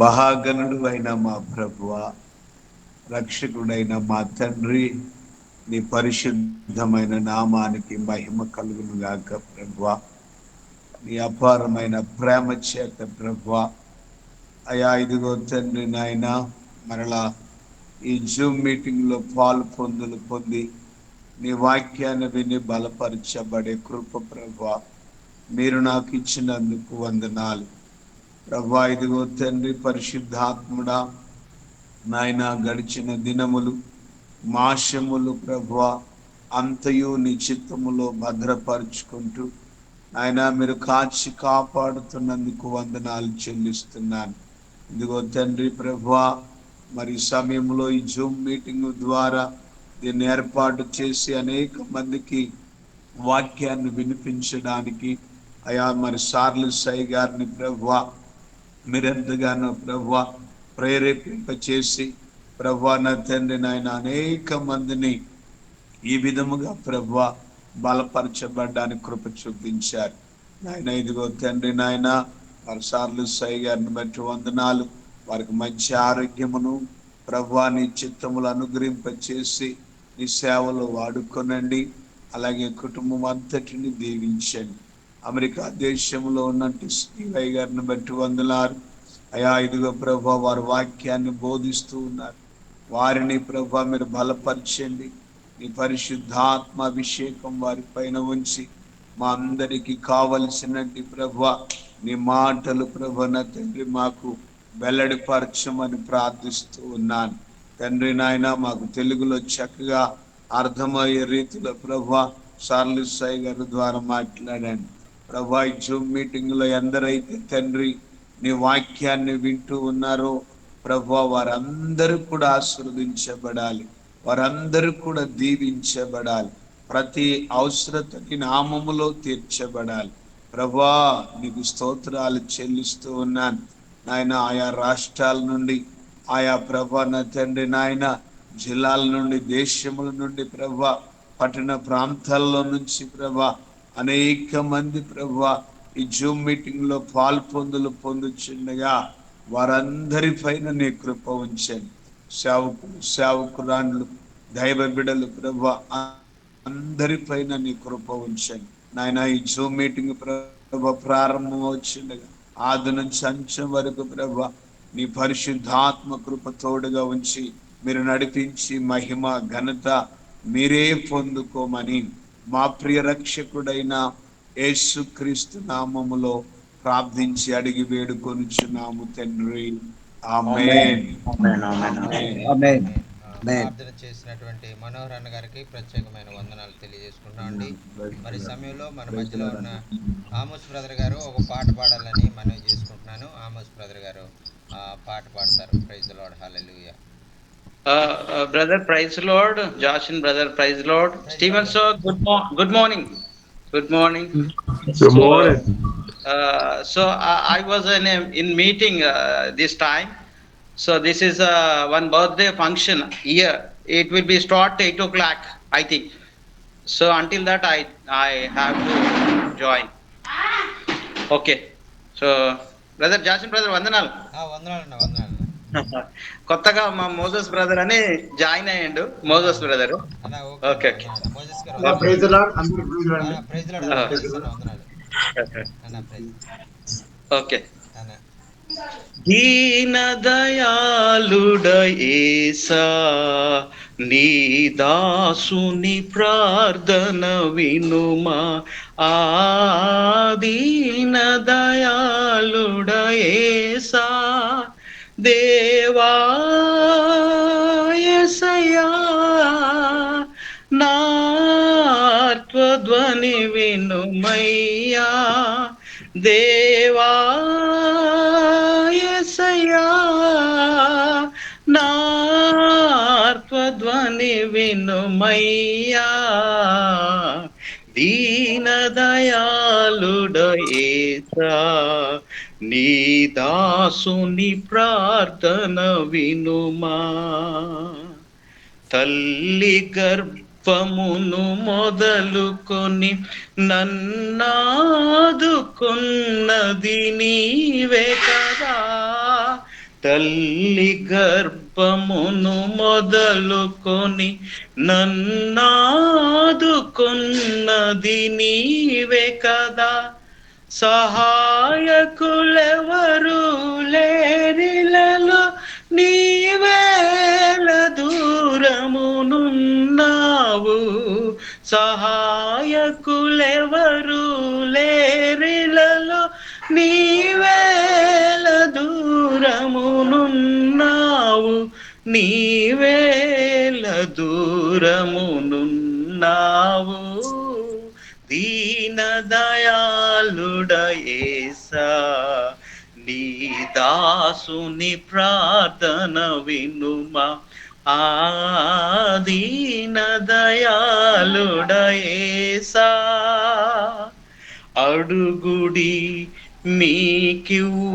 మహాగణుడు అయిన మా ప్రభువ, రక్షకుడైన మా తండ్రి, నీ పరిశుద్ధమైన నామానికి మహిమ కలుగును గాక ప్రభువ. నీ అపారమైన ప్రేమ చేత ప్రభువ, అయా ఇదిగో తండ్రి నాయన, మరలా ఈ జూమ్ మీటింగ్లో పొంది నీ వాక్యాన్ని విని బలపరచబడే కృప ప్రభువ మీరు నాకు ఇచ్చినందుకు వందనాలు ప్రభువా. ఇదిగో తండ్రి పరిశుద్ధాత్ముడా నాయన, గడిచిన దినములు మాసములు ప్రభువా అంతయు నీ చిత్తములో భద్రపరుచుకుంటూ ఆయన మీరు కాచి కాపాడుతున్నందుకు వందనాలు చెల్లిస్తున్నాను. ఇదిగో తండ్రి ప్రభువా, మరి సమయంలో ఈ జూమ్ మీటింగ్ ద్వారా దీన్ని ఏర్పాటు చేసి అనేక మందికి వాక్యాన్ని వినిపించడానికి అయా మరి సార్లు సై గారిని ప్రభువా మీరెంతగానో ప్రభువా ప్రేరేపింపచేసి ప్రభువా నా తండ్రి నాయన అనేక మందిని ఈ విధముగా ప్రభువా బలపరచబడ్డానికి కృప చూపించారు నాయన. ఇదిగో తండ్రి నాయన, వారి సార్లు సై గారిని బట్టి వందనాలు. వారికి మంచి ఆరోగ్యమును ప్రభువా నీ చిత్తములు అనుగ్రహింపచేసి నీ సేవలో వాడుకొనండి. అలాగే కుటుంబం అంతటిని దీవించండి. అమెరికా దేశంలో ఉన్నట్టు శ్రీవై గారిని బట్టి వందనాలు అయా. ఇదిగో ప్రభా వారి వాక్యాన్ని బోధిస్తూ ఉన్నారు. వారిని ప్రభా మీరు బలపరచండి. నీ పరిశుద్ధాత్మ అభిషేకం వారి పైన ఉంచి మా అందరికి కావలసినట్టు ప్రభా నీ మాటలు ప్రభా నా తండ్రి మాకు వెల్లడిపరచమని ప్రార్థిస్తూ ఉన్నాను తండ్రి నాయన. మాకు తెలుగులో చక్కగా అర్థమయ్యే రీతిలో ప్రభా సార్లు సాయి గారి ద్వారా మాట్లాడండి ప్రభా. ఈ జూమ్ మీటింగ్లో ఎందరైతే తండ్రి నీ వాక్యాన్ని వింటూ ఉన్నారో ప్రభా వారందరూ కూడా ఆశీర్వదించబడాలి, వారందరూ కూడా దీవించబడాలి, ప్రతి అవసరతని నామములో తీర్చబడాలి ప్రభా. నీకు స్తోత్రాలు చెల్లిస్తూ ఉన్నాను నాయన. ఆయా రాష్ట్రాల నుండి ఆయా ప్రభా నా తండ్రి నాయన, జిల్లాల నుండి దేశముల నుండి ప్రభా, పట్టణ ప్రాంతాల్లో నుంచి ప్రభా అనేక మంది ప్రభా ఈ జూమ్ మీటింగ్ లో పొందుచుండగా వారందరి పైన నీ కృప ఉంచండి. సేవకురాండ్లు దైవ బిడలు ప్రభా అందరి పైన నీ కృప ఉంచండి నాయన. ఈ జూమ్ మీటింగ్ ప్రభా ప్రారంభం వచ్చిండగా ఆది నుంచి అంచెం వరకు ప్రభా నీ పరిశుద్ధాత్మ కృప తోడుగా ఉంచి మీరు నడిపించి మహిమ ఘనత మీరే పొందుకోమని మా ప్రియ రక్షకుడైన యేసుక్రీస్తు నామములో ప్రార్థించి అడిగి వేడుకొనుచున్నాము తండ్రి. ఆమేన్. ప్రార్థన చేసినటువంటి మనోహర్ అన్న గారికి ప్రత్యేకమైన వందనాలు తెలియజేసుకుంటున్నాం అండి. మరి సమయంలో మన మధ్యలో ఉన్న ఆమోస్ బ్రదర్ గారు ఒక పాట పాడాలని మనవి చేసుకుంటున్నాను. ఆమోస్ బ్రదర్ గారు పాట పాడతారు. Praise the Lord, hallelujah. Brother, praise the Lord. Josh and brother, praise the Lord. Stephen, so good morning. Good morning. Good morning. So I was in meeting this time. So this is one birthday function here. It will be start 8 o'clock, I think. So until that I have to join. Okay. So brother Josh and brother, వందనాలు. వందనాలు. కొత్తగా మా Moses brother అని join అయ్యిండు. Moses brother. Okay. Okay. దీన దయాళుడ యేసా నీ దాసుని ప్రార్థన వినుమా. ఆ దీన దయాళుడ యేసా దేవా యేసయ్యా నార్త్వధ్వని వినుమయ్యా. దేవా యేసయ్యా నార్త్వధ్వని వినుమయ్యా. దీన దయాళుడ యేసా నీ దాసుని ప్రార్థన వినుమా. తల్లి గర్భమును మొదలుకొని నన్నాదుకున్నది నీవే కదా. తల్లి గర్భమును మొదలుకొని నన్నాదుకున్నది నీవే కదా, సహాయకులెవరు లేరిలలో నీవేల దూరమునున్నావు, సహాయకులెవరు లేరిలలో నీవేల దూరమునున్నావు, నీవేల దూరమునున్నావు. దీన దయాళుడ యేసా, నీ దాసుని ప్రార్థన వినుమా, ఆ దీన దయాళుడ యేసా. అడుగుడి మీకివ్వబడున్,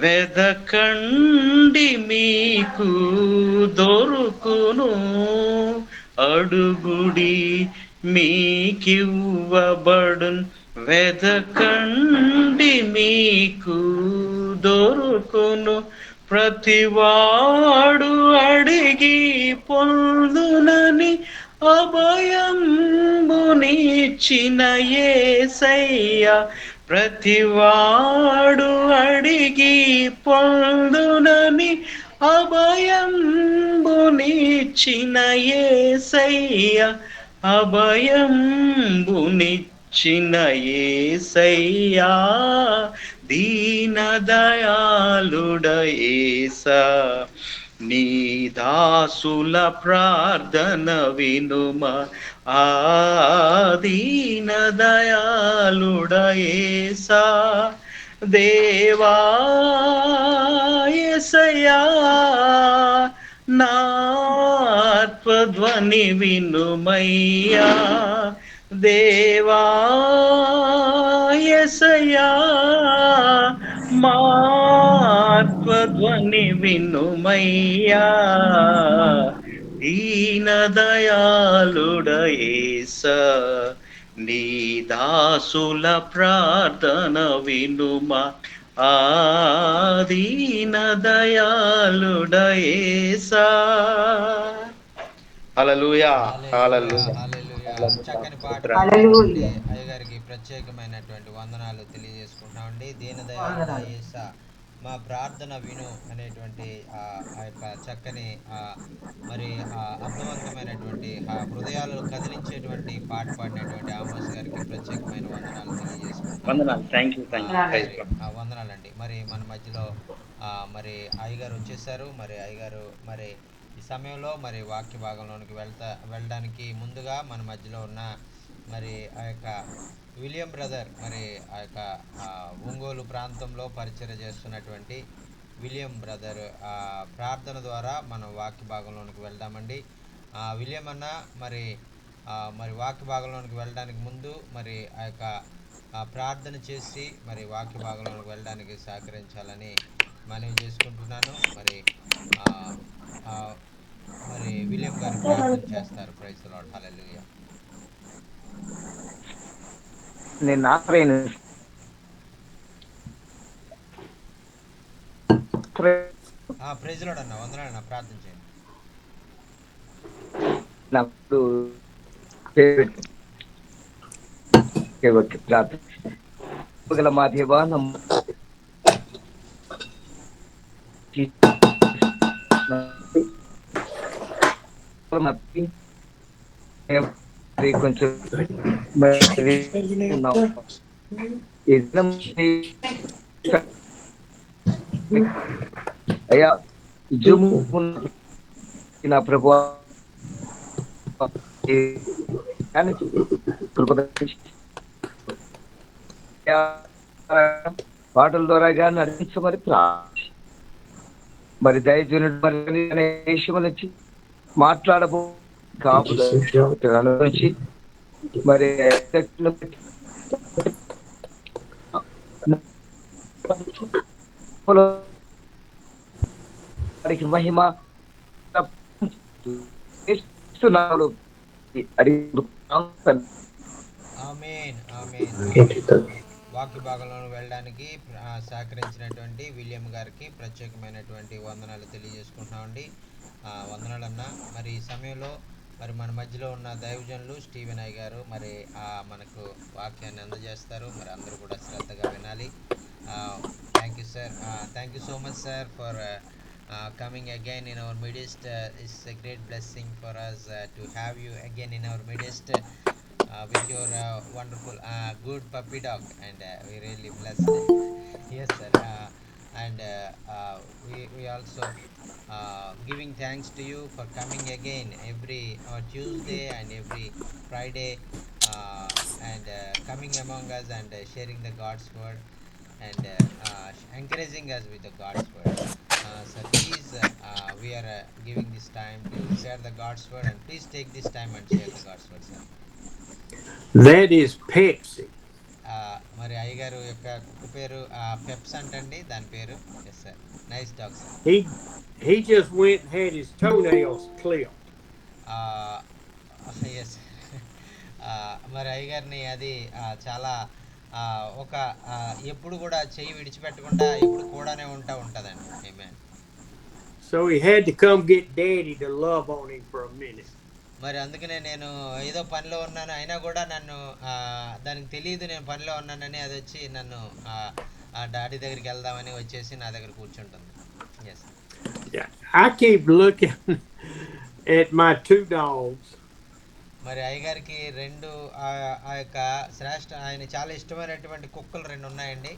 వెదకండి మీకు దొరుకును, అడుగుడి మీకివ్వబడున్, వెదకండి మీకు దొరుకును. ప్రతివాడు అడిగి పొందునని అభయంబునిచ్చిన యేసయ్య, ప్రతివాడు అడిగి పొందునని అభయంబునిచ్చిన యేసయ్య, అభయంబునిచ్చిన యేసయ్యా. దీన దయాళుడ యేసా, నీ దాసుల ప్రార్థన వినుమా, ఆ దీన దయాళుడ యేసా. దేవా యేసయ్యా, నా ఆర్తధ్వని వినుమయ్యా, దేవా యేసయ్యా, మా ఆర్తధ్వని వినుమయ్యా. దీన దయాళుడ యేసా, నీ దాసుల ప్రార్థన వినుమా, ఆ దీన దయాళుడ యేసా. హల్లెలూయా, హల్లెలూయా. చక్కని పాట పాడినటువంటి అయ్యగారికి ప్రత్యేకమైనటువంటి వందనాలు తెలియజేసుకుంటున్నామండి. దీనదయాళుడ యేసా, మా ప్రార్థన విను అనేటువంటి ఆ యొక్క చక్కని మరి అర్థవంతమైనటువంటి హృదయాలు కదిలించేటువంటి పాట పాడినటువంటి ఆమోస్ గారికి ప్రత్యేకమైన వందనాలు తెలియజేసుకుంటున్నాను. వందనాలండి. మరి మన మధ్యలో మరి అయ్యగారు వచ్చేసారు. మరి అయ్యగారు మరి ఈ సమయంలో మరి వాక్య భాగంలోనికి వెళ్ళడానికి ముందుగా మన మధ్యలో ఉన్న మరి ఆ యొక్క విలియం బ్రదర్, మరి ఆ యొక్క ఒంగోలు ప్రాంతంలో పరిచర్య చేస్తున్నటువంటి విలియం బ్రదర్ ప్రార్థన ద్వారా మనం వాక్య భాగంలోనికి వెళ్దామండి. విలియం అన్న మరి మరి వాక్య భాగంలోనికి వెళ్ళడానికి ముందు మరి ఆ యొక్క ప్రార్థన చేసి మరి వాక్య భాగంలోనికి వెళ్ళడానికి సహకరించాలని మనవి చేసుకుంటున్నాను. మరి మరి విలియం గారు ప్రార్థన చేస్తారు. Praise the Lord. Hallelujah. Praise the Lord అన్న. వందనాలన్న. ప్రార్థన చేయండి. నాకు ప్రార్థన మా దేవా కొంచెం అయ్యా జూమ్ నా ప్రభు పాటల ద్వారా కానీ నడిపించమని మరి దయచేయుడు మరి నుంచి మాట్లాడబో నుంచి మరి మహిమ వాక్య భాగంలో వెళ్ళడానికి సహకరించినటువంటి విలియం గారికి ప్రత్యేకమైనటువంటి వందనాలు తెలియజేసుకుంటున్నామండి. వందనాలన్న. మరి ఈ సమయంలో మరి మన మధ్యలో ఉన్న దైవజనులు స్టీవెన్ అయ్య గారు మరి మనకు వాక్యాన్ని అందజేస్తారు. మరి అందరూ కూడా శ్రద్ధగా వినాలి. Thank you sir. Thank you so much sir for coming again in our midst. It's a great blessing for us to have you again in our midst with your wonderful good puppy dog, and we really blessed. Yes sir. And we also giving thanks to you for coming again every Tuesday and every Friday, and coming among us and sharing the God's word and encouraging us with the God's word. So please, we are giving this time to share the God's word, and please take this time and share the God's word, sir. That is Pepsi. మరి అయ్యగారు యొక్క కుక్క పేరు పెప్స్ అంటండి, దాని పేరు. Yes sir. Nice dog sir. He just went and had his toenails clipped. Yes. మరి అయ్యగారిని అది చాలా ఒక ఎప్పుడు కూడా చెయ్యి విడిచిపెట్టకుండా ఎప్పుడు కూడానే ఉంటుందండి. ఆమేన్. So he had to come get Daddy to love on him for a minute. మరి అందుకనే నేను ఏదో పనిలో ఉన్నాను, అయినా కూడా నన్ను దానికి తెలియదు నేను పనిలో ఉన్నానని, అది వచ్చి నన్ను డాడీ దగ్గరికి వెళ్దామని వచ్చేసి నా దగ్గర కూర్చుంటుంది. Yes. I keep looking at my 2 dogs. మరి అయ్యగారికి రెండు ఆ యొక్క ఆయన చాలా ఇష్టమైనటువంటి కుక్కలు 2 ఉన్నాయండి.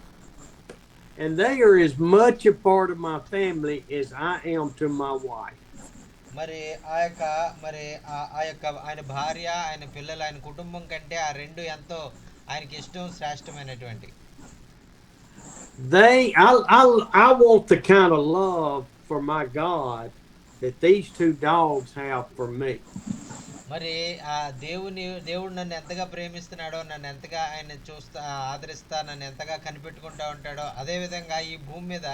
And they are as much a part of my family as I am to my wife. మరి ఆ యొక్క ఆయన భార్య, ఆయన పిల్లలు, ఆయన కుటుంబం కంటే ఆ 2 ఎంతో ఆయనకి ఇష్టం, శ్రేష్టమైనటువంటి. I want the kind of love for my God that these 2 dogs have for me. మరి ఆ దేవుడు నన్ను ఎంతగా ప్రేమిస్తున్నాడో, నన్ను ఎంతగా ఆయన ఆదరిస్తా, నన్ను ఎంతగా కనిపెట్టుకుంటా ఉంటాడో, అదేవిధంగా ఈ భూమి మీద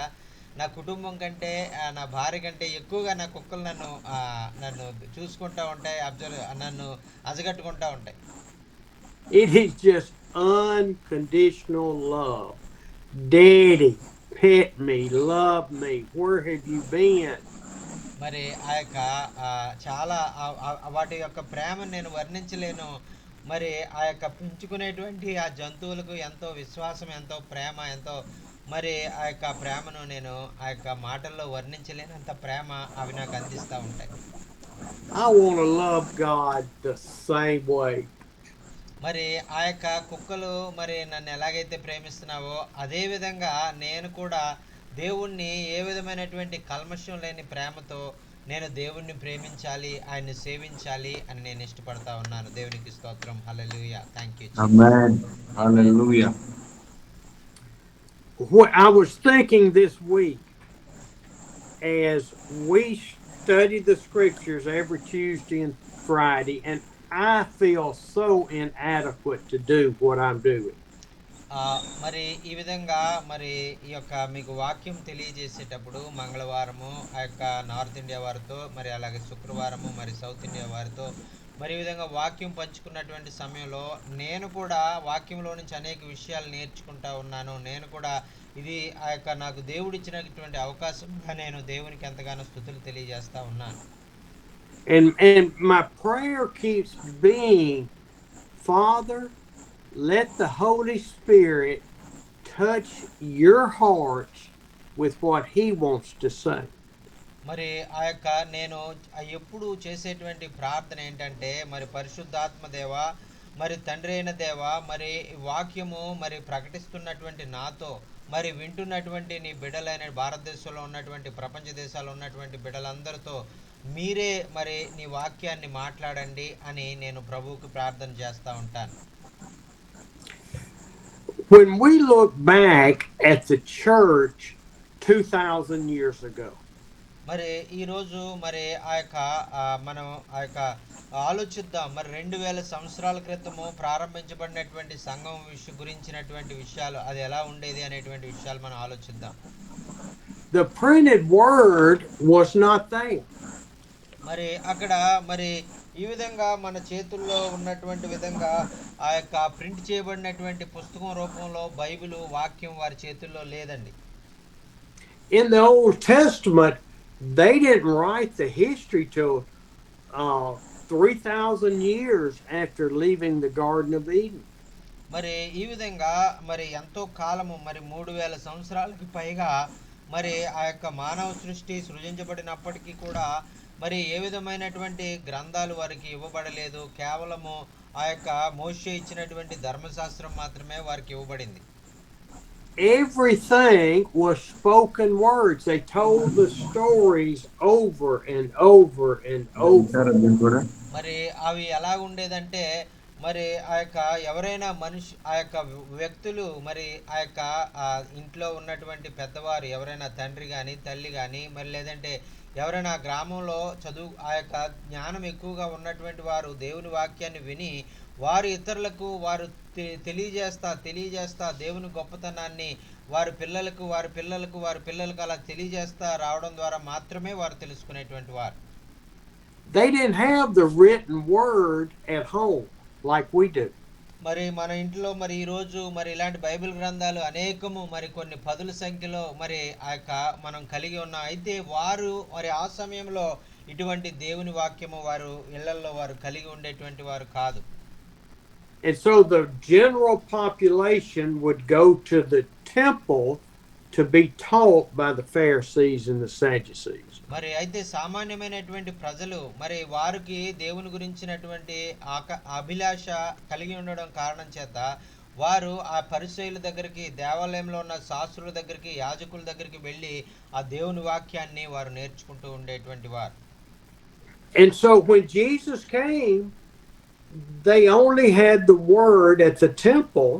నా కుటుంబం కంటే, నా భార్య కంటే ఎక్కువగా నా కుక్కలు నన్ను చూసుకుంటా ఉంటాయి, నన్ను అజగట్టుకుంటా ఉంటాయి. It is just unconditional love. Daddy, pet me, love me. Where have you been? మరి ఆ యొక్క చాలా వాటి యొక్క ప్రేమను నేను వర్ణించలేను. మరి ఆ యొక్క పెంచుకునేటువంటి ఆ జంతువులకు ఎంతో విశ్వాసం, ఎంతో ప్రేమ, ఎంతో మరి ఆ యొక్క ప్రేమను నేను ఆ యొక్క మాటల్లో వర్ణించలేనంత ప్రేమ అవి నాకు అందిస్తూ ఉంటాయి. I want to love God the same way. మరి ఆ యొక్క కుక్కలు మరి నన్ను ఎలాగైతే ప్రేమిస్తున్నావో అదే విధంగా నేను కూడా దేవుణ్ణి ఏ విధమైనటువంటి కల్మషం లేని ప్రేమతో నేను దేవుణ్ణి ప్రేమించాలి, ఆయన్ని సేవించాలి అని నేను ఇష్టపడతా ఉన్నాను. దేవునికి స్తోత్రం. Hallelujah. Thank you. Amen. Hallelujah. I was thinking this week as we study the scriptures every Tuesday and Friday, and I feel so inadequate to do what I'm doing. మరి ఈ విధంగా మరి ఈ యొక్క మీకు వాక్యం తెలియజేసేటప్పుడు మంగళవారము ఆ యొక్క నార్త్ ఇండియా వారితో, మరి అలాగే శుక్రవారము మరి సౌత్ ఇండియా వారితో మరి ఈ విధంగా వాక్యం పంచుకున్నటువంటి సమయంలో నేను కూడా వాక్యంలో నుంచి అనేక విషయాలు నేర్చుకుంటా ఉన్నాను. నేను కూడా ఇది ఆ యొక్క నాకు దేవుడు ఇచ్చినటువంటి అవకాశంగా నేను దేవునికి ఎంతగానో స్తుతులు తెలియజేస్తా ఉన్నాను. And my prayer keeps being, Father, let the Holy Spirit touch your hearts with what He wants to say. మరి ఆ యొక్క నేను ఎప్పుడు చేసేటువంటి ప్రార్థన ఏంటంటే, మరి పరిశుద్ధాత్మ దేవ, మరి తండ్రి అయిన దేవ, మరి వాక్యము మరి ప్రకటిస్తున్నటువంటి నాతో, మరి వింటున్నటువంటి నీ బిడ్డలైన భారతదేశంలో ఉన్నటువంటి, ప్రపంచ దేశాల్లో ఉన్నటువంటి బిడ్డలందరితో మీరే మరి నీ వాక్యాన్ని మాట్లాడండి అని నేను ప్రభువుకి ప్రార్థన చేస్తూ ఉంటాను. When we look back at the church 2,000 years ago, మరి ఈరోజు మరి ఆ యొక్క మనం ఆ యొక్క ఆలోచిద్దాం. మరి 2000 సంవత్సరాల క్రితము ప్రారంభించబడినటువంటి సంఘం గురించినటువంటి విషయాలు అది ఎలా ఉండేది అనేటువంటి విషయాలు మనం ఆలోచిద్దాం. the printed word was not there. మరి అక్కడ మరి ఈ విధంగా మన చేతుల్లో ఉన్నటువంటి విధంగా ఆ యొక్క ప్రింట్ చేయబడినటువంటి పుస్తకం రూపంలో బైబిల్ వాక్యం వారి చేతుల్లో లేదండి. In the Old Testament, they didn't write the history till 3,000 years after leaving the Garden of Eden. మరి ఈ విధంగా మరి ఎంతో కాలము మరి 3,000 సంవత్సరాలకి పైగా మరి ఆ యొక్క మానవ సృష్టి సృజించబడినప్పటికీ కూడా మరి ఏ విధమైనటువంటి గ్రంథాలు వారికి ఇవ్వబడలేదు. కేవలము ఆ యొక్క మోషే ఇచ్చినటువంటి ధర్మశాస్త్రం మాత్రమే వారికి ఇవ్వబడింది. Everything was spoken words. They told the stories over and over and over. మరి అవి ఎలా ఉండేదంటే మరి ఆ యొక్క ఎవరైనా ఆ యొక్క వ్యక్తులు మరి ఆ యొక్క ఇంట్లో ఉన్నటువంటి పెద్దవారు ఎవరైనా తండ్రి కానీ తల్లి కానీ మరి లేదంటే ఎవరైనా గ్రామంలో ఆ యొక్క జ్ఞానం ఎక్కువగా ఉన్నటువంటి వారు దేవుని వాక్యాన్ని విని వారు ఇతరులకు వారు తెలియజేస్తా దేవుని గొప్పతనాన్ని వారి పిల్లలకు అలా తెలియజేస్తా రావడం ద్వారా మాత్రమే వారు తెలుసుకునేటువంటి వారు. They didn't have the written word at home like we do. మరి మన ఇంట్లో మరి ఈ రోజు మరి ఇలాంటి బైబిల్ గ్రంథాలు అనేకము మరి కొన్ని పదుల సంఖ్యలో మరి ఆ యొక్క మనం కలిగి ఉన్నాం. అయితే వారు మరి ఆ సమయంలో ఇటువంటి దేవుని వాక్యము వారు ఇళ్లల్లో వారు కలిగి ఉండేటువంటి వారు కాదు. And so the general population would go to the temple to be taught by the Pharisees and the Sadducees. మరి అయితే సామాన్యమైనటువంటి ప్రజలు మరి వారికి దేవుని గురించినటువంటి అభిలాష కలిగి ఉండడం కారణం చేత వారు ఆ పరిసయ్యుల దగ్గరికి దేవాలయంలో ఉన్న శాస్త్రుల దగ్గరికి యాజకుల దగ్గరికి వెళ్ళి ఆ దేవుని వాక్యాన్ని వారు నేర్చుకుంటూ ఉండేటువంటి వారు. And so when Jesus came, they only had the word at the temple.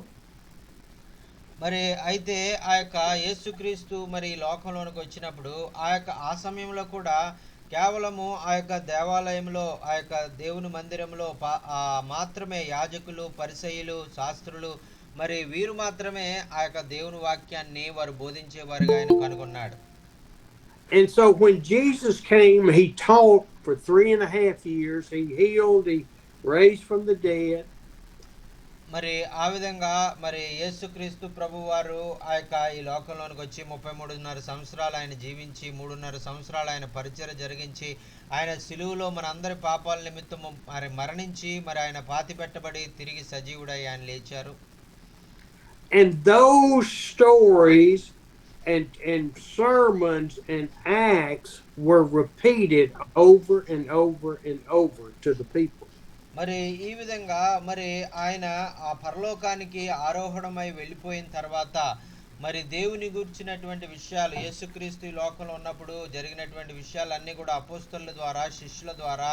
మరి అయితే ఆ యొక్క యేసుక్రీస్తు మరి లోకంలోనికి వచ్చినప్పుడు ఆ సమయంలో కూడా కేవలము ఆ యొక్క దేవాలయంలో ఆ యొక్క దేవుని మందిరంలో మాత్రమే యాజకులు పరిసయ్యులు శాస్త్రులు మరి వీరు మాత్రమే ఆ యొక్క దేవుని వాక్యాన్ని వారు బోధించేవారుగా ఆయన కనుగొన్నాడు. And so when Jesus came, he taught for 3.5 years. He healed, he raised from the dead. మరి ఆ విధంగా మరి యేసుక్రీస్తు ప్రభు వారు ఆ యొక్క ఈ లోకంలోనికి వచ్చి 33.5 సంవత్సరాలు ఆయన జీవించి 3.5 సంవత్సరాలు ఆయన పరిచర్య జరిగించి ఆయన సిలువలో మన అందరి పాపాల నిమిత్తము మరి మరణించి మరి ఆయన పాతి పెట్టబడి తిరిగి సజీవుడై ఆయన లేచారు. And those stories and sermons and acts were repeated over and over and over to the people. మరి ఈ విధంగా మరి ఆయన ఆ పరలోకానికి ఆరోహణమై వెళ్ళిపోయిన తర్వాత మరి దేవుని గురించినటువంటి విషయాలు యేసుక్రీస్తు లోకంలో ఉన్నప్పుడు జరిగినటువంటి విషయాలన్నీ కూడా అపోస్తలుల ద్వారా శిష్యుల ద్వారా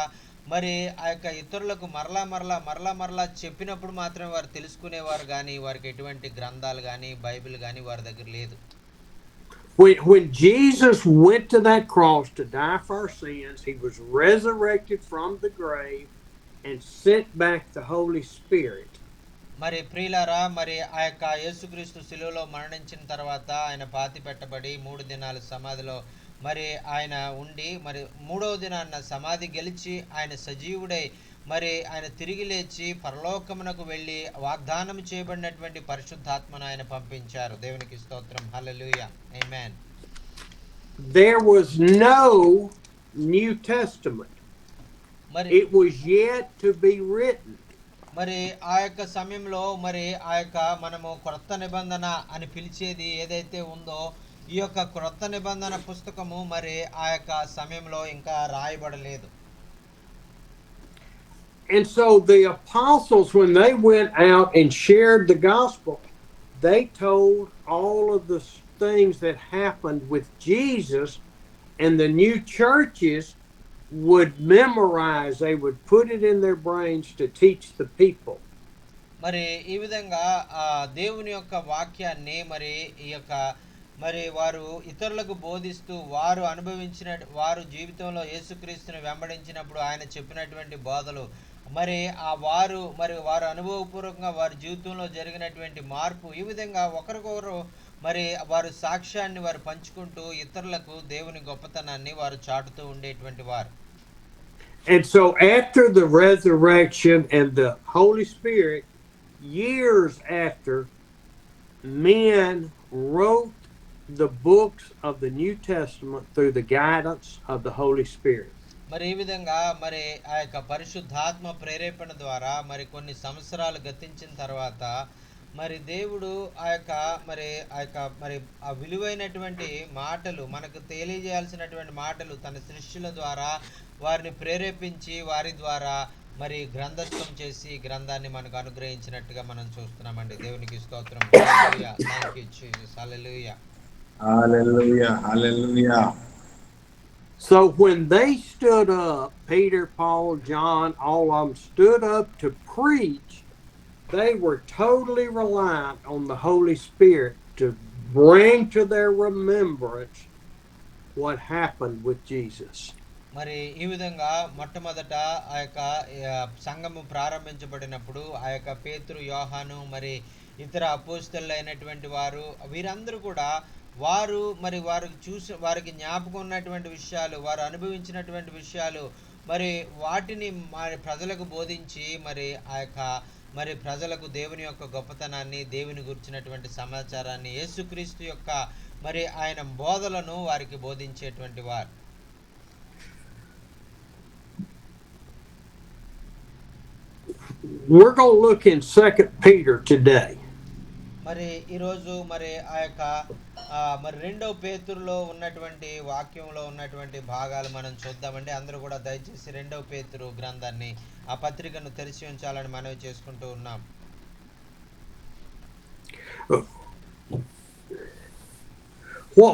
మరి ఆ యొక్క ఇతరులకు మరలా చెప్పినప్పుడు మాత్రమే వారు తెలుసుకునేవారు కానీ వారికి ఎటువంటి గ్రంథాలు కానీ బైబిల్ కానీ వారి దగ్గర లేదు. When Jesus went to that cross to die for our sins, he was resurrected from the grave and sent back the Holy Spirit. మరి ప్రియులారా మరి ఆ యొక్క యేసుక్రీస్తు శిలువలో మరణించిన తర్వాత ఆయన పాతి పెట్టబడి 3 దినాలు సమాధిలో మరి ఆయన ఉండి మరి 3వ దినాన సమాధి గెలిచి ఆయన సజీవుడై మరి ఆయన తిరిగి లేచి పరలోకమునకు వెళ్ళి వాగ్దానం చేయబడినటువంటి పరిశుద్ధాత్మను ఆయన పంపించారు. దేవునికి స్తోత్రం. హల్లెలూయా. ఆమేన్. There was no New Testament. It was yet to be written. మరి ఆ యొక్క సమయంలో మరి ఆ యొక్క మనము క్రొత్త నిబంధన అని పిలిచేది ఏదైతే ఉందో ఈ యొక్క క్రొత్త నిబంధన పుస్తకము మరి ఆ యొక్క సమయంలో ఇంకా రాయబడలేదు. And so the apostles, when they went out and shared the gospel, they told all of the things that happened with Jesus, and the new churches would memorize, they would put it in their brains to teach the people. మరి ఈ విధంగా దేవుని యొక్క వాక్యాన్ని మరి ఈ యొక్క మరి వారు ఇతరులకు బోధిస్తూ వారు జీవితంలో యేసుక్రీస్తుని వెంబడించినప్పుడు ఆయన చెప్పినటువంటి బోధలు మరి వారు అనుభవపూర్వకంగా వారి జీవితంలో జరిగినటువంటి మార్పు ఈ విధంగా ఒకరికొకరు మరి వారు సాక్ష్యాన్ని వారు పంచుకుంటూ ఇతరులకు దేవుని గొప్పతనాన్ని వారు చాటుతూ ఉండేటువంటి వారు. And so after the resurrection and the Holy Spirit, years after, men wrote the books of the New Testament through the guidance of the Holy Spirit. మరి ఈ విధంగా మరి ఆ యొక్క పరిశుద్ధాత్మ ప్రేరేపణ ద్వారా మరి కొన్ని సంవత్సరాలు గతించిన తర్వాత మరి దేవుడు ఆ యొక్క మరి ఆ విలువైనటువంటి మాటలు మనకు తెలియజేయాల్సినటువంటి మాటలు తన సృష్టిల ద్వారా వారిని ప్రేరేపించి వారి ద్వారా మరి గ్రంథస్థం చేసి గ్రంథాన్ని మనకు అనుగ్రహించినట్టుగా మనం చూస్తున్నామండి. దేవునికి స్తోత్రం. Hallelujah. Thank you Jesus. Hallelujah. Hallelujah. Hallelujah. So when they stood up, Peter, Paul, John, all of them stood up to preach, they were totally reliant on the Holy Spirit to bring to their remembrance what happened with Jesus. మరి ఈ విధంగా మొట్టమొదట ఆ యొక్క సంఘము ప్రారంభించబడినప్పుడు ఆ యొక్క పేతురు, యోహాను మరి ఇతర అపోస్తలులు అయినటువంటి వారు వీరందరూ కూడా వారికి జ్ఞాపకం ఉన్నటువంటి విషయాలు, వారు అనుభవించినటువంటి విషయాలు మరి వాటిని మరి ప్రజలకు బోధించి మరి ప్రజలకు దేవుని యొక్క గొప్పతనాన్ని, దేవుని గురించినటువంటి సమాచారాన్ని, యేసుక్రీస్తు యొక్క మరి ఆయన బోధలను వారికి బోధించేటువంటి వారు. We're going to look in 2 Peter today. మరి ఈరోజు మరి ఆ యొక్క మరి 2వ పేతురులో ఉన్నటువంటి వాక్యంలో ఉన్నటువంటి భాగాలు మనం చూద్దామండి. అందరూ కూడా దయచేసి 2వ పేతురు గ్రంథాన్ని ఆ పత్రికను తెరిచి ఉంచాలని మనవి చేసుకుంటూ ఉన్నాం.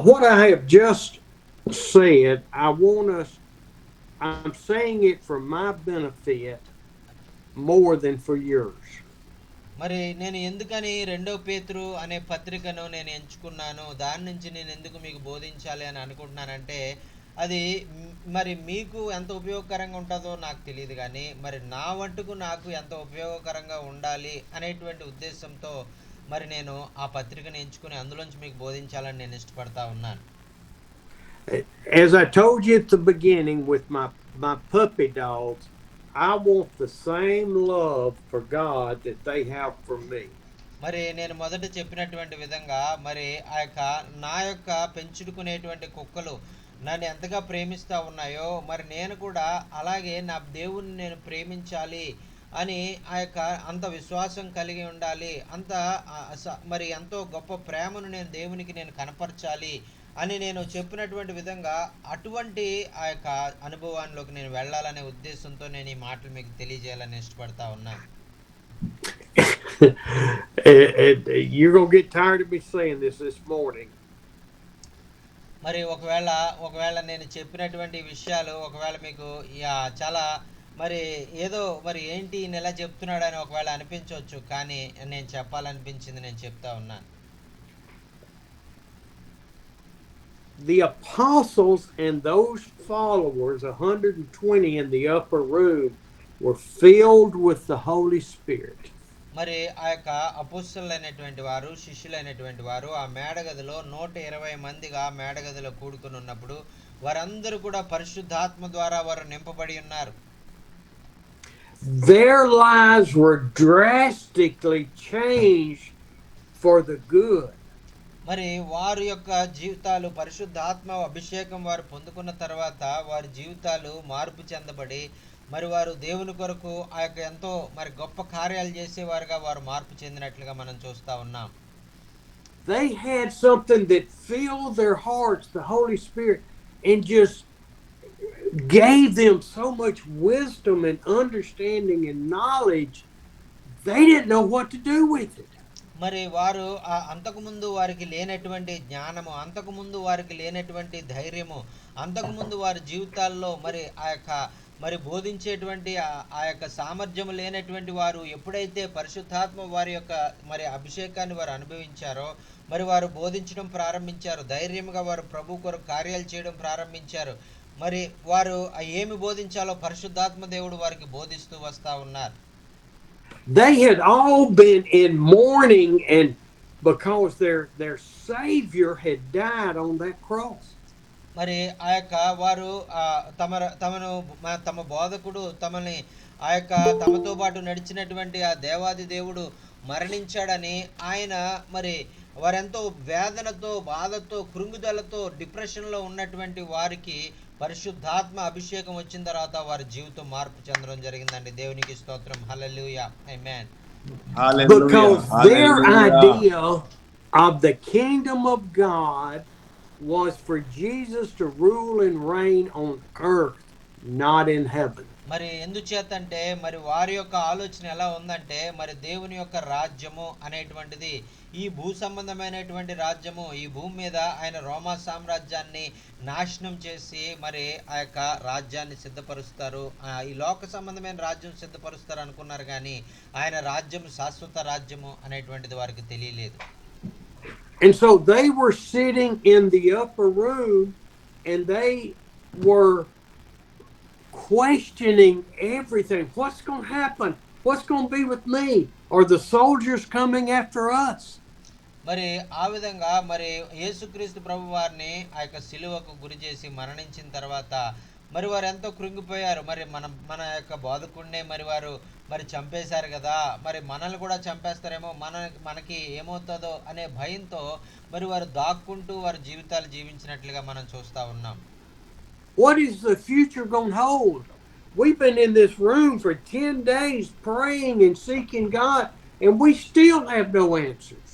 What I have just said, I'm saying it for my benefit more than for yours. మరి నేను ఎందుకని 2వ పేతురు అనే పత్రికను నేను ఎంచుకున్నాను, దాని నుంచి నేను ఎందుకు మీకు బోధించాలి అని అనుకుంటున్నానంటే అది మరి మీకు ఎంత ఉపయోగకరంగా ఉంటుందో నాకు తెలియదు, కానీ మరి నా వంటుకు నాకు ఎంత ఉపయోగకరంగా ఉండాలి అనేటువంటి ఉద్దేశంతో మరి నేను ఆ పత్రికను ఎంచుకుని అందులోంచి మీకు బోధించాలని నేను ఇష్టపడతా ఉన్నాను. As I told you at the beginning with my puppy dogs, I want the same love for God that they have for me. మరి నేను మొదట చెప్పినటువంటి విధంగా మరి నా యొక్క పెంచుకునేటువంటి కుక్కలు నన్ను ఎంతగా ప్రేమిస్తూ ఉన్నాయో మరి నేను కూడా అలాగే నా దేవుణ్ణి నేను ప్రేమించాలి అని అంత విశ్వాసం కలిగి ఉండాలి, మరి ఎంతో గొప్ప ప్రేమను నేను దేవునికి నేను కనపరచాలి అని నేను చెప్పినటువంటి విధంగా అటువంటి ఆ యొక్క అనుభవాల్లోకి నేను వెళ్ళాలనే ఉద్దేశంతో నేను ఈ మాటలు మీకు తెలియజేయాలని ఇష్టపడతా ఉన్నాను. You're going to get tired of me saying this morning. మరి ఒకవేళ నేను చెప్పినటువంటి విషయాలు ఒకవేళ మీకు చాలా మరి ఏదో మరి ఏంటి ఈయన ఎలా చెప్తున్నాడని ఒకవేళ అనిపించవచ్చు, కానీ నేను చెప్పాలనిపించింది నేను చెప్తా ఉన్నాను. The apostles and those followers, 120 in the upper room, were filled with the Holy Spirit. మరి ఆ యొక్క అపోస్తలులైనటువంటి వారు, శిష్యులైనటువంటి వారు ఆ మేడగదిలో 120 మందిగా మేడగదిలో కూడుకుని ఉన్నప్పుడు వారందరూ కూడా పరిశుద్ధాత్మ ద్వారా వారు నింపబడి ఉన్నారు. Their lives were drastically changed for the good. మరి వారి యొక్క జీవితాలు పరిశుద్ధాత్మ అభిషేకం వారు పొందుకున్న తర్వాత వారి జీవితాలు మార్పు చెందబడి మరి వారు దేవుని కొరకు ఆ యొక్క ఎంతో మరి గొప్ప కార్యాలు చేసేవారుగా వారు మార్పు చెందినట్లుగా మనం చూస్తా ఉన్నాం. They had something that filled their hearts, the Holy Spirit, and just gave them so much wisdom and understanding and knowledge. They didn't know what to do with it. మరి వారు అంతకుముందు వారికి లేనటువంటి జ్ఞానము, అంతకుముందు వారికి లేనటువంటి ధైర్యము, అంతకుముందు వారి జీవితాల్లో మరి మరి బోధించేటువంటి ఆ యొక్క సామర్థ్యము లేనటువంటి వారు ఎప్పుడైతే పరిశుద్ధాత్మ వారి యొక్క మరి అభిషేకాన్ని వారు అనుభవించారో మరి వారు బోధించడం ప్రారంభించారు, ధైర్యంగా వారు ప్రభు కొరకు కార్యాలు చేయడం ప్రారంభించారు. మరి వారు ఏమి బోధించాలో పరిశుద్ధాత్మ దేవుడు వారికి బోధిస్తూ వస్తా ఉన్నారు. They had all been in mourning, and because their Savior had died on that cross. మరి ఆ యొక్క వారు తమ బోధకుడు తమని ఆ యొక్క తమతో పాటు నడిచినటువంటి ఆ దేవాది దేవుడు మరణించాడని ఆయన మరి వారెంతో వేదనతో బాధతో కృంగుదలతో డిప్రెషన్లో ఉన్నటువంటి వారికి పరిశుద్ధాత్మ అభిషేకం వచ్చిన తర్వాత వారి జీవితం మార్పు చెందడం జరిగిందండి. దేవునికి స్తోత్రం. హల్లెలూయా. ఆమేన్. Because their idea of the kingdom of God was for Jesus to rule and reign on earth, not in heaven. మరి ఎందుచేతంటే మరి వారి యొక్క ఆలోచన ఎలా ఉందంటే మరి దేవుని యొక్క రాజ్యము అనేటువంటిది ఈ భూ సంబంధమైనటువంటి రాజ్యము, ఈ భూమి మీద ఆయన రోమా సామ్రాజ్యాన్ని నాశనం చేసి మరి ఆ యొక్క రాజ్యాన్ని సిద్ధపరుస్తారు, ఈ లోక సంబంధమైన రాజ్యం సిద్ధపరుస్తారు అనుకున్నారు. కానీ ఆయన రాజ్యం శాశ్వత రాజ్యము అనేటువంటిది వారికి తెలియలేదు. And so they were sitting in the upper room and they were questioning everything. What's going to happen? What's going to be with me? Are the soldiers coming after us? మరి ఆ విధంగా మరి యేసుక్రీస్తు ప్రభు వారిని ఆ యొక్క సిలువకు గురి చేసి మరణించిన తర్వాత మరి వారు ఎంతో కృంగిపోయారు. మరి మన యొక్క బోధకుడినే మరి వారు మరి చంపేశారు కదా, మరి మనల్ని కూడా చంపేస్తారేమో, మనకి ఏమవుతుందో అనే భయంతో మరి వారు దాక్కుంటూ వారి జీవితాలు జీవించినట్లుగా మనం చూస్తూ ఉన్నాం. What is the future going to hold? We've been in this room for 10 days praying and seeking God, and we still have no answers.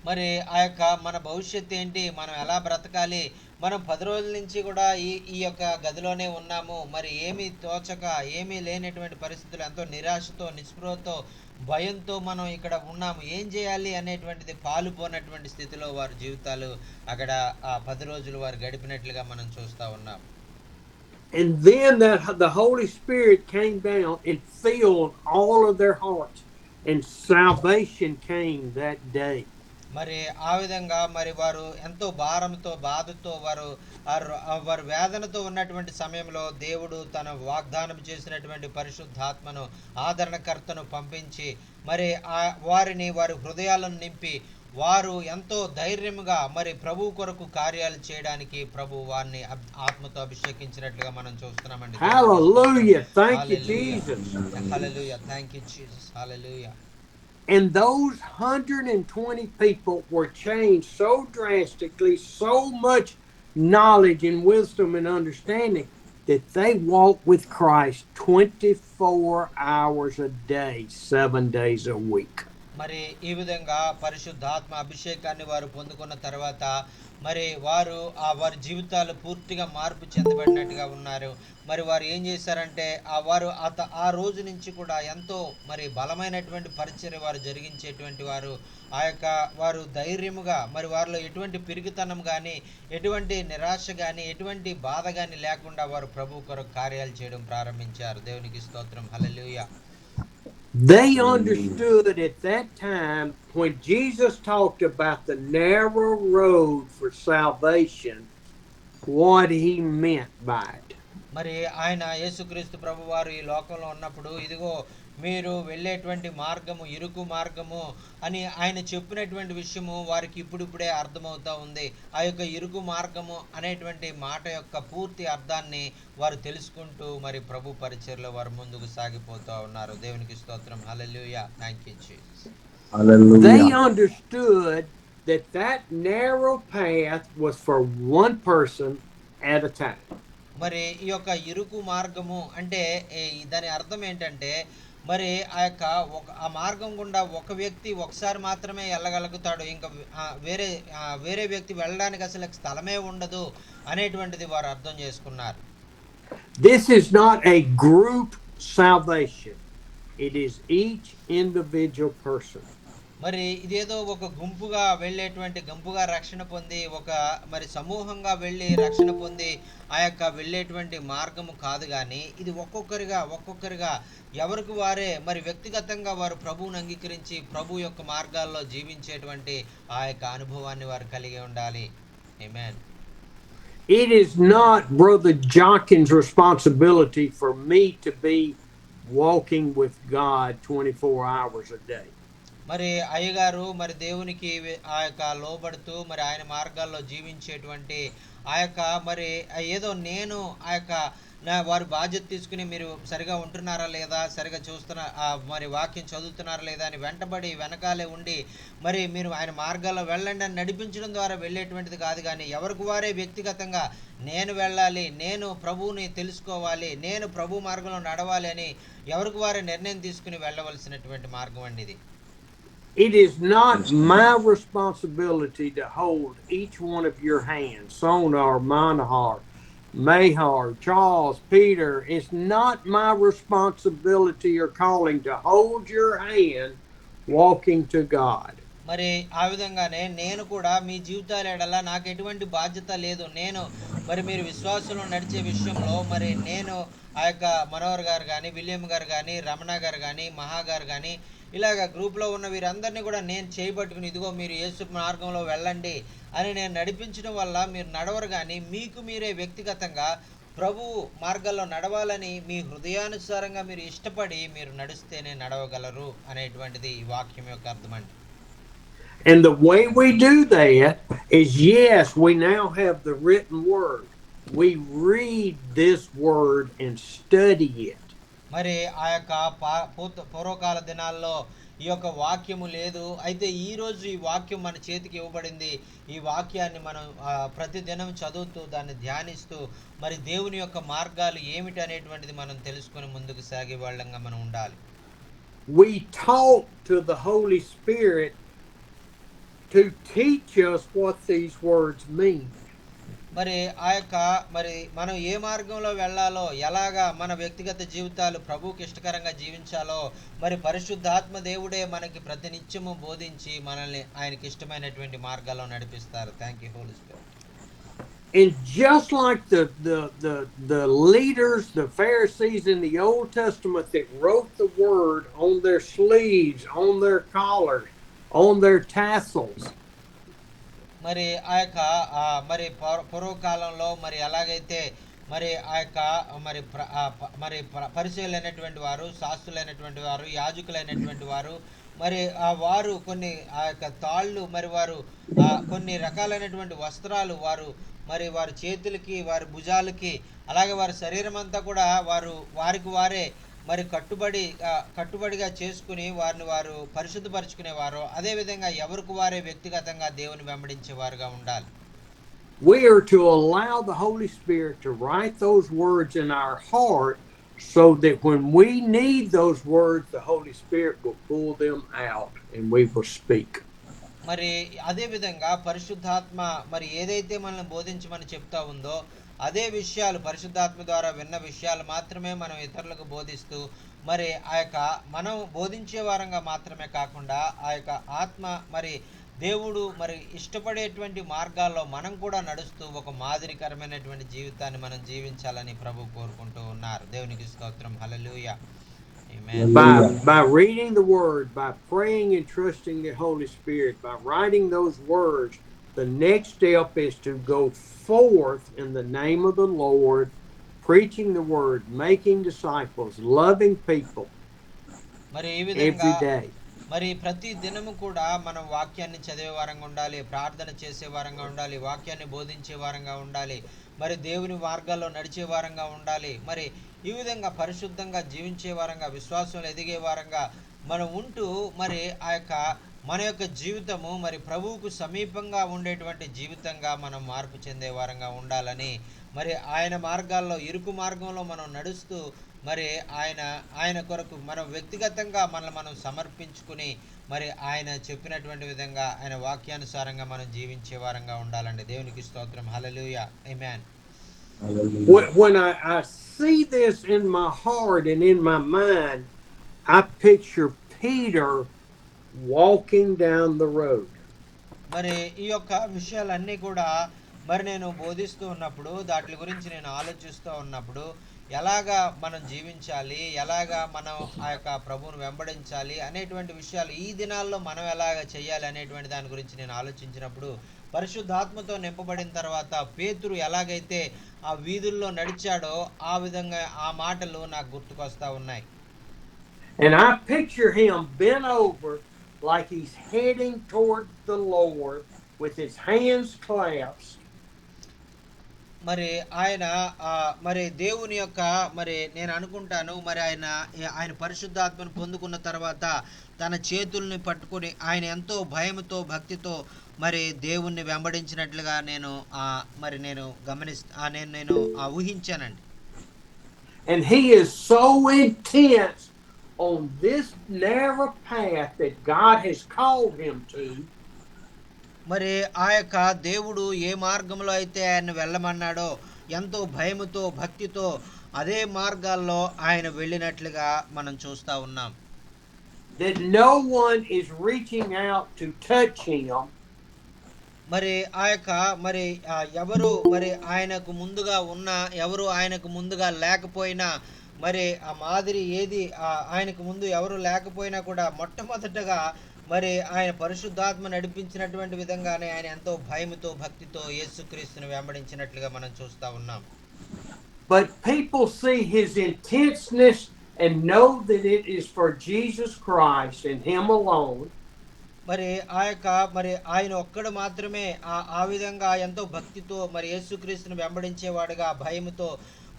మరి ఆ యొక్క మన భవిష్యత్తు ఏంటి, మనం ఎలా బ్రతకాలి, మనం 10 రోజుల నుంచి కూడా ఈ యొక్క గదిలోనే ఉన్నాము, మరి ఏమీ తోచక ఏమీ లేనటువంటి పరిస్థితులు, ఎంతో నిరాశతో నిస్పృహతో భయంతో మనం ఇక్కడ ఉన్నాము, ఏం చేయాలి అనేటువంటిది పాలుపోనటువంటి స్థితిలో వారి జీవితాలు అక్కడ ఆ 10 రోజులు వారు గడిపినట్లుగా మనం చూస్తూ ఉన్నాం. And then the Holy Spirit came down and filled all of their hearts, and salvation came that day. మరి ఆ విధంగా మరి వారు ఎంతో భారంతో బాధతో వారు వేదనతో ఉన్నటువంటి సమయంలో దేవుడు తన వాగ్దానం చేసినటువంటి పరిశుద్ధాత్మను ఆదరణకర్తను పంపించి మరి వారి హృదయాలను నింపి వారు ఎంతో ధైర్యముగా మరి ప్రభు కొరకు కార్యాలు చేయడానికి ప్రభు వారిని ఆత్మతో అభిషేకించినట్లుగా మనం చూస్తున్నామండి. Hallelujah. Thank you, Jesus. Hallelujah. Thank you, Jesus. Hallelujah. And those 120 people were changed so drastically, so much knowledge and wisdom and understanding, that they walked with Christ 24 hours a day, 7 days a week. మరి ఈ విధంగా పరిశుద్ధాత్మ అభిషేకాన్ని వారు పొందుకున్న తర్వాత మరి వారి జీవితాలు పూర్తిగా మార్పు చెందబడినట్టుగా ఉన్నారు. మరి వారు ఏం చేశారంటే ఆ రోజు నుంచి కూడా ఎంతో మరి బలమైనటువంటి పరిచర్య వారు జరిగించేటువంటి వారు ధైర్యముగా మరి వారిలో ఎటువంటి పిరిగితనం కానీ ఎటువంటి నిరాశ కానీ ఎటువంటి బాధ కానీ లేకుండా వారు ప్రభు కొరకు కార్యాలు చేయడం ప్రారంభించారు. దేవునికి స్తోత్రం. హల్లెలూయా. They understood at that time when Jesus talked about the narrow road for salvation, what he meant by it. మరి ఆయన యేసుక్రీస్తు ప్రభు వారు ఈ లోకంలో ఉన్నప్పుడు ఇదిగో మీరు వెళ్ళేటువంటి మార్గము ఇరుకు మార్గము అని ఆయన చెప్పినటువంటి విషయము వారికి ఇప్పుడిప్పుడే అర్థమవుతా ఉంది. ఆ యొక్క ఇరుకు మార్గము అనేటువంటి మాట యొక్క పూర్తి అర్థాన్ని వారు తెలుసుకుంటూ మరి ప్రభు పరిచర్యలో వారు ముందుకు సాగిపోతూ ఉన్నారు. దేవునికి స్తోత్రం. Hallelujah. Thank you Jesus. Hallelujah. They understood that narrow path was for one person at a time. మరి ఈ యొక్క ఇరుకు మార్గము అంటే దాని అర్థం ఏంటంటే మరి ఆ మార్గం గుండా ఒక వ్యక్తి ఒకసారి మాత్రమే వెళ్ళగలుగుతాడు, ఇంకా వేరే వ్యక్తి వెళ్ళడానికి అసలు స్థలమే ఉండదు అనేటువంటిది వారు అర్థం చేసుకున్నారు. This is not a group salvation. It is each individual person. మరి ఇదేదో ఒక గుంపుగా రక్షణ పొంది మరి సమూహంగా వెళ్ళి రక్షణ పొంది ఆ యొక్క వెళ్ళేటువంటి మార్గము కాదు, కానీ ఇది ఒక్కొక్కరిగా ఎవరికి వారే మరి వ్యక్తిగతంగా వారు ప్రభువుని అంగీకరించి ప్రభు యొక్క మార్గాల్లో జీవించేటువంటి ఆ యొక్క అనుభవాన్ని వారు కలిగి ఉండాలి. ఆమేన్. It is not Brother Jockin's responsibility for me to be walking with God 24 hours a day. మరి అయ్యగారు మరి దేవునికి ఆ యొక్క లోబడుతూ మరి ఆయన మార్గాల్లో జీవించేటువంటి ఆ యొక్క మరి ఏదో నేను ఆ యొక్క వారి బాధ్యత తీసుకుని మీరు సరిగా ఉంటున్నారా లేదా, సరిగా మరి వాక్యం చదువుతున్నారా లేదా అని వెంటబడి వెనకాలే ఉండి మరి మీరు ఆయన మార్గాల్లో వెళ్ళండి అని నడిపించడం ద్వారా వెళ్ళేటువంటిది కాదు. కానీ ఎవరికి వారే వ్యక్తిగతంగా నేను వెళ్ళాలి, నేను ప్రభువుని తెలుసుకోవాలి, నేను ప్రభు మార్గంలో నడవాలి అని ఎవరికి వారే నిర్ణయం తీసుకుని వెళ్ళవలసినటువంటి మార్గం అండి ఇది. It is not my responsibility to hold each one of your hands, Sonar, Manahar, Mahar, Charles, Peter. It's not my responsibility or calling to hold your hand walking to God. మరి ఆ విధంగానే నేను కూడా మీ జీవితాల ఎడల నాకు ఎటువంటి బాధ్యత లేదు. నేను మరి మీరు విశ్వాసంలో నడిచే విషయంలో మరి నేను ఆ యొక్క మనోహర్ గారు కానీ, విలియం గారు కానీ, రమణ గారు కానీ, మహా గారు కానీ ఇలాగ గ్రూప్లో ఉన్న వీరందరినీ కూడా నేను చేయబట్టుకుని ఇదిగో మీరు యేసు మార్గంలో వెళ్ళండి అని నేను నడిపించడం వల్ల మీరు నడవరు. కానీ మీకు మీరే వ్యక్తిగతంగా ప్రభు మార్గాల్లో నడవాలని మీ హృదయానుసారంగా మీరు ఇష్టపడి మీరు నడిస్తేనే నడవగలరు అనేటువంటిది ఈ వాక్యం యొక్క అర్థం అండి. And the way we do that is, yes, we now have the written word. We read this word and study it. మరి ఆ యొక్క పూర్వకాల దినాల్లో ఈ యొక్క వాక్యము లేదు. అయితే ఈరోజు ఈ వాక్యం మన చేతికి ఇవ్వబడింది. ఈ వాక్యాన్ని మనం ప్రతి దినం చదువుతూ దాన్ని ధ్యానిస్తూ మరి దేవుని యొక్క మార్గాలు ఏమిటి అనేటువంటిది మనం తెలుసుకొని ముందుకు సాగే వాళ్ళంగా మనం ఉండాలి. We talk to the Holy Spirit to teach us what these words mean. మరి ఆ యొక్క మరి మనం ఏ మార్గంలో వెళ్ళాలో, ఎలాగా మన వ్యక్తిగత జీవితాలు ప్రభువుకి ఇష్టకరంగా జీవించాలో మరి పరిశుద్ధాత్మ దేవుడే మనకి ప్రతినిత్యము బోధించి మనల్ని ఆయనకి ఇష్టమైనటువంటి మార్గాల్లో నడిపిస్తారు. Thank you Holy Spirit. And just like the leaders, the Pharisees in the Old Testament that wrote the word on their sleeves, on their collars, on their tassels. మరి ఆ యొక్క మరి పూర్వకాలంలో మరి ఎలాగైతే మరి ఆ యొక్క మరి పరిచయులైనటువంటి వారు, శాస్త్రులైనటువంటి వారు, యాజకులైనటువంటి వారు మరి వారు కొన్ని ఆ యొక్క తాళ్ళు మరి వారు కొన్ని రకాలైనటువంటి వస్త్రాలు మరి వారి చేతులకి, వారి భుజాలకి, అలాగే వారి శరీరం అంతా కూడా వారికి వారే మరి కట్టుబడిగా చేసుకుని వారిని వారు పరిశుద్ధపరచుకునేవారు. అదేవిధంగా ఎవరికి వారే వ్యక్తిగతంగా దేవుని వెంబడించేవారుగా ఉండాలి. We are to allow the Holy Spirit to write those words in our heart so that when we need those words, the Holy Spirit will pull them out and we will speak. మరి అదే విధంగా పరిశుద్ధాత్మ మరి ఏదైతే మనల్ని బోధించమని చెప్తా ఉందో అదే విషయాలు పరిశుద్ధాత్మ ద్వారా విన్న విషయాలు మాత్రమే మనం ఇతరులకు బోధిస్తూ మరి ఆ యొక్క మనం బోధించే వారంగా మాత్రమే కాకుండా ఆ యొక్క ఆత్మ మరి దేవుడు మరి ఇష్టపడేటువంటి మార్గాల్లో మనం కూడా నడుస్తూ ఒక మాదిరికరమైనటువంటి జీవితాన్ని మనం జీవించాలని ప్రభు కోరుకుంటూ ఉన్నారు. దేవునికి స్తోత్రం. హల్లెలూయా. By reading the word, by praying and trusting the Holy Spirit, by writing those words, the next step is to go forth in the name of the Lord, preaching the word, making disciples, loving people every day. మరి ప్రతి దినము కూడా మనం వాక్యాన్ని చదివే వారంగా ఉండాలి, ప్రార్థన చేసే వారంగా ఉండాలి, వాక్యాన్ని బోధించే వారంగా ఉండాలి, మరి దేవుని మార్గాల్లో నడిచే వారంగా ఉండాలి. మరి ఈ విధంగా పరిశుద్ధంగా జీవించే వారంగా, విశ్వాసంలో ఎదిగే వారంగా మనం ఉంటూ మరి ఆ యొక్క మన యొక్క జీవితము మరి ప్రభువుకు సమీపంగా ఉండేటువంటి జీవితంగా మనం మార్పు చెందే వారంగా ఉండాలని మరి ఆయన మార్గాల్లో ఇరుకు మార్గంలో మనం నడుస్తూ మరి ఆయన కొరకు మనం వ్యక్తిగతంగా మనం సమర్పించుకుని మరి ఆయన చెప్పినటువంటి విధంగా ఆయన వాక్యానుసారంగా మనం జీవించే వారంగా ఉండాలండి. దేవునికి స్తోత్రం. హల్లెలూయా. ఆమేన్. When I see this in my heart and in my mind, I picture Peter walking down the road. మరి ఈ యొక్క విషయాలన్నీ కూడా మరి నేను బోధిస్తూ ఉన్నప్పుడు వాటి గురించి నేను ఆలోచిస్తూ ఉన్నప్పుడు ఎలాగా మనం జీవించాలి, ఎలాగా మనం ఆ యొక్క ప్రభువును వెంబడించాలి అనేటువంటి విషయాలు ఈ దినాల్లో మనం ఎలాగ చేయాలి అనేటువంటి దాని గురించి నేను ఆలోచించినప్పుడు పరిశుద్ధాత్మతో నింపబడిన తర్వాత పేతురు ఎలాగైతే ఆ వీధుల్లో నడిచాడో ఆ విధంగా ఆ మాటలు నాకు గుర్తుకొస్తా ఉన్నాయి. And I picture him bent over like he's heading toward the Lord with his hands clasped. మరి ఆయన మరి దేవుని యొక్క మరి నేను అనుకుంటాను మరి ఆయన పరిశుద్ధాత్మను పొందుకున్న తర్వాత తన చేతుల్ని పట్టుకొని ఆయన ఎంతో భయముతో భక్తితో మరి దేవుణ్ణి వెంబడించినట్లుగా నేను మరి నేను నేను ఊహించానండి. And he is so intense on this narrow path that God has called him to. మరి ఆ యొక్క దేవుడు ఏ మార్గంలో అయితే ఆయన వెళ్ళమన్నాడో ఎంతో భయముతో భక్తితో అదే మార్గాల్లో ఆయన వెళ్ళినట్లుగా మనం చూస్తా ఉన్నాం. That no one is reaching out to touch him. మరి ఆ యొక్క మరి ఎవరు మరి ఆయనకు ముందుగా ఉన్నా ఎవరు ఆయనకు ముందుగా లేకపోయినా మరి ఆ మాదిరి ఏది ఆయనకు ముందు ఎవరు లేకపోయినా కూడా మొట్టమొదటగా మరి ఆయన పరిశుద్ధాత్మ నడిపించినటువంటి విధంగానే ఆయన ఎంతో భయముతో భక్తితో యేసుక్రీస్తుని వెంబడించినట్లుగా మనం చూస్తా ఉన్నాం. But people see his intenseness and know that it is for Jesus Christ and him alone. మరి ఆ యొక్క మరి ఆయన ఒక్కడు మాత్రమే ఆ విధంగా ఎంతో భక్తితో మరి యేసుక్రీస్తుని వెంబడించేవాడుగా భయముతో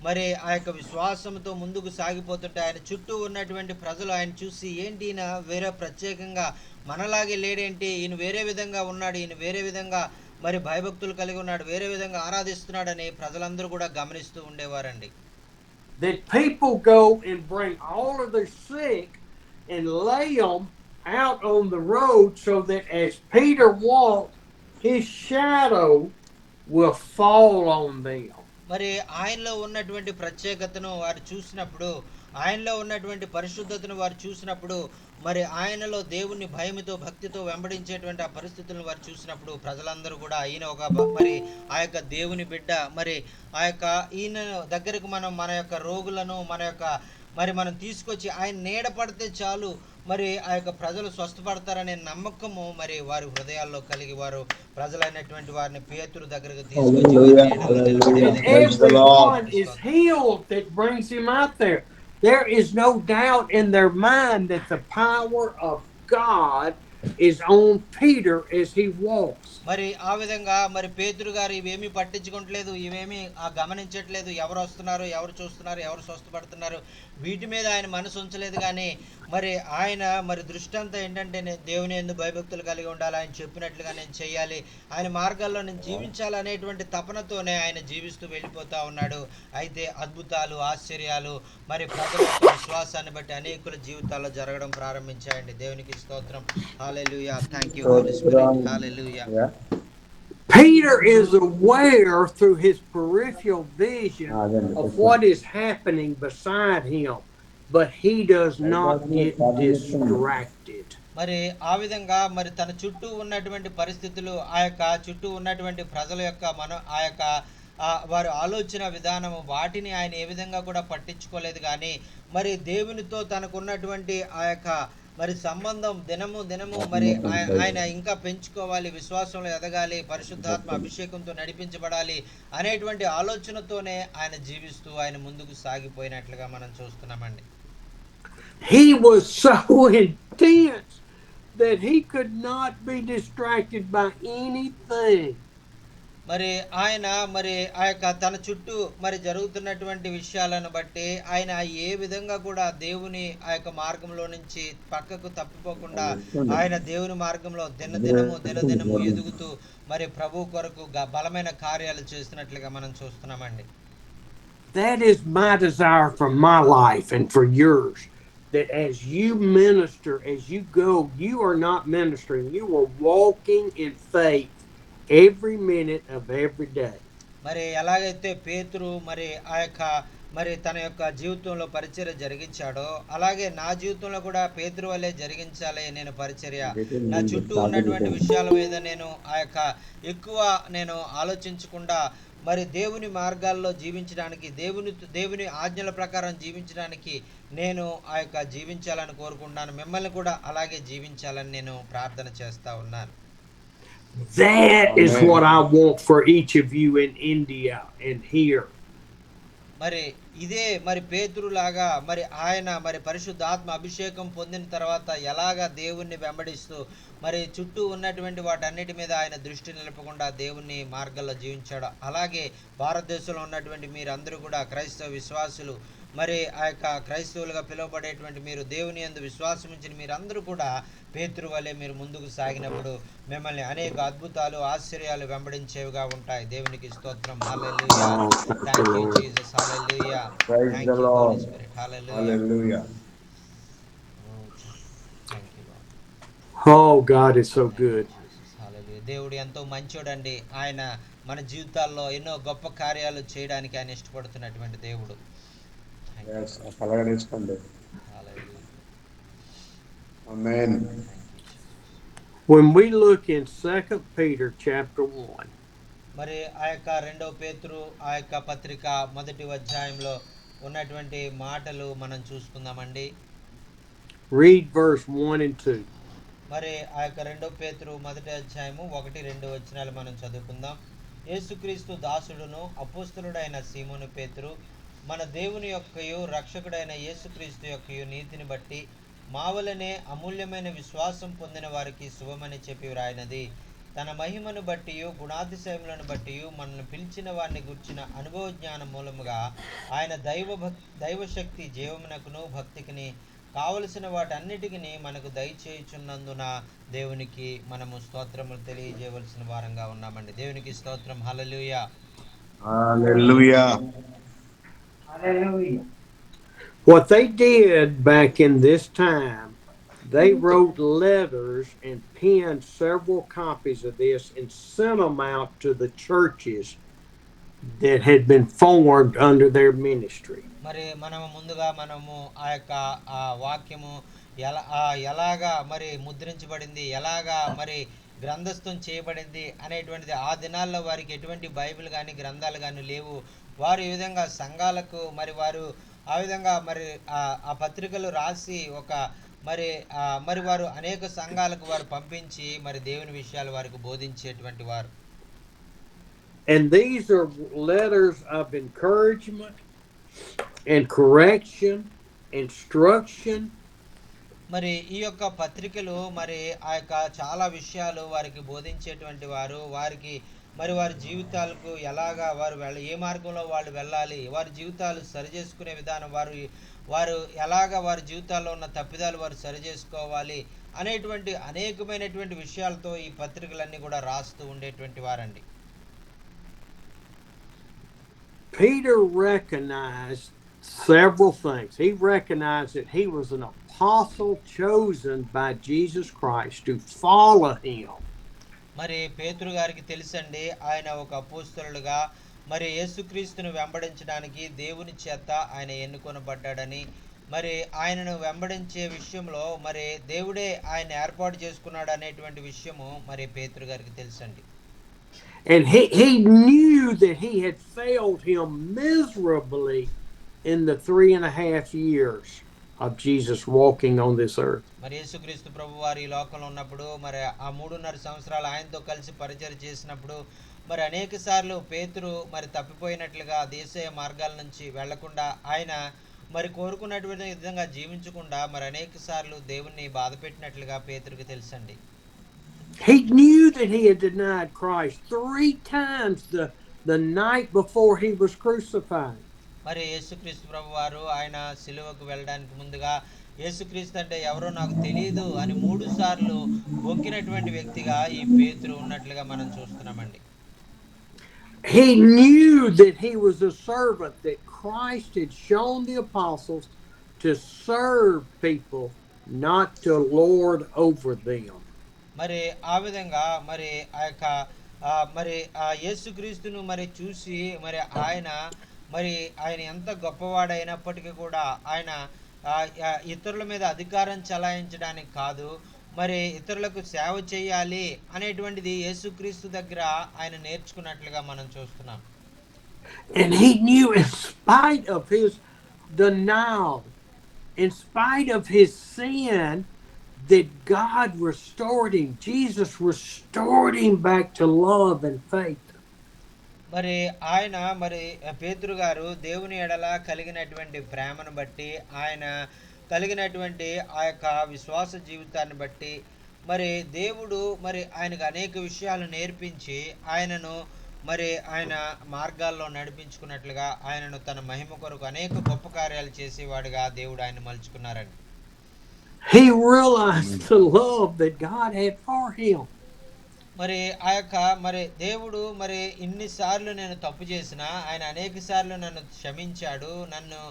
మరి ఆ యొక్క విశ్వాసంతో ముందుకు సాగిపోతుంటే ఆయన చుట్టూ ఉన్నటువంటి ప్రజలు ఆయన చూసి ఏంటి ఈయన వేరే ప్రత్యేకంగా మనలాగే లేడేంటి, ఈయన వేరే విధంగా ఉన్నాడు, ఈయన వేరే విధంగా మరి భయభక్తులు కలిగి ఉన్నాడు, వేరే విధంగా ఆరాధిస్తున్నాడని ప్రజలందరూ కూడా గమనిస్తూ ఉండేవారండి. That people go and bring all of their sick and lay them out on the road so that as Peter walked, his shadow will fall on them. మరి ఆయనలో ఉన్నటువంటి ప్రత్యేకతను వారు చూసినప్పుడు, ఆయనలో ఉన్నటువంటి పరిశుద్ధతను వారు చూసినప్పుడు, మరి ఆయనలో దేవుని భయముతో భక్తితో వెంబడించేటువంటి ఆ పరిస్థితులను వారు చూసినప్పుడు ప్రజలందరూ కూడా ఈయన ఒక మరి ఆ యొక్క దేవుని బిడ్డ, మరి ఆ యొక్క ఈయన దగ్గరకు మనం మన యొక్క రోగులను మరి మనం తీసుకొచ్చి ఆయన నీడ పడితే చాలు మరి ఆ యొక్క ప్రజలు స్వస్థపడతారనే నమ్మకము మరి వారి హృదయాల్లో కలిగి వారు ప్రజలైనటువంటి వారిని పేతురు దగ్గరకు తీసుకొచ్చి everyone is healed that brings him out there. There is no doubt in their mind that the power of God is on Peter as he walks. మరి ఆ విధంగా మరి పేతురు గారు ఇవేమీ పట్టించుకోవట్లేదు, ఇవేమీ గమనించట్లేదు, ఎవరు వస్తున్నారు, ఎవరు చూస్తున్నారు, ఎవరు స్వస్థపడుతున్నారు, వీటి మీద ఆయన మనసు ఉంచలేదు. కానీ మరి ఆయన మరి దృష్టి అంతా ఏంటంటే దేవుని యందు భయభక్తులు కలిగి ఉండాలి, ఆయన చెప్పినట్లుగా నేను చేయాలి, ఆయన మార్గాల్లో నేను జీవించాలి అనేటువంటి తపనతోనే ఆయన జీవిస్తూ వెళ్ళిపోతా ఉన్నాడు. అయితే అద్భుతాలు ఆశ్చర్యాలు మరి ప్రజల విశ్వాసాన్ని బట్టి అనేకుల జీవితాల్లో జరగడం ప్రారంభించాయండి. దేవునికి స్తోత్రం. Hallelujah. Thank you Holy Spirit. Hallelujah. Peter is aware through his peripheral vision of what is happening beside him, but he does not get distracted. మరి ఆ విధంగా మరి తన చుట్టూ ఉన్నటువంటి పరిస్థితులు, ఆ యొక్క చుట్టూ ఉన్నటువంటి ప్రజల యొక్క ఆ యొక్క వారి ఆలోచన విధానము వాటిని ఆయన ఏ విధంగా కూడా పట్టించుకోలేదు. కానీ మరి దేవునితో తనకున్నటువంటి ఆ యొక్క మరి సంబంధం దినము మరి ఆయన ఇంకా పెంచుకోవాలి, విశ్వాసంలో ఎదగాలి, పరిశుద్ధాత్మ అభిషేకంతో నడిపించబడాలి అనేటువంటి ఆలోచనతోనే ఆయన జీవిస్తూ ఆయన ముందుకు సాగిపోయినట్లుగా మనం చూస్తున్నామండి. He was so intense that he could not be distracted by anything. మరి ఆయన మరి ఆ యొక్క తన చుట్టూ మరి జరుగుతున్నటువంటి విషయాలను బట్టి ఆయన ఏ విధంగా కూడా దేవుని ఆ యొక్క మార్గంలో నుంచి పక్కకు తప్పిపోకుండా ఆయన దేవుని మార్గంలో దినదినము ఎదుగుతూ మరి ప్రభు కొరకు బలమైన కార్యాలు చేస్తున్నట్లుగా మనం చూస్తున్నామండి. That is my desire for my life and for yours, that as you minister, as you go, you are not ministering, you are walking in faith every minute of every day. మరి ఎలాగైతే పేతురు మరి ఆ యొక్క మరి తన యొక్క జీవితంలో పరిచర్య జరిగించాడో అలాగే నా జీవితంలో కూడా పేతురు వల్లే జరిగించాలి నేను పరిచర్య. నా చుట్టూ ఉన్నటువంటి విషయాల మీద నేను ఆ యొక్క ఎక్కువ నేను ఆలోచించకుండా మరి దేవుని మార్గాల్లో జీవించడానికి, దేవుని ఆజ్ఞల ప్రకారం జీవించడానికి నేను ఆ యొక్క జీవించాలని కోరుకుంటున్నాను. మిమ్మల్ని కూడా అలాగే జీవించాలని నేను ప్రార్థన చేస్తా ఉన్నాను. That is what I want for each of you in India and here. మరి ఇదే మరి పేతురులాగా మరి ఆయన మరి పరిశుద్ధాత్మ అభిషేకం పొందిన తర్వాత ఎలాగా దేవుణ్ణి వెంబడిస్తూ మరి చుట్టూ ఉన్నటువంటి వాటన్నిటి మీద ఆయన దృష్టి నిలపకుండా దేవుని మార్గంలో జీవించాడు. అలాగే భారతదేశంలో ఉన్నటువంటి మీరందరూ కూడా క్రైస్తవ విశ్వాసులు, మరి ఆ యొక్క క్రైస్తవులుగా పిలువబడేటువంటి మీరు, దేవుని యందు విశ్వాసం ఉంచిన మీరందరూ కూడా పేతురు వలె మీరు ముందుకు సాగినప్పుడు మిమ్మల్ని అనేక అద్భుతాలు ఆశ్చర్యాలు వెంబడించేవిగా ఉంటాయి. దేవునికి స్తోత్రం. Hallelujah. Thank you Jesus. Hallelujah. Praise thank the you Lord. Holy Spirit. Hallelujah. Hallelujah. Thank you Lord. Oh, God is so good. Hallelujah. దేవుడు ఎంతో మంచోడండి. ఆయన మన జీవితాల్లో ఎన్నో గొప్ప కార్యాలు చేయడానికి ఆయన ఇష్టపడుతున్నటువంటి దేవుడు. Yes, పలకరించుకోండి. Hallelujah. Amen. When we look in 2 Peter chapter 1, మరి ఆ యొక్క 2వ పేతురు ఆ యొక్క పత్రిక మొదటి అధ్యాయంలో ఉన్నటువంటి మాటలు మనం చూసుకుందామండి. read verse 1 and 2. మరి ఆ యొక్క 2వ పేతురు మొదటి అధ్యాయము 1-2 వచనాలు మనం చదువుకుందాం. యేసుక్రీస్తు దాసుడును అపోస్తలుడైన సీమోను పేతురు, మన దేవుని యొక్కయు రక్షకుడైన యేసుక్రీస్తు యొక్కయు నీతిని బట్టి మా వలనే అమూల్యమైన విశ్వాసం పొందిన వారికి శుభమని చెప్పి వ్రాయినది. తన మహిమను బట్టి గుణాతిశయములను బట్టి మనల్ని పిలిచిన వారిని గుర్చిన అనుభవ జ్ఞానం మూలముగా ఆయన దైవశక్తి జీవమునకును భక్తికిని కావలసిన వాటన్నిటికీ మనకు దయచేయుచున్నందున దేవునికి మనము స్తోత్రములు తెలియజేయవలసిన వారంగా ఉన్నామండి. దేవునికి స్తోత్రం. హల్లెలూయా. Hallelujah. What they did back in this time, they wrote letters and penned several copies of this and sent them out to the churches that had been formed under their ministry. మరి మనము ముందుగా ఆ యొక్క వాక్యము ఎలాగా మరి ముద్రించబడింది, ఎలాగా మరి గ్రంథస్థం చేయబడింది అనేటువంటిది ఆ దినాల్లో వారికి ఎటువంటి బైబిల్ కానీ గ్రంథాలు కానీ లేవు. వారు ఈ విధంగా సంఘాలకు మరి వారు ఆ విధంగా మరి ఆ పత్రికలు రాసి మరి వారు అనేక సంఘాలకు వారు పంపించి మరి దేవుని విషయాలు వారికి బోధించేటువంటి వారు. And these are letters of encouragement and correction, instruction. మరి ఈ యొక్క పత్రికలు మరి ఆ యొక్క చాలా విషయాలు వారికి బోధించేటువంటి వారు, వారికి మరి వారి జీవితాలకు ఎలాగా వారు ఏ మార్గంలో వాళ్ళు వెళ్ళాలి, వారి జీవితాలు సరిచేసుకునే విధానం, వారు ఎలాగా వారి జీవితాల్లో ఉన్న తప్పిదాలు వారు సరిచేసుకోవాలి అనేటువంటి అనేకమైనటువంటి విషయాలతో ఈ పత్రికలన్నీ కూడా రాస్తూ ఉండేటువంటి వారండి. Peter recognized several things. He recognized that he was an apostle chosen by Jesus Christ to follow him. మరి పేతురు గారికి తెలుసండి, ఆయన ఒక అపోస్తలుడుగా మరి యేసుక్రీస్తును వెంబడించడానికి దేవుని చేత ఆయన ఎన్నుకొనబడ్డాడని, మరి ఆయనను వెంబడించే విషయంలో మరి దేవుడే ఆయన ఏర్పాటు చేసుకున్నాడు అనేటువంటి విషయము మరి పేతురు గారికి తెలుసండి. And he knew that he had failed him miserably in the 3.5 years of Jesus walking on this earth. మరి యేసుక్రీస్తు ప్రభు వారి లోకంలో ఉన్నప్పుడు మరి ఆ 3.5 సంవత్సరాలు ఆయనతో కలిసి పరిచయం చేసినప్పుడు మరి అనేక సార్లు పేతురు మరి తప్పిపోయినట్లుగా దేశీయ మార్గాల నుంచి వెళ్లకుండా ఆయన మరి కోరుకున్నటువంటి విధంగా జీవించకుండా మరి అనేక సార్లు దేవుణ్ణి బాధ పెట్టినట్లుగా పేతురుకి తెలుసండి. He knew that he had denied Christ 3 times the night before he was crucified. మరి యేసుక్రీస్తు ప్రభు వారు ఆయన సిలువకు వెళ్ళడానికి ముందుగా యేసుక్రీస్తు అంటే ఎవరో నాకు తెలియదు అని 3 సార్లు బొంకినటువంటి వ్యక్తిగా ఈ పేతురు ఉన్నట్లుగా మనం చూస్తున్నామండి. He knew that he was a servant, that Christ had shown the apostles to serve people, not to lord over them. మరి ఆ విధంగా మరి ఆ యొక్క మరి ఆ యేసుక్రీస్తును మరి చూసి మరి ఆయన ఎంత గొప్పవాడైనప్పటికీ కూడా ఆయన ఇతరుల మీద అధికారం చలాయించడానికి కాదు, మరి ఇతరులకు సేవ చేయాలి అనేటువంటిది యేసుక్రీస్తు దగ్గర ఆయన నేర్చుకున్నట్లుగా మనం చూస్తున్నాం. And he knew, in spite of his denial, in spite of his sin, that God restored him. Jesus restored him back to love and faith. మరి ఆయన మరి పేతురు గారు దేవుని ఎడల కలిగినటువంటి ప్రేమను బట్టి, ఆయన కలిగినటువంటి ఆ యొక్క విశ్వాస జీవితాన్ని బట్టి, మరి దేవుడు మరి ఆయనకు అనేక విషయాలు నేర్పించి ఆయనను మరి ఆయన మార్గాల్లో నడిపించుకున్నట్లుగా ఆయనను తన మహిమ కొరకు అనేక గొప్ప కార్యాలు చేసేవాడుగా దేవుడు ఆయన మలుచుకున్నారండి. He realized the love that God had for him. మరి ఆ యొక్క మరి దేవుడు మరి ఇన్నిసార్లు నేను తప్పు చేసినా ఆయన అనేక సార్లు నన్ను క్షమించాడు, నన్ను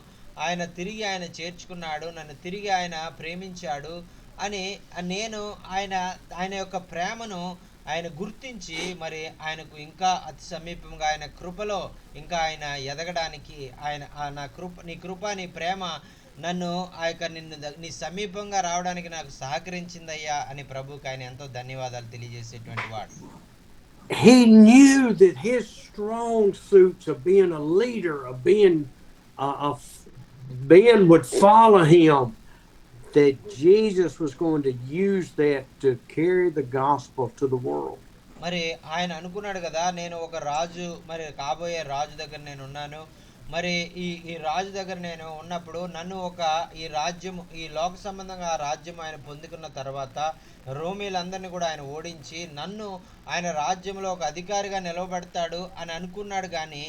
ఆయన తిరిగి ఆయన చేర్చుకున్నాడు, నన్ను తిరిగి ఆయన ప్రేమించాడు అని నేను ఆయన ఆయన యొక్క ప్రేమను ఆయన గుర్తించి మరి ఆయనకు ఇంకా అతి సమీపంగా ఆయన కృపలో ఇంకా ఆయన ఎదగడానికి ఆయన నీ కృప నీ ప్రేమ నన్ను ఆ యొక్క నీ సమీపంగా రావడానికి నాకు సహకరించిందయ్యా అని ప్రభువుకి ఆయన ఎంతో ధన్యవాదాలు తెలియజేసేటువంటి వాడు. He knew that his strong suits of being a leader, of being Ben would follow him, that Jesus was going to use that to carry the gospel to the world. మరి ఆయన అనుకున్నాడు కదా, నేను ఒక రాజు, మరి కాబోయే రాజు దగ్గర నేను ఉన్నాను, మరి ఈ రాజు దగ్గర నేను ఉన్నప్పుడు నన్ను ఈ రాజ్యం, ఈ లోక సంబంధంగా ఆ రాజ్యం ఆయన పొందుకున్న తర్వాత రోమీలందరినీ కూడా ఆయన ఓడించి నన్ను ఆయన రాజ్యంలో ఒక అధికారిగా నిలవబెడతాడు అని అనుకున్నాడు. కానీ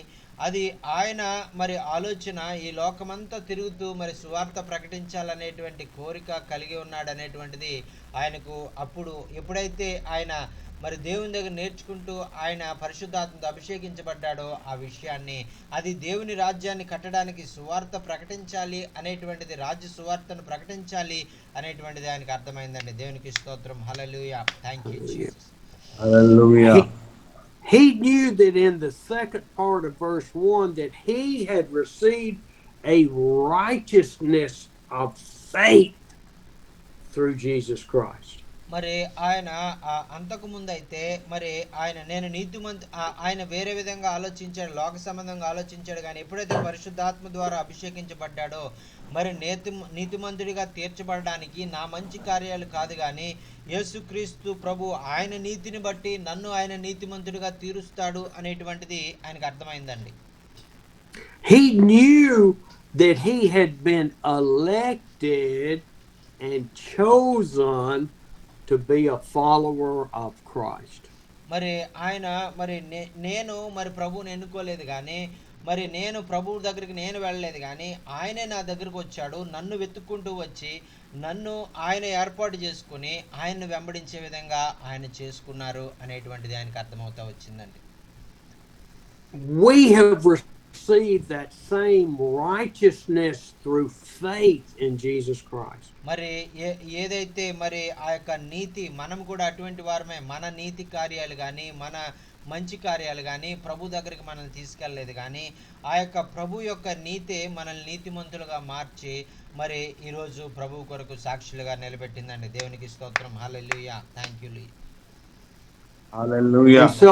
అది ఆయన మరి ఆలోచన ఈ లోకమంతా తిరుగుతూ మరి సువార్త ప్రకటించాలనేటువంటి కోరిక కలిగి ఉన్నాడు అనేటువంటిది ఆయనకు అప్పుడు ఎప్పుడైతే ఆయన మరి దేవుని దగ్గర నేర్చుకుంటూ ఆయన పరిశుద్ధాత్మతో అభిషేకించబడ్డాడో ఆ విషయాన్ని, అది దేవుని రాజ్యాన్ని కట్టడానికి సువార్త ప్రకటించాలి అనేటువంటిది, రాజ్య సువార్తను ప్రకటించాలి అనేటువంటిది ఆయనకు అర్థమైందండి. దేవునికి స్తోత్రం. Hallelujah. Thank you Jesus. Hallelujah. He knew that in the second part of verse 1 that he had received a righteousness of faith through Jesus Christ. మరి ఆయన అంతకు ముందు అయితే మరి నేను ఆయన వేరే విధంగా ఆలోచించాడు, లోక సంబంధంగా ఆలోచించాడు. కానీ ఎప్పుడైతే పరిశుద్ధాత్మ ద్వారా అభిషేకించబడ్డాడో మరి నీతిమంతుడిగా తీర్చబడడానికి నా మంచి కార్యాలు కాదు కానీ యేసుక్రీస్తు ప్రభు ఆయన నీతిని బట్టి నన్ను ఆయన నీతిమంతుడిగా తీరుస్తాడు అనేటువంటిది ఆయనకు అర్థమైందండి. He knew that he had been elected and chosen to be a follower of Christ. మరి ఆయన మరి నేను మరి ప్రభువుని ఎన్నుకోలేదు కానీ, మరి నేను ప్రభువు దగ్గరికి నేను వెళ్ళలేదు కానీ ఆయనే నా దగ్గరకు వచ్చాడు, నన్ను వెతుక్కుంటూ వచ్చి నన్ను ఆయన ఏర్పాటు చేసుకుని ఆయన్ని వెంబడించే విధంగా ఆయన చేసుకున్నారు అనేటువంటిది ఆయనకు అర్థమవుతా వచ్చిందండి. We have received that same righteousness through faith in Jesus Christ. మరి ఏదైతే మరి ఆ యొక్క నీతి, మనం కూడా అటువంటి వారమే. మన నీతి కార్యాలు కానీ మన మంచి కార్యాలు కానీ ప్రభు దగ్గరికి మనల్ని తీసుకెళ్ళలేదు కానీ ఆ యొక్క ప్రభు యొక్క నీతే మనల్ని నీతిమంతులుగా మార్చి మరి ఈరోజు ప్రభు కొరకు సాక్షులుగా నిలబెట్టిందండి. దేవునికి స్తోత్రం. Hallelujah. Thank you. Hallelujah. So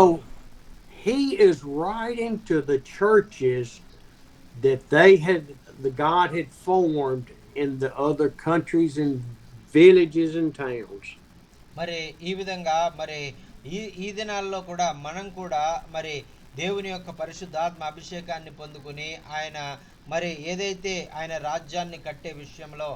he is writing to the churches that God had formed in the other countries and villages and towns. మరి ఈ విధంగా మరి ఈ దినాల్లో కూడా మనం కూడా మరి దేవుని యొక్క పరిశుద్ధాత్మ అభిషేకాన్ని పొందుకుని ఆయన మరి ఏదైతే ఆయన రాజ్యాన్ని కట్టే విషయంలో,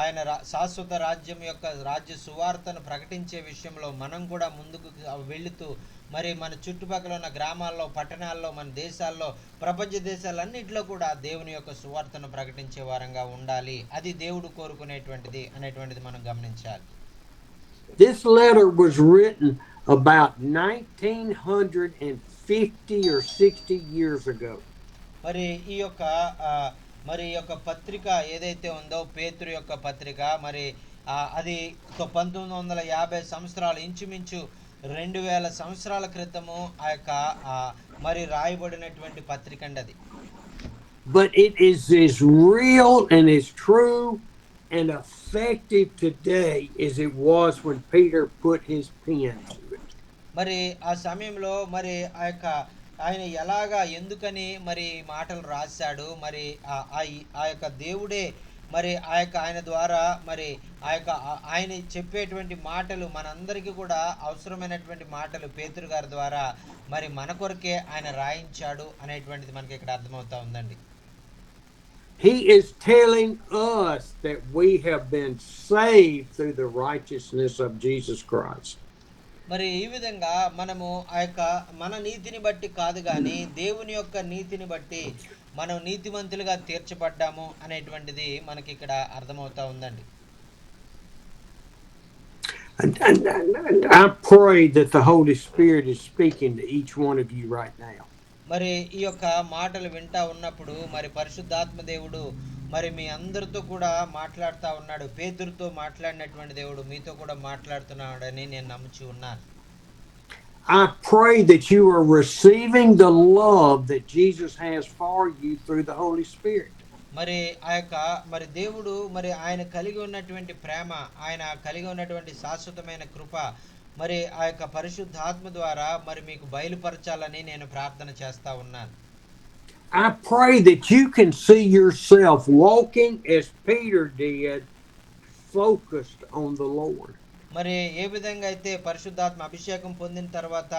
ఆయన శాశ్వత రాజ్యం యొక్క రాజ్య సువార్తను ప్రకటించే విషయంలో మనం కూడా ముందుకు వెళుతూ మరి మన చుట్టుపక్కల ఉన్న గ్రామాల్లో, పట్టణాల్లో, మన దేశాల్లో, ప్రపంచ దేశాలన్నింటిలో కూడా దేవుని యొక్క సువార్తను ప్రకటించే వారంగా ఉండాలి. అది దేవుడు కోరుకునేటువంటిది అనేటువంటిది మనం గమనించాలి. This letter was written about 1950 or 60 years ago. మరి ఈ యొక్క పత్రిక ఏదైతే ఉందో పేతురు యొక్క పత్రిక, మరి అది 1950 సంవత్సరాలు, ఇంచుమించు 2000 సంవత్సరాల క్రితము ఆ యొక్క మరి రాయబడినటువంటి పత్రిక అండి అది. But it is as real and as true and effective today as it was when Peter put his pen to it. మరి ఆ సమయంలో మరి ఆ యొక్క ఆయన ఎలాగా ఎందుకని మరి మాటలు రాశాడు, మరి ఆ యొక్క దేవుడే మరి ఆయన ద్వారా మరి ఆయన చెప్పేటువంటి మాటలు మనందరికీ కూడా అవసరమైనటువంటి మాటలు పేతురు గారి ద్వారా మరి మన కొరకే ఆయన రాయించాడు అనేటువంటిది మనకి ఇక్కడ అర్థమవుతా ఉందండి. He is telling us that we have been saved through the righteousness of Jesus Christ. మరి ఈ విధంగా మనము మన నీతిని బట్టి కాదు కానీ దేవుని యొక్క నీతిని బట్టి మనం నీతిమంతులుగా తీర్చబడ్డాము అనేటువంటిది మనకి ఇక్కడ అర్థమవుతా ఉందండి. And I pray that the Holy Spirit is speaking to each one of you right now. మరి ఈ యొక్క మాటలు వింటా ఉన్నప్పుడు మరి పరిశుద్ధాత్మ దేవుడు మరి మీ అందరితో కూడా మాట్లాడుతూ ఉన్నాడు. పేతురుతో మాట్లాడినటువంటి దేవుడు మీతో కూడా మాట్లాడుతున్నాడని నేను నమ్ముచి ఉన్నాను. I pray that you are receiving the love that Jesus has for you through the Holy Spirit. మరి మరి దేవుడు మరి ఆయన కలిగి ఉన్నటువంటి ప్రేమ, ఆయన కలిగి ఉన్నటువంటి శాశ్వతమైన కృప మరి పరిశుద్ధాత్మ ద్వారా మరి మీకు బయలుపరచాలని నేను ప్రార్థన చేస్తా ఉన్నాను. I pray that you can see yourself walking as Peter did, focused on the Lord. మరి ఏ విధంగా అయితే పరిశుద్ధాత్మ అభిషేకం పొందిన తర్వాత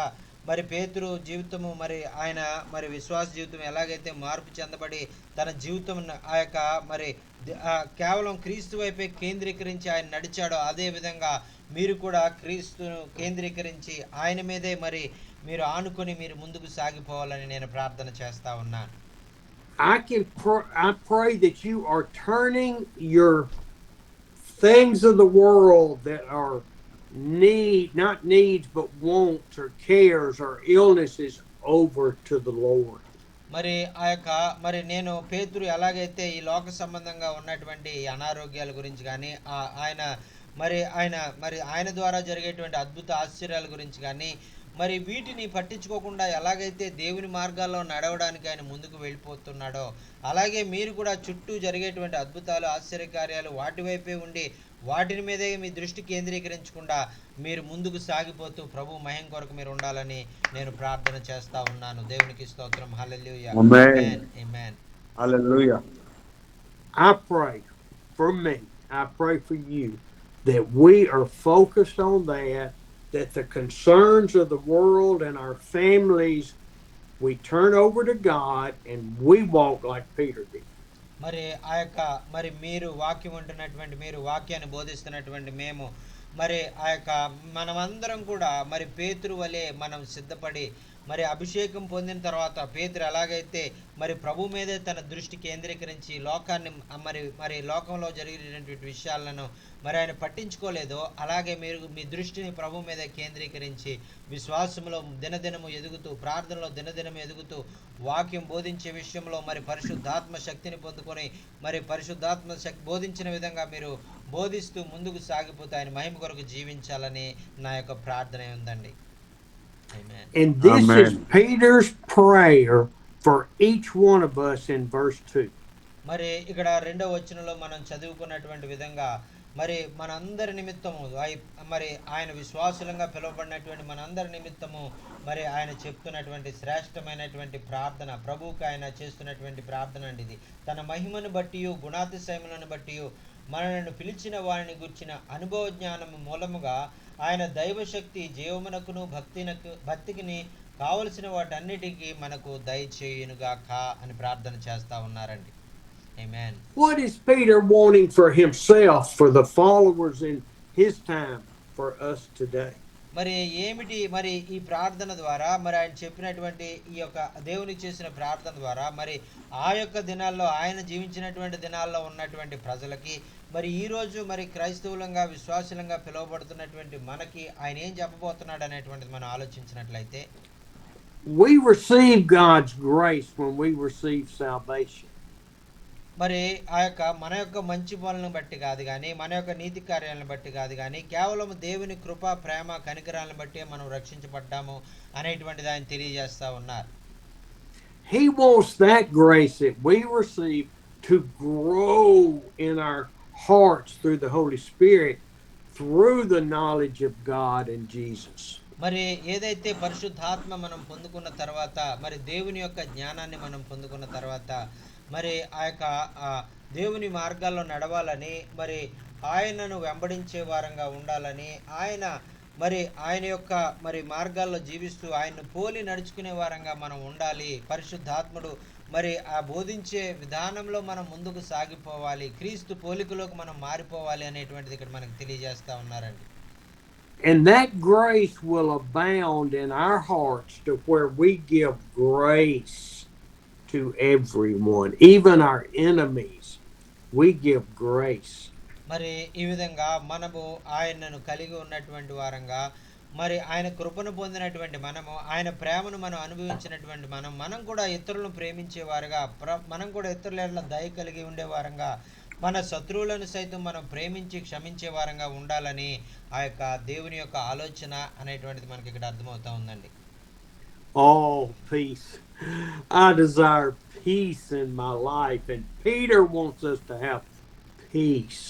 మరి పేతురు జీవితము మరి ఆయన మరి విశ్వాస జీవితం ఎలాగైతే మార్పు చెందబడి తన జీవితం మరి కేవలం క్రీస్తు వైపే కేంద్రీకరించి ఆయన నడిచాడో అదే విధంగా మీరు కూడా క్రీస్తును కేంద్రీకరించి ఆయన మీదే మరి మీరు ఆనుకొని మీరు ముందుకు సాగిపోవాలని నేను ప్రార్థన చేస్తా ఉన్నాను. I pray that you are turning your things of the world that are not needs but wants or cares or illnesses over to the Lord. మరి మరి నేను పేతురు ఎలాగైతే ఈ లోక సంబంధంగా ఉన్నటువంటి అనారోగ్యాల గురించి కానీ ఆయన ద్వారా జరిగేటువంటి అద్భుత ఆశ్చర్యాల గురించి కానీ మరి వీటిని పట్టించుకోకుండా ఎలాగైతే దేవుని మార్గాల్లో నడవడానికి ఆయన ముందుకు వెళ్ళిపోతున్నాడో అలాగే మీరు కూడా చుట్టూ జరిగేటువంటి అద్భుతాలు ఆశ్చర్యకార్యాలు వాటి వైపే ఉండి వాటిని మీదే మీ దృష్టి కేంద్రీకరించకుండా మీరు ముందుకు సాగిపోతూ ప్రభు మహిమ కొరకు మీరు ఉండాలని నేను ప్రార్థన చేస్తా ఉన్నాను. దేవునికి స్తోత్రం. హల్లెలూయా. ఆమేన్. ఆమేన్. Hallelujah. I pray for me, I pray for you that we are focused on that the concerns of the world and our families we turn over to God and we walk like Peter did. మరి మరి మీరు వాక్యం ఉంటున్నటువంటి మీరు వాక్యాన్ని బోధిస్తున్నటువంటి మేము మరి మనమందరం కూడా మరి పేతురు వలె మనం సిద్ధపడి మరి అభిషేకం పొందిన తర్వాత పేతురు ఎలాగైతే మరి ప్రభు మీదే తన దృష్టి కేంద్రీకరించి లోకాన్ని మరి లోకంలో జరిగినటువంటి విషయాలను మరి ఆయన పట్టించుకోలేదో అలాగే మీరు మీ దృష్టిని ప్రభు మీదే కేంద్రీకరించి విశ్వాసంలో దినదినము ఎదుగుతూ ప్రార్థనలో దినదినము ఎదుగుతూ వాక్యం బోధించే విషయంలో మరి పరిశుద్ధాత్మ శక్తిని పొందుకొని మరి పరిశుద్ధాత్మ శక్తి బోధించిన విధంగా మీరు బోధిస్తూ ముందుకు సాగిపోతే ఆయన మహిమ కొరకు జీవించాలని నా యొక్క ప్రార్థన ఉందండి. Amen. And this Amen. is Peter's prayer for each one of us in verse 2. మరి ఇక్కడ 2వ వచనంలో మనం చదువుకున్నటువంటి విధంగా మరి మనందరి నిమిత్తము మరి ఆయన విశ్వాసులంగా పిలువబడినటువంటి మనందరి నిమిత్తము మరి ఆయన చెప్తున్నటువంటి శ్రేష్టమైనటువంటి ప్రార్థన ప్రభువుకి ఆయన చేస్తున్నటువంటి ప్రార్థన అండి ఇది. తన మహిమను బట్టి గుణాతిశయములను బట్టి మనలను పిలిచిన వారిని గుర్చిన అనుభవ జ్ఞానము మూలముగా ఆయన దైవశక్తి జీవమునకును భక్తికి కావలసిన వాటన్నిటికీ మనకు దయచేయునుగాక అని ప్రార్థన చేస్తా ఉన్నారండి. Amen. What is Peter wanting for himself, for the followers in his time, for us today? మరి ఏమిటి మరి ఈ ప్రార్థన ద్వారా మరి ఆయన చెప్పినటువంటి ఈ యొక్క దేవునికి చేసిన ప్రార్థన ద్వారా మరి ఆ యొక్క దినాల్లో ఆయన జీవించినటువంటి దినాల్లో ఉన్నటువంటి ప్రజలకి మరి ఈ రోజు మరి క్రైస్తవులంగా విశ్వాసులంగా పిలువబడుతున్నటువంటి మనకి ఆయన ఏం చెప్పబోతున్నాడు అనేటువంటిది మనం ఆలోచించినట్లయితే we receive God's grace when we receive salvation. మరి మన యొక్క మంచి పనులను బట్టి కాదు కానీ మన యొక్క నీతి కార్యాలను బట్టి కాదు కానీ కేవలం దేవుని కృప ప్రేమ కనికరాలను బట్టి మనం రక్షించబడ్డాము అనేటువంటిది ఆయన తెలియజేస్తా ఉన్నారు. He wants that grace that we receive to grow in our hearts through the Holy Spirit through the knowledge of God and Jesus. మరి ఏదైతే పరిశుద్ధాత్మ మనం పొందుకున్న తర్వాత మరి దేవుని యొక్క జ్ఞానాన్ని మనం పొందుకున్న తర్వాత మరి దేవుని మార్గాల్లో నడవాలని, మరి ఆయనను వెంబడించే వారంగా ఉండాలని, ఆయన యొక్క మరి మార్గాల్లో జీవిస్తూ ఆయన్ను పోలి నడుచుకునే వారంగా మనం ఉండాలి. పరిశుద్ధాత్ముడు మరి ఆ బోధించే విధానంలో మనం ముందుకు సాగిపోవాలి, క్రీస్తు పోలికలోకి మనం మారిపోవాలి అనేటువంటిది ఇక్కడ మనకు తెలియజేస్తా ఉన్నారండి. And that grace will abound in our hearts to where we give grace to everyone, even our enemies. We give grace. మరి ఈ విధంగా మనము ఆయనను కలిగి ఉన్నటువంటి వారంగా, మరి ఆయన కృపను పొందినటువంటి మనము, ఆయన ప్రేమను మనం అనుభవించినటువంటి మనం కూడా ఇతరులను ప్రేమించేవారుగా, మనం కూడా ఇతరుల ఎడల దయ కలిగి ఉండేవారంగా, మన శత్రువులను సైతం మనం ప్రేమించి క్షమించే వారంగా ఉండాలని ఆ యొక్క దేవుని యొక్క ఆలోచన అనేటువంటిది మనకి ఇక్కడ అర్థమవుతా ఉందండి. Oh, peace. I desire peace in my life, and Peter wants us to have peace.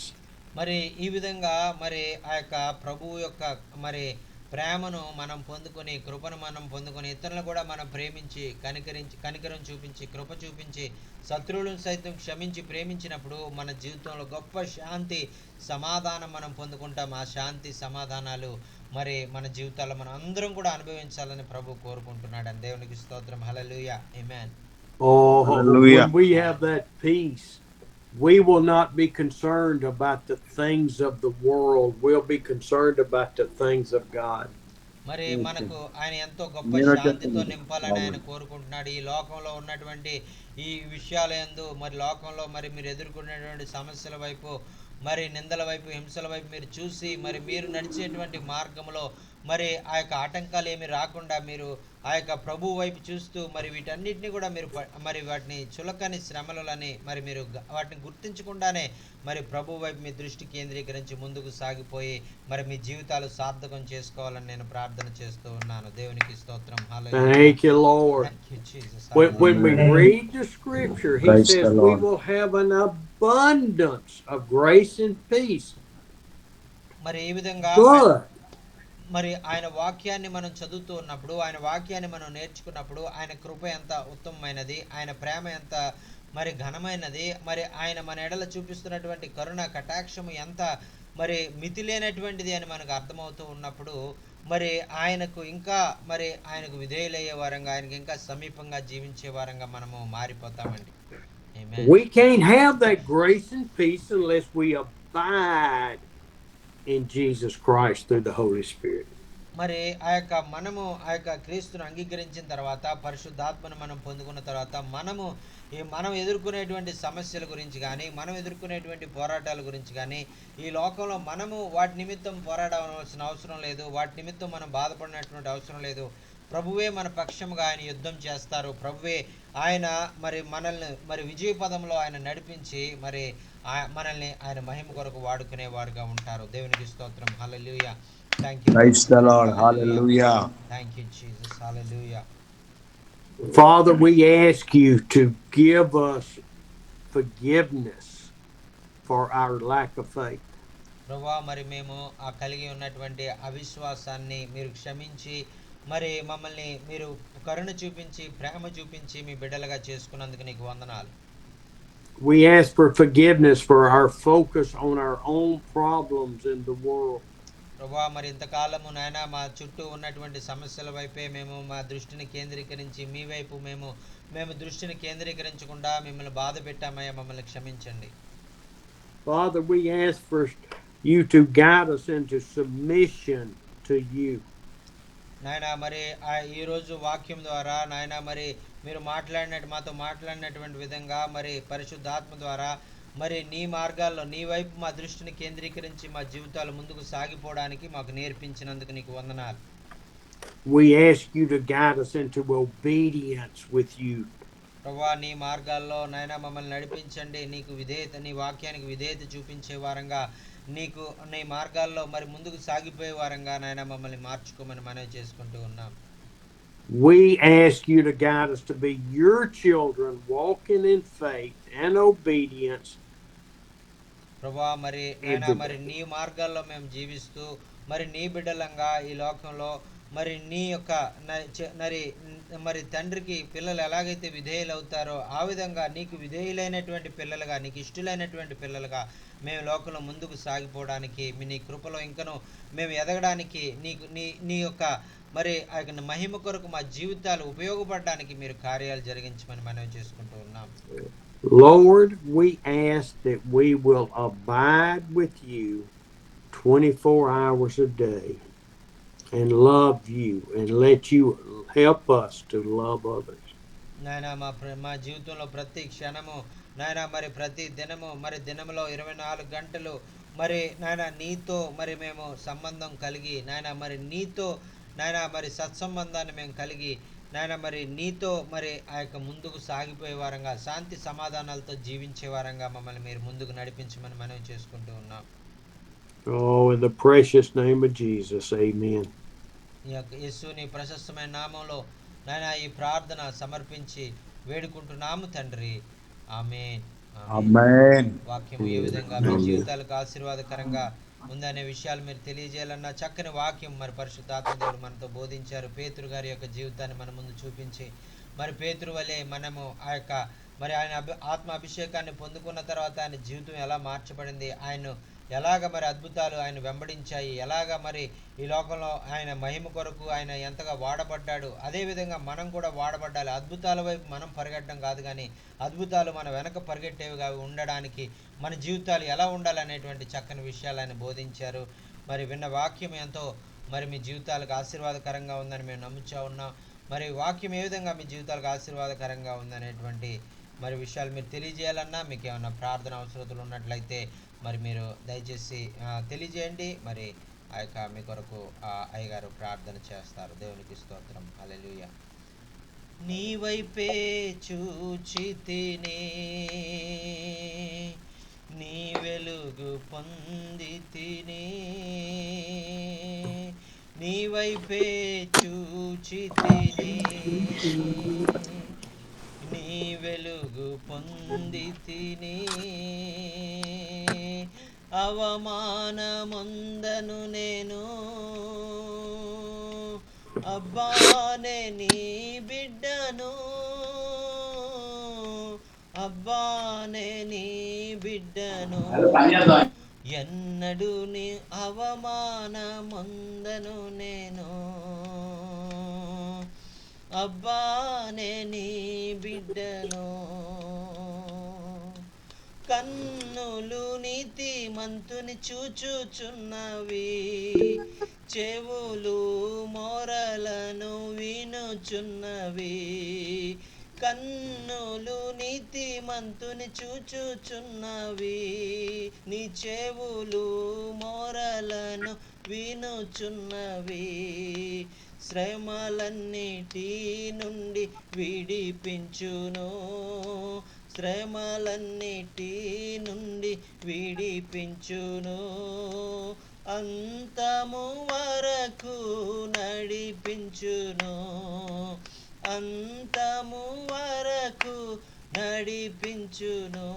మరి ఈ విధంగా మరి ఆ యొక్క ప్రభువు యొక్క మరి ప్రేమను మనం పొందుకొని, కృపను మనం పొందుకొని, ఇతరులను కూడా మనం ప్రేమించి కనికరం చూపించి, కృప చూపించి, శత్రువులను సైతం క్షమించి ప్రేమించినప్పుడు మన జీవితంలో గొప్ప శాంతి సమాధానం మనం పొందుకుంటాం. ఆ శాంతి సమాధానాలు మరి మన జీవితాల్లో మనం అందరం కూడా అనుభవించాలని ప్రభు కోరుకుంటున్నాడు. అని దేవునికి స్తోత్రం. హల్లెలూయా. ఆమేన్. Oh, Hallelujah. when we have that peace, we will not be concerned about the things of the world. We'll be concerned about the things of God. మరి మనకు ఆయన ఎంతో గొప్ప నేను శాంతితో చెప్తాను. నింపాలని ఆయన కోరుకుంటున్నాడు. ఈ లోకంలో ఉన్నటువంటి ఈ విషయాల యందు, మరి లోకంలో మరి మీరు ఎదుర్కొనేటువంటి సమస్యల వైపు, మరి నిందల వైపు, హింసల వైపు మీరు చూసి, మరి మీరు నడిచేటువంటి మార్గంలో మరి ఆ యొక్క ఆటంకాలు ఏమి రాకుండా మీరు ఆ యొక్క ప్రభు వైపు చూస్తూ, మరి వీటన్నిటిని కూడా మీరు మరి వాటిని చులకని శ్రమలని మరి మీరు వాటిని గుర్తించకుండానే మరి ప్రభు వైపు మీ దృష్టి కేంద్రీకరించి ముందుకు సాగిపోయి మరి మీ జీవితాలు సార్థకం చేసుకోవాలని నేను ప్రార్థన చేస్తూ ఉన్నాను. దేవునికి స్తోత్రం. హల్లెలూయా. Thank you, Lord. Thank you, Jesus. When we read the scripture, he Praise says the we Lord. will have an abundance of grace and peace. మరి ఈ విధంగా Good. మరి ఆయన వాక్యాన్ని మనం చదువుతూ ఉన్నప్పుడు, ఆయన వాక్యాన్ని మనం నేర్చుకున్నప్పుడు, ఆయన కృప ఎంత ఉత్తమమైనది, ఆయన ప్రేమ ఎంత మరి ఘనమైనది, మరి ఆయన మన ఎడల చూపిస్తున్నటువంటి కరుణ కటాక్షము ఎంత మరి మితిలేనటువంటిది అని మనకు అర్థమవుతూ ఉన్నప్పుడు, మరి ఆయనకు ఇంకా మరి ఆయనకు విధేయులయ్యే వారంగా, ఆయనకు ఇంకా సమీపంగా జీవించే వారంగా మనము మారిపోతామండి. Amen. We can't have that grace and peace unless we abide in Jesus Christ through the Holy Spirit. మరి మనము ఆ యొక్క క్రీస్తును అంగీకరించిన తర్వాత, పరిశుద్ధాత్మను మనం పొందుకున్న తర్వాత, మనం ఎదుర్కొనేటువంటి సమస్యల గురించి కానీ, మనం ఎదుర్కొనేటువంటి పోరాటాల గురించి కానీ, ఈ లోకంలో మనము వాటి నిమిత్తం పోరాడవలసిన అవసరం లేదు, వాటి నిమిత్తం మనం బాధపడినటువంటి అవసరం లేదు. ప్రభువే మన పక్షముగా ఆయన యుద్ధం చేస్తారు. ప్రభువే ఆయన మరి మనల్ని మరి విజయ పదంలో ఆయన నడిపించి మరి మనల్ని ఆయన మహిమ కొరకు వాడుకునేవారుగా ఉంటారు. దేవునికి స్తోత్రం. Hallelujah. Thank you. Praise the Lord. Hallelujah. Thank you Jesus. Hallelujah. Father, we ask you to give us forgiveness for our lack of faith. ప్రభువా, మరి మేము ఆ కలిగి ఉన్నటువంటి అవిశ్వాసాన్ని మీరు క్షమించి, మరి మమ్మల్ని మీరు కరుణ చూపించి, ప్రేమ చూపించి మీ బిడ్డలుగా చేసుకున్నందుకు నీకు వందనాలు. We ask for forgiveness for our focus on our own problems in the world. ప్రభువా, మరి ఇంతకాలము నాయన మా చుట్టూ ఉన్నటువంటి సమస్యల వైపే మేము మా దృష్టిని కేంద్రీకరించి, మీ వైపు మేము దృష్టిని కేంద్రీకరించకుండా మిమ్మల్ని బాధ పెట్టామయ్యా, మమ్మల్ని క్షమించండి. Father, we ask for you to guide us into submission to you. నాయన మరి ఈ రోజు వాక్యం ద్వారా నాయన మరి మీరు మాతో మాట్లాడినటువంటి విధంగా, మరి పరిశుద్ధాత్మ ద్వారా మరి నీ మార్గాల్లో నీ వైపు మా దృష్టిని కేంద్రీకరించి మా జీవితాలు ముందుకు సాగిపోవడానికి మాకు నేర్పించినందుకు నీకు వందనాలు. We ask you to guide us into obedience with you. ప్రభువా, నీ మార్గాల్లో నాయన మమ్మల్ని నడిపించండి. నీకు విధేయత, నీ వాక్యానికి విధేయత చూపించే వారంగా, నీ మార్గాల్లో మరి ముందుకు సాగిపోయే వారంగా నాయన మమ్మల్ని మార్చుకోమని మనవి చేసుకుంటూ ఉన్నాం. We ask you to guide us to be your children, walking in faith and obedience. ప్రభువా, మరి నాయన మరి నీ మార్గాల్లో మేము జీవిస్తూ మరి నీ బిడ్డలంగా ఈ లోకంలో మరి నీ యొక్క మరి తండ్రికి పిల్లలు ఎలాగైతే విధేయులు అవుతారో ఆ విధంగా నీకు విధేయులైనటువంటి పిల్లలుగా, నీకు ఇష్టలైనటువంటి పిల్లలుగా మేము లోకంలో ముందుకు సాగిపోవడానికి నీ కృపలో ఇంకనూ మేము ఎదగడానికి నీ యొక్క మరి ఆ యొక్క మహిమ కొరకు మా జీవితాలు ఉపయోగపడడానికి మీరు కార్యాలు జరిగించమని మనవి చేసుకుంటూ ఉన్నాం. Lord, we ask that we will abide with you 24 hours a day and love you and let you help us to love others. నాయన మా జీవితంలో ప్రతి క్షణము నాయన మరి ప్రతి దినము మరి దినములో 24 గంటలు మరి నాయన నీతో మరి మేము సంబంధం కలిగి నాయన మరి నీతో నాయన మరి సత్సంబంధాన్ని మేము కలిగి నాయన మరి నీతో మరి ఆ యొక్క ముందుకు సాగిపోయే వారంగా శాంతి సమాధానాలతో జీవించే వారంగా మమ్మల్ని మీరు ముందుకు నడిపించమని మనవి చేసుకుంటూ ఉన్నాం. Oh, in the precious name of Jesus, amen. ఈ యొక్క యేసుని ప్రశస్తమైన నామంలో నాయన ఈ ప్రార్థన సమర్పించి వేడుకుంటున్నాము తండ్రి. ఆమేన్. ఆమేన్. వాక్యం ఏ విధంగా మీ జీవితాలకు ఆశీర్వాదకరంగా ఉందనే విషయాలు మీరు తెలియజేయాలన్న చక్కని వాక్యం మరి పరిశుద్ధాత్మ దేవుడు మనతో బోధించారు. పేతురు గారి యొక్క జీవితాన్ని మన ముందు చూపించి మరి పేతురు వలె మనము ఆ యొక్క మరి ఆయన ఆత్మ అభిషేకాన్ని పొందుకున్న తర్వాత ఆయన జీవితం ఎలా మార్చబడింది, ఆయన ఎలాగ మరి అద్భుతాలు ఆయన వెంబడించాయి, ఎలాగ మరి ఈ లోకంలో ఆయన మహిమ కొరకు ఆయన ఎంతగా వాడబడ్డాడు, అదేవిధంగా మనం కూడా వాడబడ్డాలి. అద్భుతాల వైపు మనం పరిగెట్టడం కాదు, కానీ అద్భుతాలు మన వెనక పరిగెట్టేవిగా ఉండడానికి మన జీవితాలు ఎలా ఉండాలనేటువంటి చక్కని విషయాలు ఆయన బోధించారు. మరి విన్న వాక్యం ఎంతో మరి మీ జీవితాలకు ఆశీర్వాదకరంగా ఉందని మేము నమ్ముచా ఉన్నాం. మరి వాక్యం ఏ విధంగా మీ జీవితాలకు ఆశీర్వాదకరంగా ఉందనేటువంటి మరి విషయాలు మీరు తెలియజేయాలన్నా, మీకు ఏమైనా ప్రార్థన అవసరతలు ఉన్నట్లయితే మరి మీరు దయచేసి తెలియజేయండి. మరి ఆ యొక్క మీ కొరకు అయ్యగారు ప్రార్థన చేస్తారు. దేవునికి స్తోత్రం. హల్లెలూయా. నీ వైపే చూచితిని, నీ వెలుగు పొందితిని, నీ వైపే చూచితిని, నీ వెలుగు పొందితిని, అవమానముందను నేను, అబ్బానే నీ బిడ్డను, అబ్బానే నీ బిడ్డను, ఎన్నడు నీ అవమానముందను నేను, అబ్బానే నీ బిడ్డను. కన్నులు నీతిమంతుని చూచుచున్నవి, చెవులు మొరలను వినుచున్నవి. కన్నులు నీతిమంతుని చూచుచున్నవి, నీ చెవులు మొరలను వినుచున్నవి. శ్రమలన్నిటి నుండి విడిపించును, శ్రమలన్నిటి నుండి విడిపించును, అంతము వరకు నడిపించును, అంతము వరకు నడిపించును.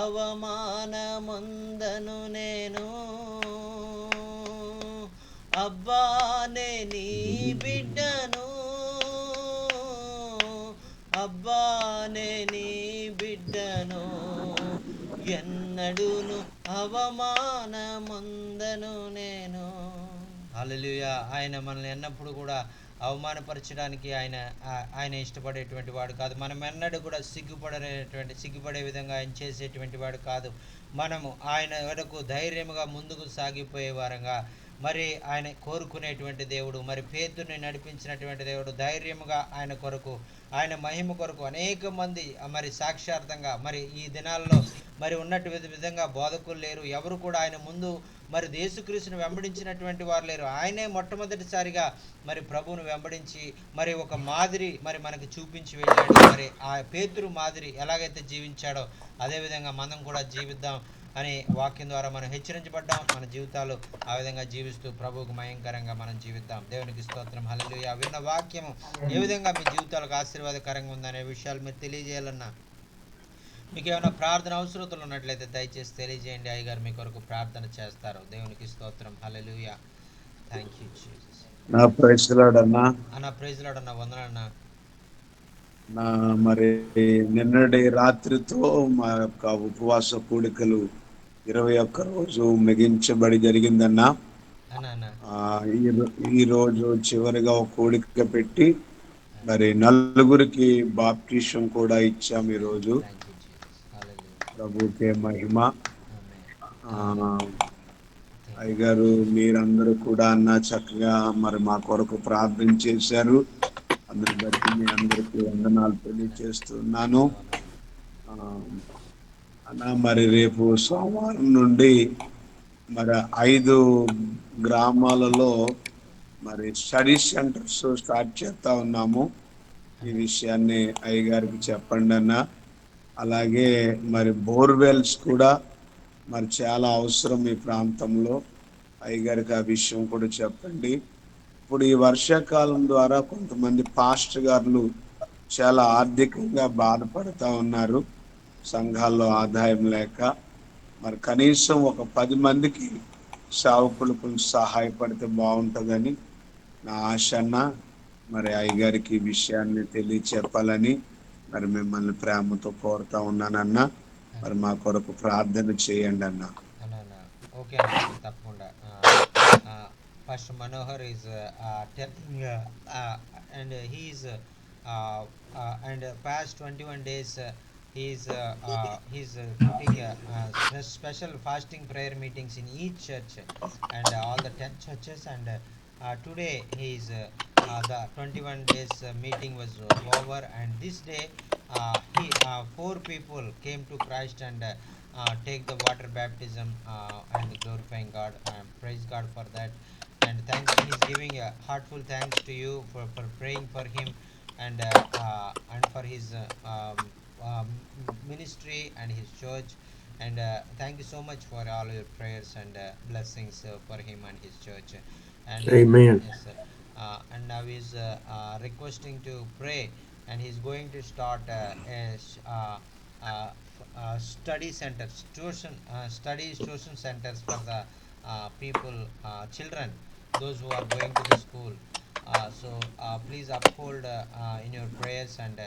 అవమానముందను నేను, అబ్బానే నీ బిడ్డను, అబ్బానే నీ బిడ్డను, ఎన్నడూను అవమానముందను నేను. హల్లెలూయా. ఆయన మనల్ని ఎన్నప్పుడు కూడా అవమానపరచడానికి ఆయన ఇష్టపడేటువంటి వాడు కాదు. మనం ఎన్నడూ కూడా సిగ్గుపడే విధంగా ఆయన చేసేటువంటి వాడు కాదు. మనము ఆయన వరకు ధైర్యముగా ముందుకు సాగిపోయే వారంగా మరి ఆయన కోరుకునేటువంటి దేవుడు. మరి పేతురుని నడిపించినటువంటి దేవుడు ధైర్యముగా ఆయన కొరకు, ఆయన మహిమ కొరకు అనేక మంది మరి సాక్షార్థంగా మరి ఈ దినాల్లో మరి ఉన్నట్టు విధంగా బోధకులు లేరు, ఎవరు కూడా ఆయన ముందు మరి యేసుక్రీస్తును వెంబడించినటువంటి వారు లేరు. ఆయనే మొట్టమొదటిసారిగా మరి ప్రభువును వెంబడించి మరి ఒక మాదిరి మరి మనకు చూపించి వెళ్ళాడు. మరి ఆ పేతురు మాదిరి ఎలాగైతే జీవించాడో అదేవిధంగా మనం కూడా జీవిద్దాం అని వాక్యం ద్వారా మనం హెచ్చరించబడ్డాం. మన జీవితాలు ఆ విధంగా జీవిస్తూ ప్రభువుకు మయంకరంగా మనం జీవిద్దాం. దేవునికి స్తోత్రం. హల్లెలూయా. విన్న వాక్యము ఏ విధంగా మీ జీవితాలకు ఆశీర్వాదకరంగా ఉందనే విషయాలు మీరు తెలియజేయాలన్నా, మీకు ఏమైనా ప్రార్థన అవసరతలు ఉన్నట్లయితే దయచేసి తెలియజేయండి. అయ్యగారు మీ కొరకు ప్రార్థన చేస్తారు. దేవునికి స్తోత్రం. హల్లెలూయా. Thank you Jesus. నా ప్రైస్లాడన్నా అన్న ప్రైజ్ లాడ్ అన్న, వందనాలన్న. నా మరి నిన్నటి రాత్రితో మా యొక్క ఉపవాస కూడికలు 21 రోజు ముగించబడి జరిగిందన్నా. అన్న అన్న ఈ రోజు చివరిగా ఒక కూడిక పెట్టి మరి నలుగురికి బాప్టిషన్ కూడా ఇచ్చాం ఈరోజు. Thank you Jesus. హల్లెలూయా. ప్రభుకే మహిమ. ఆమేన్. ఆ, థ్యాంక్ యూ. అయ్యగారు మీరందరూ కూడా అన్న చక్కగా మరి మా కొరకు ప్రార్థన చేశారు. అందుని బట్టి మీ అందరికీ వందనాలు తెలియజేస్తున్నాను. ఆ, అన్న మరి రేపు సోమవారం నుండి మరి 5 గ్రామాలలో మరి స్టడీ సెంటర్స్ స్టార్ట్ చేస్తా ఉన్నాము. ఈ విషయాన్ని అయ్యగారికి చెప్పండి అన్న. అలాగే మరి బోర్వెల్స్ కూడా మరి చాలా అవసరం ఈ ప్రాంతంలో. అయ్యగారికి ఆ విషయం కూడా చెప్పండి. ఇప్పుడు ఈ వర్షాకాలం ద్వారా కొంతమంది పాస్టర్ గారులు చాలా ఆర్థికంగా బాధపడతా ఉన్నారు, సంఘాల్లో ఆదాయం లేక. మరి కనీసం ఒక 10 మందికి సేవకులకు సహాయపడితే బాగుంటుందని నా ఆశ అన్న. మరి అయ్యగారికి ఈ విషయాన్ని తెలియచెప్పాలని మరి మిమ్మల్ని ప్రేమతో కోరుతా ఉన్నానన్న. మరి మా కొరకు ప్రార్థన చేయండి అన్న. అన్న అన్న ఓకే అన్న, తప్పకుండా. First Manohar is telling and he is and past 21 days he's putting special fasting prayer meetings in each church and all the 10 churches, and today the 21 days meeting was over, and this day he 4 people came to Christ and take the water baptism and glorifying God. Praise God for that, and thanks. He's giving a heartful thanks to you for praying for him and for his ministry and his church. And thank you so much for all your prayers and blessings for him and his church. And Amen. yes, and now he's requesting to pray, and he's going to start study centers, tuition centers for the people, children, those who are going to the school. So please uphold in your prayers, and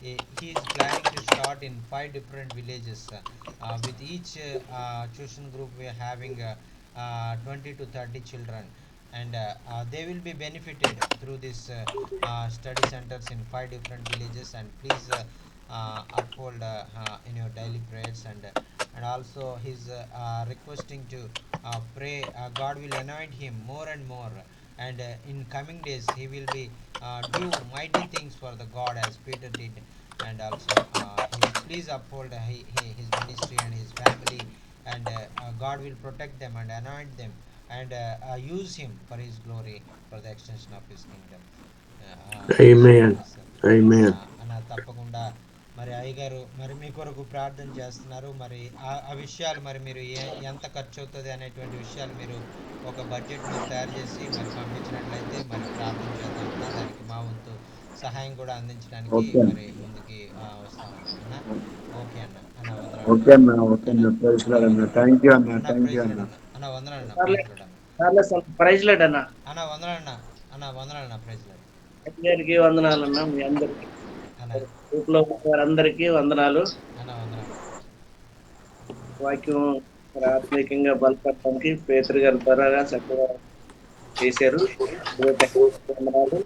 he is planning to start in 5 different villages. With each tuition group, we are having 20 to 30 children, and they will be benefited through this study centers in 5 different villages. And please uphold in your daily prayers, and also he's requesting to pray. God will anoint him more and more, and in coming days he will be do mighty things for the God as Peter did. And also please uphold his ministry and his family, and God will protect them and anoint them, and use him for his glory, for the extension of his kingdom. Amen. Yes, sir. Amen. అన్న తప్పకుండా. మరి అయ్యగారు మరి మీ కొరకు ప్రార్థన చేస్తున్నారు. మరి ఆ విషయాలు మరి మీరు ఎంత ఖర్చు అవుతుంది అనేటువంటి విషయాలు మీరు ఒక బడ్జెట్ మీరు తయారు చేసి మరి పంపించినట్లయితే మరి ప్రార్థన చేద్దాం అన్న. దానికి మా వంతు సహాయం కూడా అందించడానికి ఓకే మరి ముందుకి వస్తామన్న. అన్న ఓకే అన్న. అన్న ఓకే వందనాలు అన్న. ఓకే అన్న. అన్న. ప్రైజ్ అన్న లార్డ్ అన్న. వందనాలు థ్యాంక్ యూ అన్న. అన్న. థ్యాంక్ యూ ప్రైజ్ అన్న. లార్డ్ అన్న. అన్న వందనాలు అన్న. ప్రైజ్ లార్డ్ అన్న. ప్రైజ్ లార్డ్ అన్న. అన్న వందనాలు అన్న. అన్న వందనాలు అన్న. ప్రైజ్ లార్డ్ అందరికీ వందనాలన్నా. మీ అందరికి అన్న. గ్రూప్ లో వారందరికీ వందనాలు. అన్న వందనాలు. వాక్యం మరి ఆత్మీయంగా బలపడటానికి పేతురు గారి త్వరగా చక్కగా చేశారు. వందనాలు.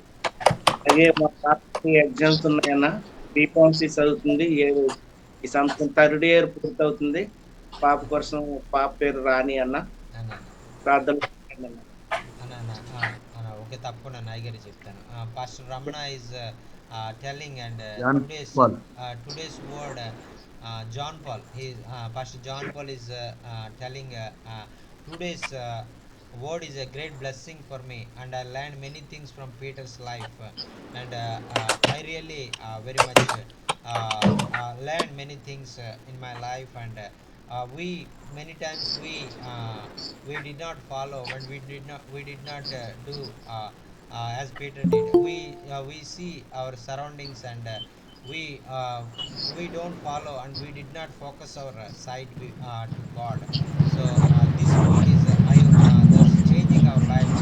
అలాగే మా పాపకి ఎగ్జామ్స్ ఉన్నాయన్న. బీఫార్మసీ చదువుతుంది. ఈ సంవత్సరం 3rd ఇయర్ పూర్తవుతుంది. పాప కోసం పాప పేరు రాణి అన్న. అన్న ప్రార్థన అన్న అన్న ఓకే, తప్పకుండా నాయగారి చెప్తాను. Pastor Ramana is telling, and John today's Paul. today's word, John Paul, Pastor John Paul is telling today's word is a great blessing for me, and I learned many things from Peter's life, and I really very much learned many things in my life, and we many times we did not follow, and we did not do as Peter did. We see our surroundings, and we don't follow, and we did not focus our sight to God. So this word is that's changing our lives,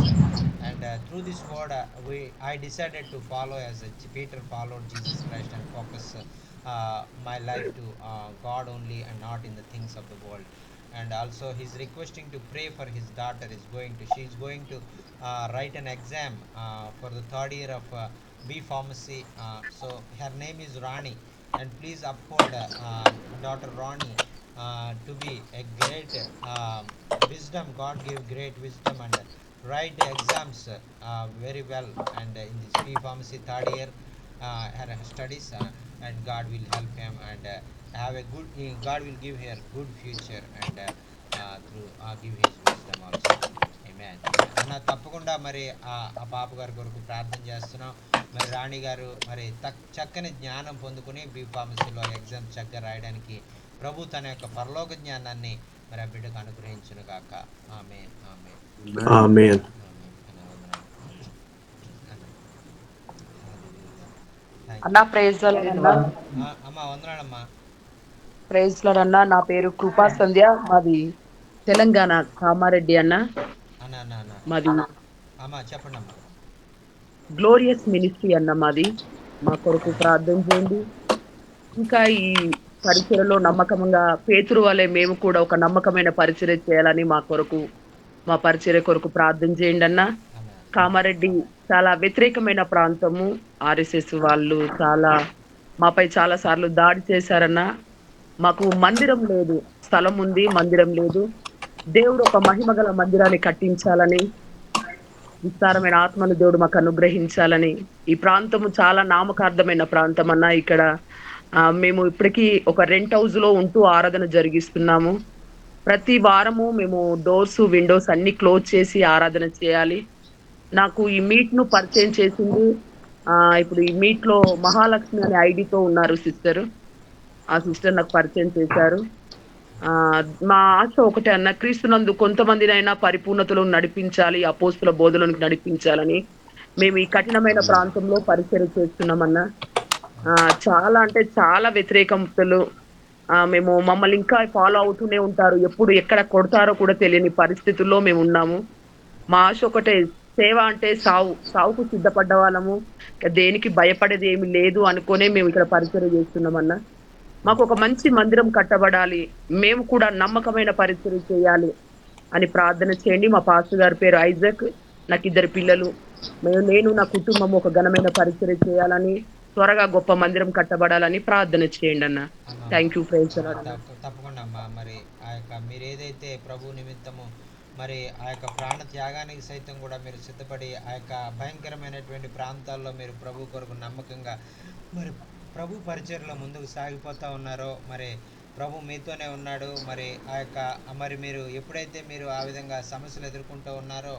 and through this word, I decided to follow as Peter followed Jesus Christ and focus my life to God only and not in the things of the world. And also he's requesting to pray for his daughter. She's going to write an exam for the third year of B Pharmacy. So her name is Rani, and please uphold daughter Rani to be a great wisdom. God gave great wisdom and write the exams very well. And in this B Pharmacy third year, her studies, and God will help him and have a good. God will give her good future and through give his wisdom also. Amen. అన్న తప్పకుండా మరి ఆ పాప గారి కొరకు ప్రార్థన చేస్తున్నాం. మరి రాణి గారు మరి చక్కని జ్ఞానం పొందుకుని బీ ఫార్మసీలో ఎగ్జామ్ చక్కగా రాయడానికి ప్రభు తన యొక్క పరలోక జ్ఞానాన్ని మరి ఆ బిడ్డకు అనుగ్రహించును గాక. ఆమేన్. ఆమేన్. Amen. అన్నా ప్రైజ్ అన్నా. అమ్మా వందనాలమ్మా. ప్రైజ్ అన్నా. నా పేరు కృపా సంధ్య, మాది తెలంగాణ కామారెడ్డి అన్న. అన్న అన్న అన్న మాది అమ్మా చెప్పండి అమ్మా. గ్లోరియస్ మినిస్ట్రీ అన్న మాది. మా కొరకు ప్రార్థన చేయండి. ఇంకా ఈ పరిచయలో నమ్మకంగా పేతురు వలె మేము కూడా ఒక నమ్మకమైన పరిచర్య చేయాలని మా పరిచర్య కొరకు ప్రార్థన చేయండి అన్న. కామారెడ్డి చాలా వ్యతిరేకమైన ప్రాంతము. ఆర్ఎస్ఎస్ వాళ్ళు మాపై చాలా సార్లు దాడి చేశారన్న. మాకు మందిరం లేదు, స్థలం ఉంది, మందిరం లేదు. దేవుడు ఒక మహిమగల మందిరాన్ని కట్టించాలని, విస్తారమైన ఆత్మను దేవుడు మాకు అనుగ్రహించాలని. ఈ ప్రాంతము చాలా నామకార్థమైన ప్రాంతం అన్న. ఇక్కడ మేము ఇప్పటికీ ఒక రెంట్ హౌస్ లో ఉంటూ ఆరాధన జరిగిస్తున్నాము. ప్రతి వారము మేము డోర్స్ విండోస్ అన్ని క్లోజ్ చేసి ఆరాధన చేయాలి. నాకు ఈ మీట్ ను పరిచయం చేసింది ఇప్పుడు ఈ మీట్ లో మహాలక్ష్మి అనే ఐడితో ఉన్నారు సిస్టర్. ఆ సిస్టర్ నాకు పరిచయం చేశారు. మా ఆశ ఒకటే అన్న, క్రీస్తునందు కొంతమందినైనా పరిపూర్ణతలో నడిపించాలి, అపోస్తుల బోధనకు నడిపించాలని మేము ఈ కఠినమైన ప్రాంతంలో పరిచయం చేస్తున్నామన్నా. చాలా అంటే చాలా వ్యతిరేకతలు. మేము మమ్మల్ని ఇంకా ఫాలో అవుతూనే ఉంటారు. ఎప్పుడు ఎక్కడ కొడతారో కూడా తెలియని పరిస్థితుల్లో మేము ఉన్నాము. మా ఆశ ఒకటే, సేవ అంటే సావుకు సిద్ధపడ్డ వాళ్ళము, దేనికి భయపడేది ఏమి లేదు అనుకునే మేము ఇక్కడ పరిచయం చేస్తున్నామన్నా. మాకు ఒక మంచి మందిరం కట్టబడాలి, మేము కూడా నమ్మకమైన పరిచయం చేయాలి అని ప్రార్థన చేయండి. మా పాస్టర్ గారి పేరు ఐజక్, నాకు 2 పిల్లలు. నేను నా కుటుంబం ఒక ఘనమైన పరిచయం చేయాలని, త్వరగా గొప్ప మందిరం కట్టబడాలని ప్రార్థన చేయండి అన్న. Thank you. ప్రైజ్ తప్పకుండా అమ్మా. మరి ఆ యొక్క మీరు ఏదైతే ప్రభు నిమిత్తము మరి ఆ యొక్క ప్రాణ త్యాగానికి సైతం కూడా మీరు సిద్ధపడి ఆ యొక్క భయంకరమైనటువంటి ప్రాంతాల్లో మీరు ప్రభు కొరకు నమ్మకంగా మరి ప్రభు పరిచర్లో ముందుకు సాగిపోతూ ఉన్నారో, మరి ప్రభు మీతోనే ఉన్నాడు. మరి ఆ యొక్క మీరు ఎప్పుడైతే మీరు ఆ విధంగా సమస్యలు ఎదుర్కొంటూ ఉన్నారో,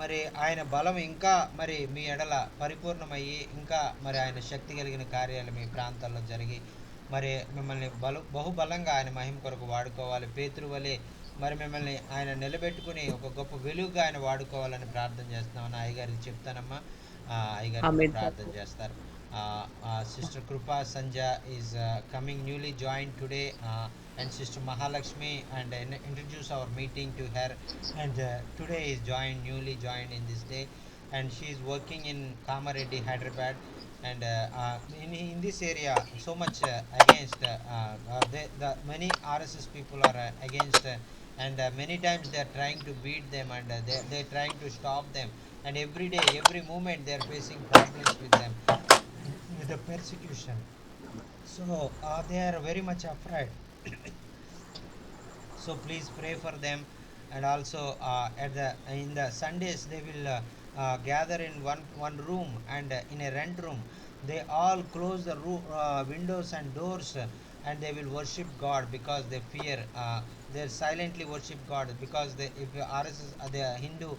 మరి ఆయన బలం ఇంకా మరి మీ ఎడల పరిపూర్ణమయ్యి ఇంకా మరి ఆయన శక్తి కలిగిన కార్యాలు మీ ప్రాంతాల్లో జరిగి మరి మిమ్మల్ని బహుబలంగా ఆయన మహిమ కొరకు వాడుకోవాలి. పేతురు వలె మరి మిమ్మల్ని ఆయన నిలబెట్టుకుని ఒక గొప్ప వెలుగుగా ఆయన వాడుకోవాలని ప్రార్థన చేస్తున్నామని అయ్యగారికి చెప్తానమ్మా. అయ్యగారు ప్రార్థన చేస్తారు. Sister Krupa Sanja is coming newly joined today, and Sister Mahalakshmi, and introduce our meeting to her, and today is newly joined in this day, and she is working in Kamareddy, Hyderabad, and in this area so much against the many RSS people are against, and many times they are trying to beat them, and they are trying to stop them, and every day, every moment they are facing problems with them, with the persecution. So they are very much afraid. So please pray for them. And also in the Sundays they will gather in one room, and in a rent room they all close the windows and doors, and they will worship God because they fear. They silently worship God because if RSS, the Hindu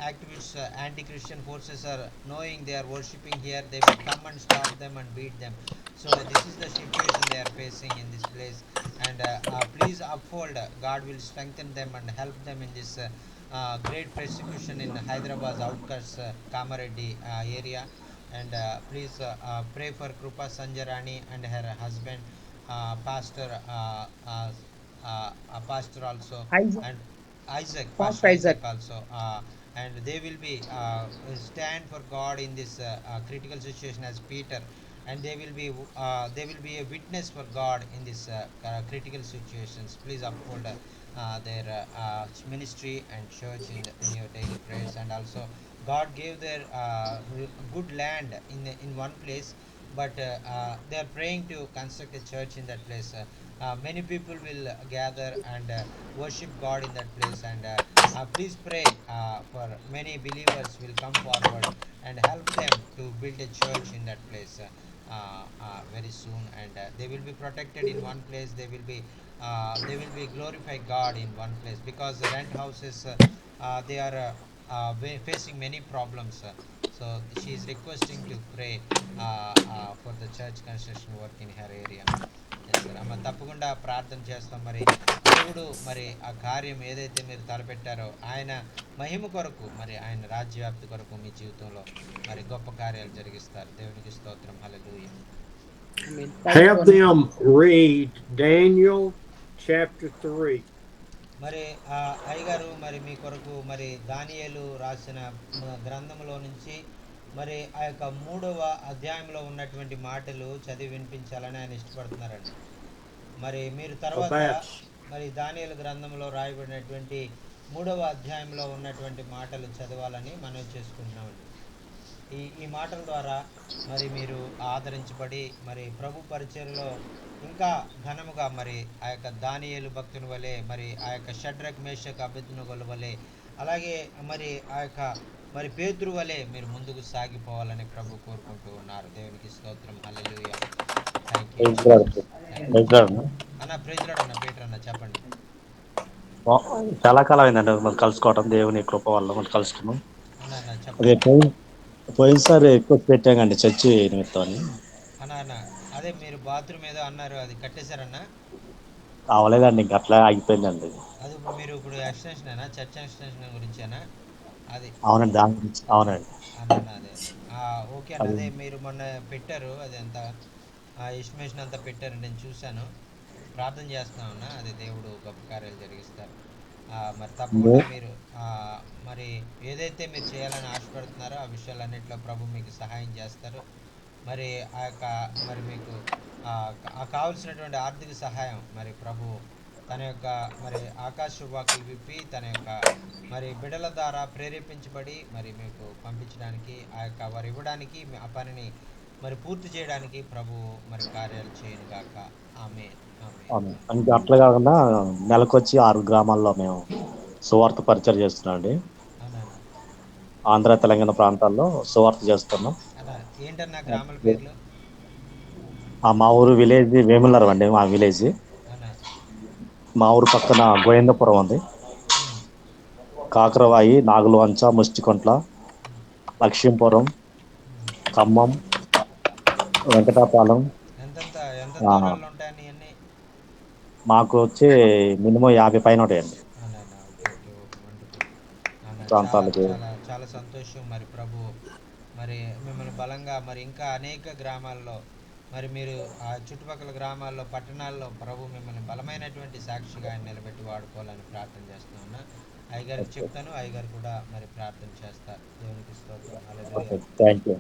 activists, anti-Christian forces are knowing they are worshipping here, they will come and stop them and beat them. So this is the situation they are facing in this place, and please uphold. God will strengthen them and help them in this great persecution in Hyderabad's outskirts, Kamareddy area. And please pray for Krupa Sanjarani and her husband, pastor also, Isaac. and Pastor Isaac also, and they will be stand for God in this critical situation as Peter, and they will be a witness for God in this critical situations. Please uphold their ministry and church in your daily prayers. And also God gave their good land in one place, but they are praying to construct a church in that place. Many people will gather and worship God in that place, and please pray for many believers will come forward and help them to build a church in that place very soon, and they will be protected in one place. They will be glorify God in one place, because the rent houses they are facing many problems. So she is requesting to pray for the church construction work in her area. Yes sir, అమ్మ తప్పకుండా ప్రార్థన చేస్తాం. మరి దేవుడు మరి ఆ కార్యం ఏదైతే మీరు తలపెట్టారో ఆయన మహిమ కొరకు, మరి ఆయన రాజ్యవ్యాప్తి కొరకు మీ జీవితంలో మరి గొప్ప కార్యాలు జరిగిస్తారు. దేవునికి స్తోత్రం. హల్లెలూయా. Have them read Daniel chapter 3. మరి అయ్యగారు మరి మీ కొరకు మరి దానియేలు రాసిన గ్రంథంలో నుంచి మరి ఆ యొక్క 3వ అధ్యాయంలో ఉన్నటువంటి మాటలు చదివి వినిపించాలని ఆయన ఇష్టపడుతున్నారండి. మరి మీరు తర్వాత మరి దానియేలు గ్రంథంలో రాయబడినటువంటి 3వ అధ్యాయంలో ఉన్నటువంటి మాటలు చదవాలని మనం చేసుకుంటున్నామండి. ఈ మాటల ద్వారా మరి మీరు ఆదరించబడి మరి ప్రభు పరిచర్యలో ఇంకా ఘనముగా మరి ఆ యొక్క దానియేలు భక్తుని వలె, మరి ఆ యొక్క షడ్రక్ మేషక్ అబేద్నెగోల వలె, అలాగే మరి ఆ యొక్క మరి పేతురు వలె మీరు ముందుకు సాగిపోవాలని ప్రభు కోరుకుంటూ ఉన్నారు. దేవునికి స్తోత్రం. హల్లెలూయా. థ్యాంక్ యూ అన్న. ప్రైజ్ లార్డ్ అన్న. పీటర్ అన్న చెప్పండి. చాలా కాలం అయిందండి మనం కలుసుకోవటం, దేవుని కృప వల్ల మనం కలుసుకున్నాం. అన్న అదే చెప్పండి పోయినసారి ఎక్కువ పెట్టామండి చర్చి నిమిత్తం. అన్న అదే మీరు బాత్రూమ్ ఏదో అన్నారు, అది కట్టేశారన్నా? అవలేదండి, ఇంకా అట్లా ఆగిపోయిందండి. అది మీరు ఇప్పుడు ఎక్స్టెన్షన్ చర్చ్ ఎక్స్టెన్షన్ గురించేనా అది? అవునండి, దాని గురించి. అవునండి అన్న అదే ఓకే అన్న. అది అదే మీరు మొన్న పెట్టారు, అది అంతా ఎస్టిమేషన్ అంతా పెట్టారు, నేను చూశాను. ప్రార్థన చేస్తున్నాం అన్న, అది దేవుడు గొప్ప కార్యాలు జరిగిస్తారు. మరి తప్పకుండా మీరు మరి ఏదైతే మీరు చేయాలని ఆశపడుతున్నారో ఆ విషయాలన్నింటిలో ప్రభు మీకు సహాయం చేస్తారు. మరి ఆ యొక్క మరి మీకు కావలసినటువంటి ఆర్థిక సహాయం మరి ప్రభు తన యొక్క మరి ఆకాశ వాకులు విప్పి తన యొక్క మరి బిడల ద్వారా ప్రేరేపించబడి మరి మీకు పంపించడానికి, ఆ యొక్క వారు ఇవ్వడానికి, ఆ పనిని మరి పూర్తి చేయడానికి ప్రభు మరి కార్యాలు చేయను గాక. ఆమేన్. ఇంకా అట్లా కాకుండా నెలకొచ్చి 6 గ్రామాల్లో మేము సువార్త పరిచయం చేస్తున్నాం అండి. ఆంధ్ర తెలంగాణ ప్రాంతాల్లో సువార్త చేస్తున్నాం. ఏంటన్నా గ్రామాల పేర్లు? మా ఊరు విలేజ్ వేములనరం అండి. మా విలేజ్ మా ఊరు పక్కన గోవిందపురం ఉంది, కాకరవాయి, నాగులవంచ, ముష్టికొంట్ల, లక్ష్మీపురం, ఖమ్మం, వెంకటాపాలెం. ఎంత దూరాల్లో ఉంటాయని ఇవన్నీ? మాకు వచ్చి మినిమం 50 పైన ఉంటాయండి ప్రాంతాలకు. చాలా సంతోషం. మరి ప్రభు మరి మిమ్మల్ని బలంగా మరి ఇంకా అనేక గ్రామాల్లో మరి మీరు ఆ చుట్టుపక్కల గ్రామాల్లో, పట్టణాల్లో ప్రభు మిమ్మల్ని బలమైనటువంటి సాక్షిగా ఆయన నిలబెట్టి వాడుకోవాలని ప్రార్థన చేస్తూ ఉన్నా. అయ్యగారికి చెప్తాను, అయ్యగారు కూడా మరి ప్రార్థన చేస్తారు. దేవునికి స్తోత్రం. Hallelujah. Thank you.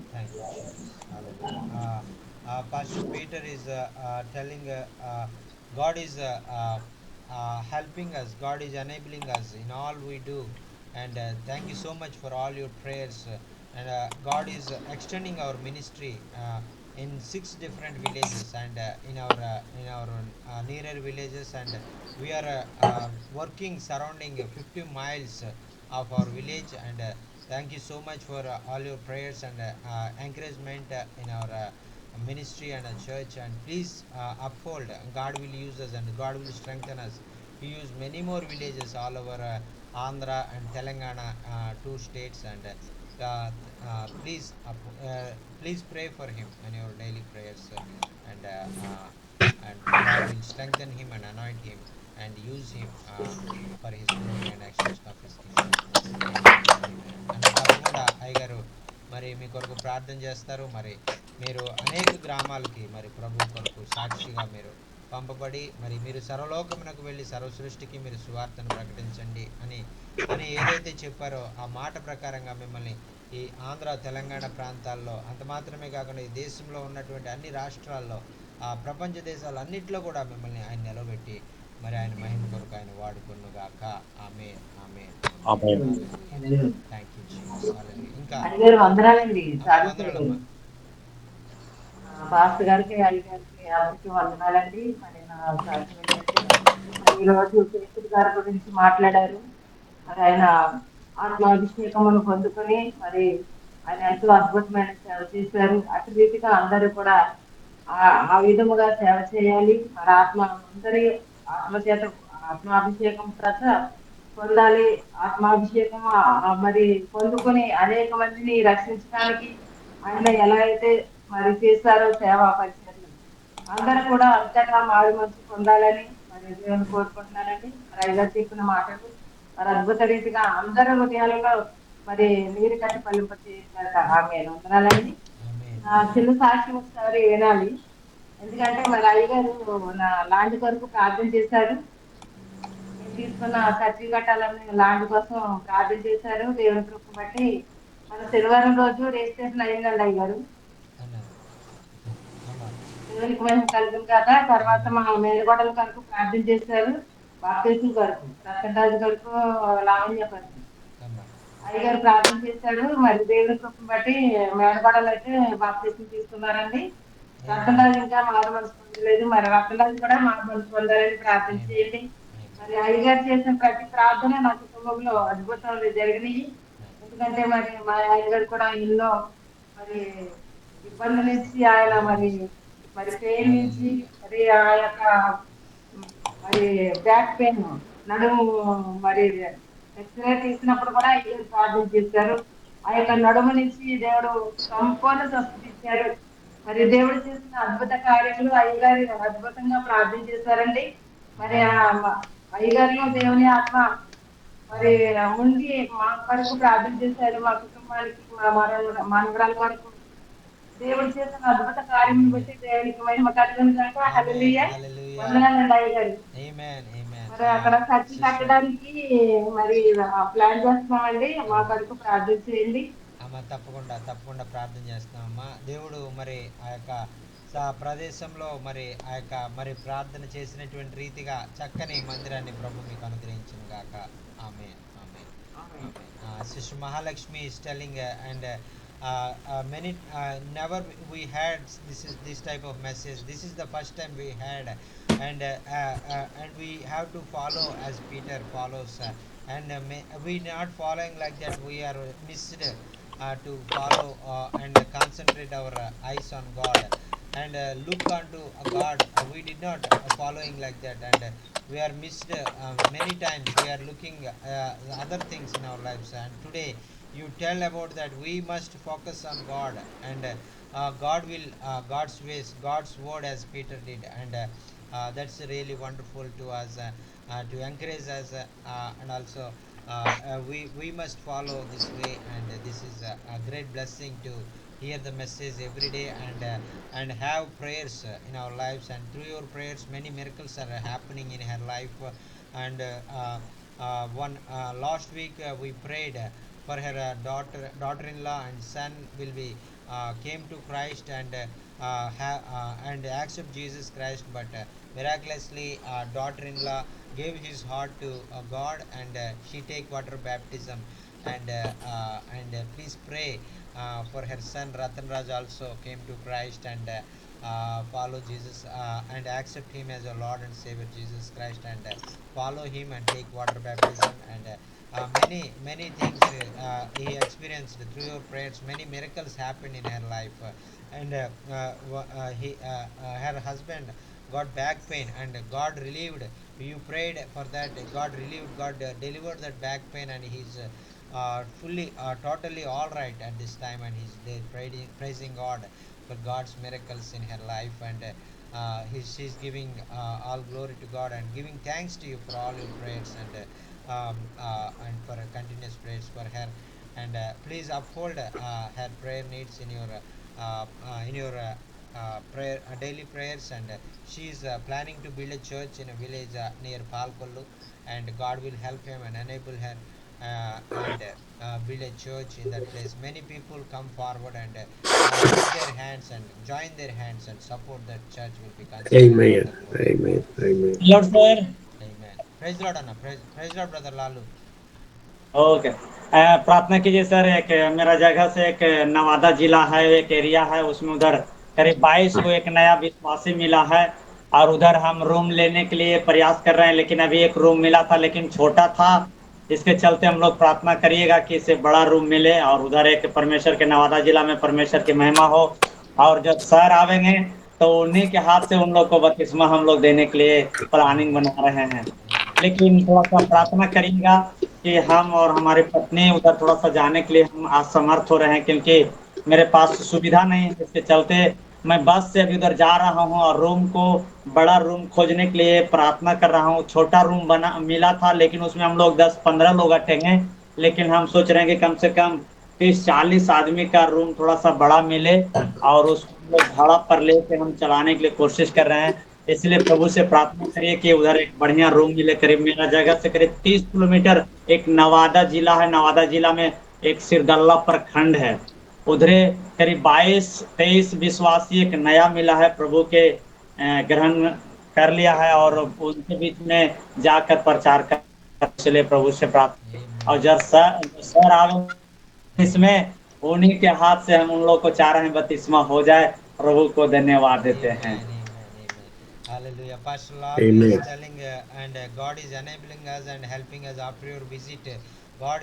Pastor Peter is telling God is helping us, God is enabling us in all we do, and thank you so much for all your prayers. And God is extending our ministry in 6 different villages, and in our nearer villages, and we are working surrounding 50 miles of our village. And thank you so much for all your prayers and encouragement in our ministry and a church. And please uphold, God will use us and God will strengthen us to use many more villages all over Andhra and Telangana, 2 states. And please pray for him in your daily prayers, and God will strengthen him and anoint him and use him for his glory and extension of his kingdom. And తప్పకుండా అయ్యగారు మరి మీ కొరకు ప్రార్థన చేస్తారు. మరి మీరు అనేక గ్రామాలకి మరి ప్రభు కొరకు సాక్షిగా మీరు పంపబడి మరి మీరు సర్వలోకమునకు వెళ్ళి సర్వ సృష్టికి మీరు సువార్తను ప్రకటించండి అని ఏదైతే చెప్పారో ఆ మాట ప్రకారంగా మిమ్మల్ని ఈ ఆంధ్ర తెలంగాణ ప్రాంతాల్లో అంత మాత్రమే కాకుండా ఈ దేశంలో ఉన్నటువంటి అన్ని రాష్ట్రాల్లో ఆ ప్రపంచ దేశాలన్నింటిలో కూడా మిమ్మల్ని ఆయన నిలబెట్టి మరి ఆయన మహిమ కొరకు ఆయన వాడుకొనుగాక. Amen amen amen. Thank you Jesus. Hallelujah. ఇంకా అడిగారు వందనాలండి. వందనాలమ్మా. పాస్టర్ గారికి అడిగారికి అందరికీ వందనాలండి. మరి నా సాక్ష్యం ఏంటంటే మరి ఈరోజు పేతురు గారి గురించి మాట్లాడారు. మరి ఆయన ఆత్మాభిషేకమును పొందుకొని మరి ఆయన ఎంతో అద్భుతమైన సేవ చేశారు. అటు రీతిగా అందరూ కూడా ఆ విధముగా సేవ చేయాలి. మరి అందరి ఆత్మచేత ఆత్మాభిషేకం పొందాలి. ఆత్మాభిషేకం మరి పొందుకొని అనేక మందిని రక్షించడానికి ఆయన ఎలా అయితే మరి చేశారో సేవా పరిచర్లు అందరూ కూడా అంతగా మారు మనసు పొందాలని మరి దేవుని కోరుకుంటున్నానండి. మరి అయ్యగారు చెప్పిన మాటలు మరి అద్భుత రీతిగా అందరి హృదయాలలో మరి నీరు కట్టి పల్లింప చేశారు. ఆమె వందనాలండి. చిన్న సాక్షి ఒకసారి వినాలి. ఎందుకంటే మరి అయ్యగారు నా లాంటి కొరకు ప్రార్థన చేశారు. నేను తీసుకున్న సర్జీ కట్టాలని లాంటి కోసం ప్రార్థన చేశారు. దేవుని కృప బట్టి మన శనివారం రోజు రిజిస్ట్రేషన్ అయ్యిందండి అయ్యగారు. దేవునికి మేము కలిగిన కదా. తర్వాత మా మేలుగొడల కొరకు ప్రార్థన చేశారు. బాప్తీసం కొరకు రతనరాజు కొరకు లావణ్య కొరకు అయ్యగారు ప్రార్థన చేశాడు. మరి దేవుని కృప బట్టి మేలుగొడలు అయితే బాప్తీసం తీసుకున్నారండి. రతనరాజు ఇంకా మారు మనసు పొందలేదు. మరి రతనరాజు కూడా మారు మనసు పొందాలని ప్రార్థన చేయండి. మరి అయ్యగారు చేసిన ప్రతి ప్రార్థన నా కుటుంబంలో అద్భుతాలు జరిగినాయి. ఎందుకంటే మరి మా అయ్యగారు కూడా ఎన్నో మరి ఇబ్బంది నుంచి ఆయన మరి పెయిన్ నుంచి మరి ఆ యొక్క మరి బ్యాక్ పెయిన్ నడుము మరి ఎక్స్రే తీసినప్పుడు కూడా అయ్యగారు ప్రార్థన చేశారు. ఆ యొక్క నడుము నుంచి దేవుడు సంపూర్ణ స్వస్థత ఇచ్చారు. మరి దేవుడు చేసిన అద్భుత కార్యాలు అయ్యగారు అద్భుతంగా ప్రార్థన చేశారండి. మరి అయ్యగారిలో దేవుని ఆత్మ మరి ఉండి మా కొరకు ప్రార్థన చేశారు. మా కుటుంబానికి మా మనవరాల కొరకు దేవుడు చేసిన అద్భుత కార్యం బట్టి దేవునికి మహిమ కలుగును గాక. హల్లెలూయా. వందనాలండి అయ్యగారు. మరి అక్కడ చర్చి కట్టడానికి మరి ప్లాన్ చేస్తున్నామండి. మా కొరకు ప్రార్థన చేయండి. తప్పకుండా ప్రార్థన చేస్తామమ్మా. దేవుడు మరి ఆ యొక్క ప్రదేశంలో మరి ఆ యొక్క మరి ప్రార్థన చేసినటువంటి రీతిగా చక్కని మందిరాన్ని ప్రభు మీకు అనుగ్రహించును గాక. Amen amen amen. Sister Mahalakshmi is telling and many never we had this type of message. This is the first time we had and we have to follow as Peter follows and we not following like that. We are missed to follow and concentrate our eyes on God and look unto God. We did not following like that and we are missed many times. We are looking other things in our lives and today you tell about that we must focus on God and God will God's ways, God's word as Peter did and that's really wonderful to us to encourage us and also we must follow this way and this is a great blessing to hear the message every day and have prayers in our lives and through your prayers many miracles are happening in her life and one last week we prayed for her daughter-in-law and son will be came to Christ and accept Jesus Christ but miraculously daughter-in-law gave his heart to God and she take water baptism and please pray for her son Ratan Raj also came to Christ and follow Jesus and accept him as a Lord and Savior Jesus Christ and follow him and take water baptism and many things he experienced through your prayers. Many miracles happened in her life and her husband got back pain and God relieved. You prayed for that, God relieved, God delivered that back pain and he's fully totally all right at this time and he's there praising God for God's miracles in her life and she's giving all glory to God and giving thanks to you for all your prayers and for continuous prayers for her and please uphold her prayer needs in your daily prayers, and she is planning to build a church in a village near Palkollu, and God will help him and enable her and build a church in that place. Many people come forward and put their hands and join their hands and support that church will be considered for Amen. the glory of Amen. God. Amen. Lord sir. Amen. Praise the Lord, Anna. Praise the Lord, Brother Lalu. Okay प्रार्थना कीजिए sir. एक मेरा जगह से एक नवादा जिला है, एक एरिया है, उसमें उधर करीब 22 को एक नया विश्वासी मिला है और उधर हम रूम लेने के लिए प्रयास कर रहे हैं, लेकिन अभी एक रूम मिला था लेकिन छोटा था। इसके चलते हम लोग प्रार्थना करिएगा कि इसे बड़ा रूम मिले और उधर एक परमेश्वर के नवादा जिला में परमेश्वर की महिमा हो। और जब सर आवेंगे तो उन्हीं के हाथ से उन लोग को बपतिस्मा हम लोग देने के लिए प्लानिंग बना रहे हैं। लेकिन थोड़ा सा प्रार्थना करिएगा कि हम और हमारी पत्नी उधर थोड़ा सा जाने के लिए हम असमर्थ हो रहे हैं, क्योंकि मेरे पास सुविधा नहीं है। इसके चलते मैं बस से अभी उधर जा रहा हूँ और रूम को बड़ा रूम खोजने के लिए प्रार्थना कर रहा हूँ। छोटा रूम बना मिला था लेकिन उसमें हम लोग 10-15 लोग अटेंगे, लेकिन हम सोच रहे हैं कि कम से कम 30-40 आदमी का रूम थोड़ा सा बड़ा मिले और उसको हम लोग भाड़ा पर लेके हम चलाने के लिए कोशिश कर रहे हैं। इसलिए प्रभु से प्रार्थना करिए कि उधर एक बढ़िया रूम मिले। करीब मेरा जगह से करीब 30 किलोमीटर एक नवादा जिला है, नवादा जिला में एक सिरदल्ला प्रखंड है, उधरे करीब 22-23 विश्वासी एक नया मिला है, प्रभु के ग्रहण कर लिया है और उनके बीच में जाकर प्रचार कर। इसलिए प्रभु से प्रार्थना। और जब सर आवे इसमें उन्हीं के हाथ से हम उन लोग को चाह रहे हैं बपतिस्मा हो जाए। प्रभु को धन्यवाद देते हैं। Hallelujah. Pastor Lal Amen. is telling and God is enabling us and helping us after your visit. God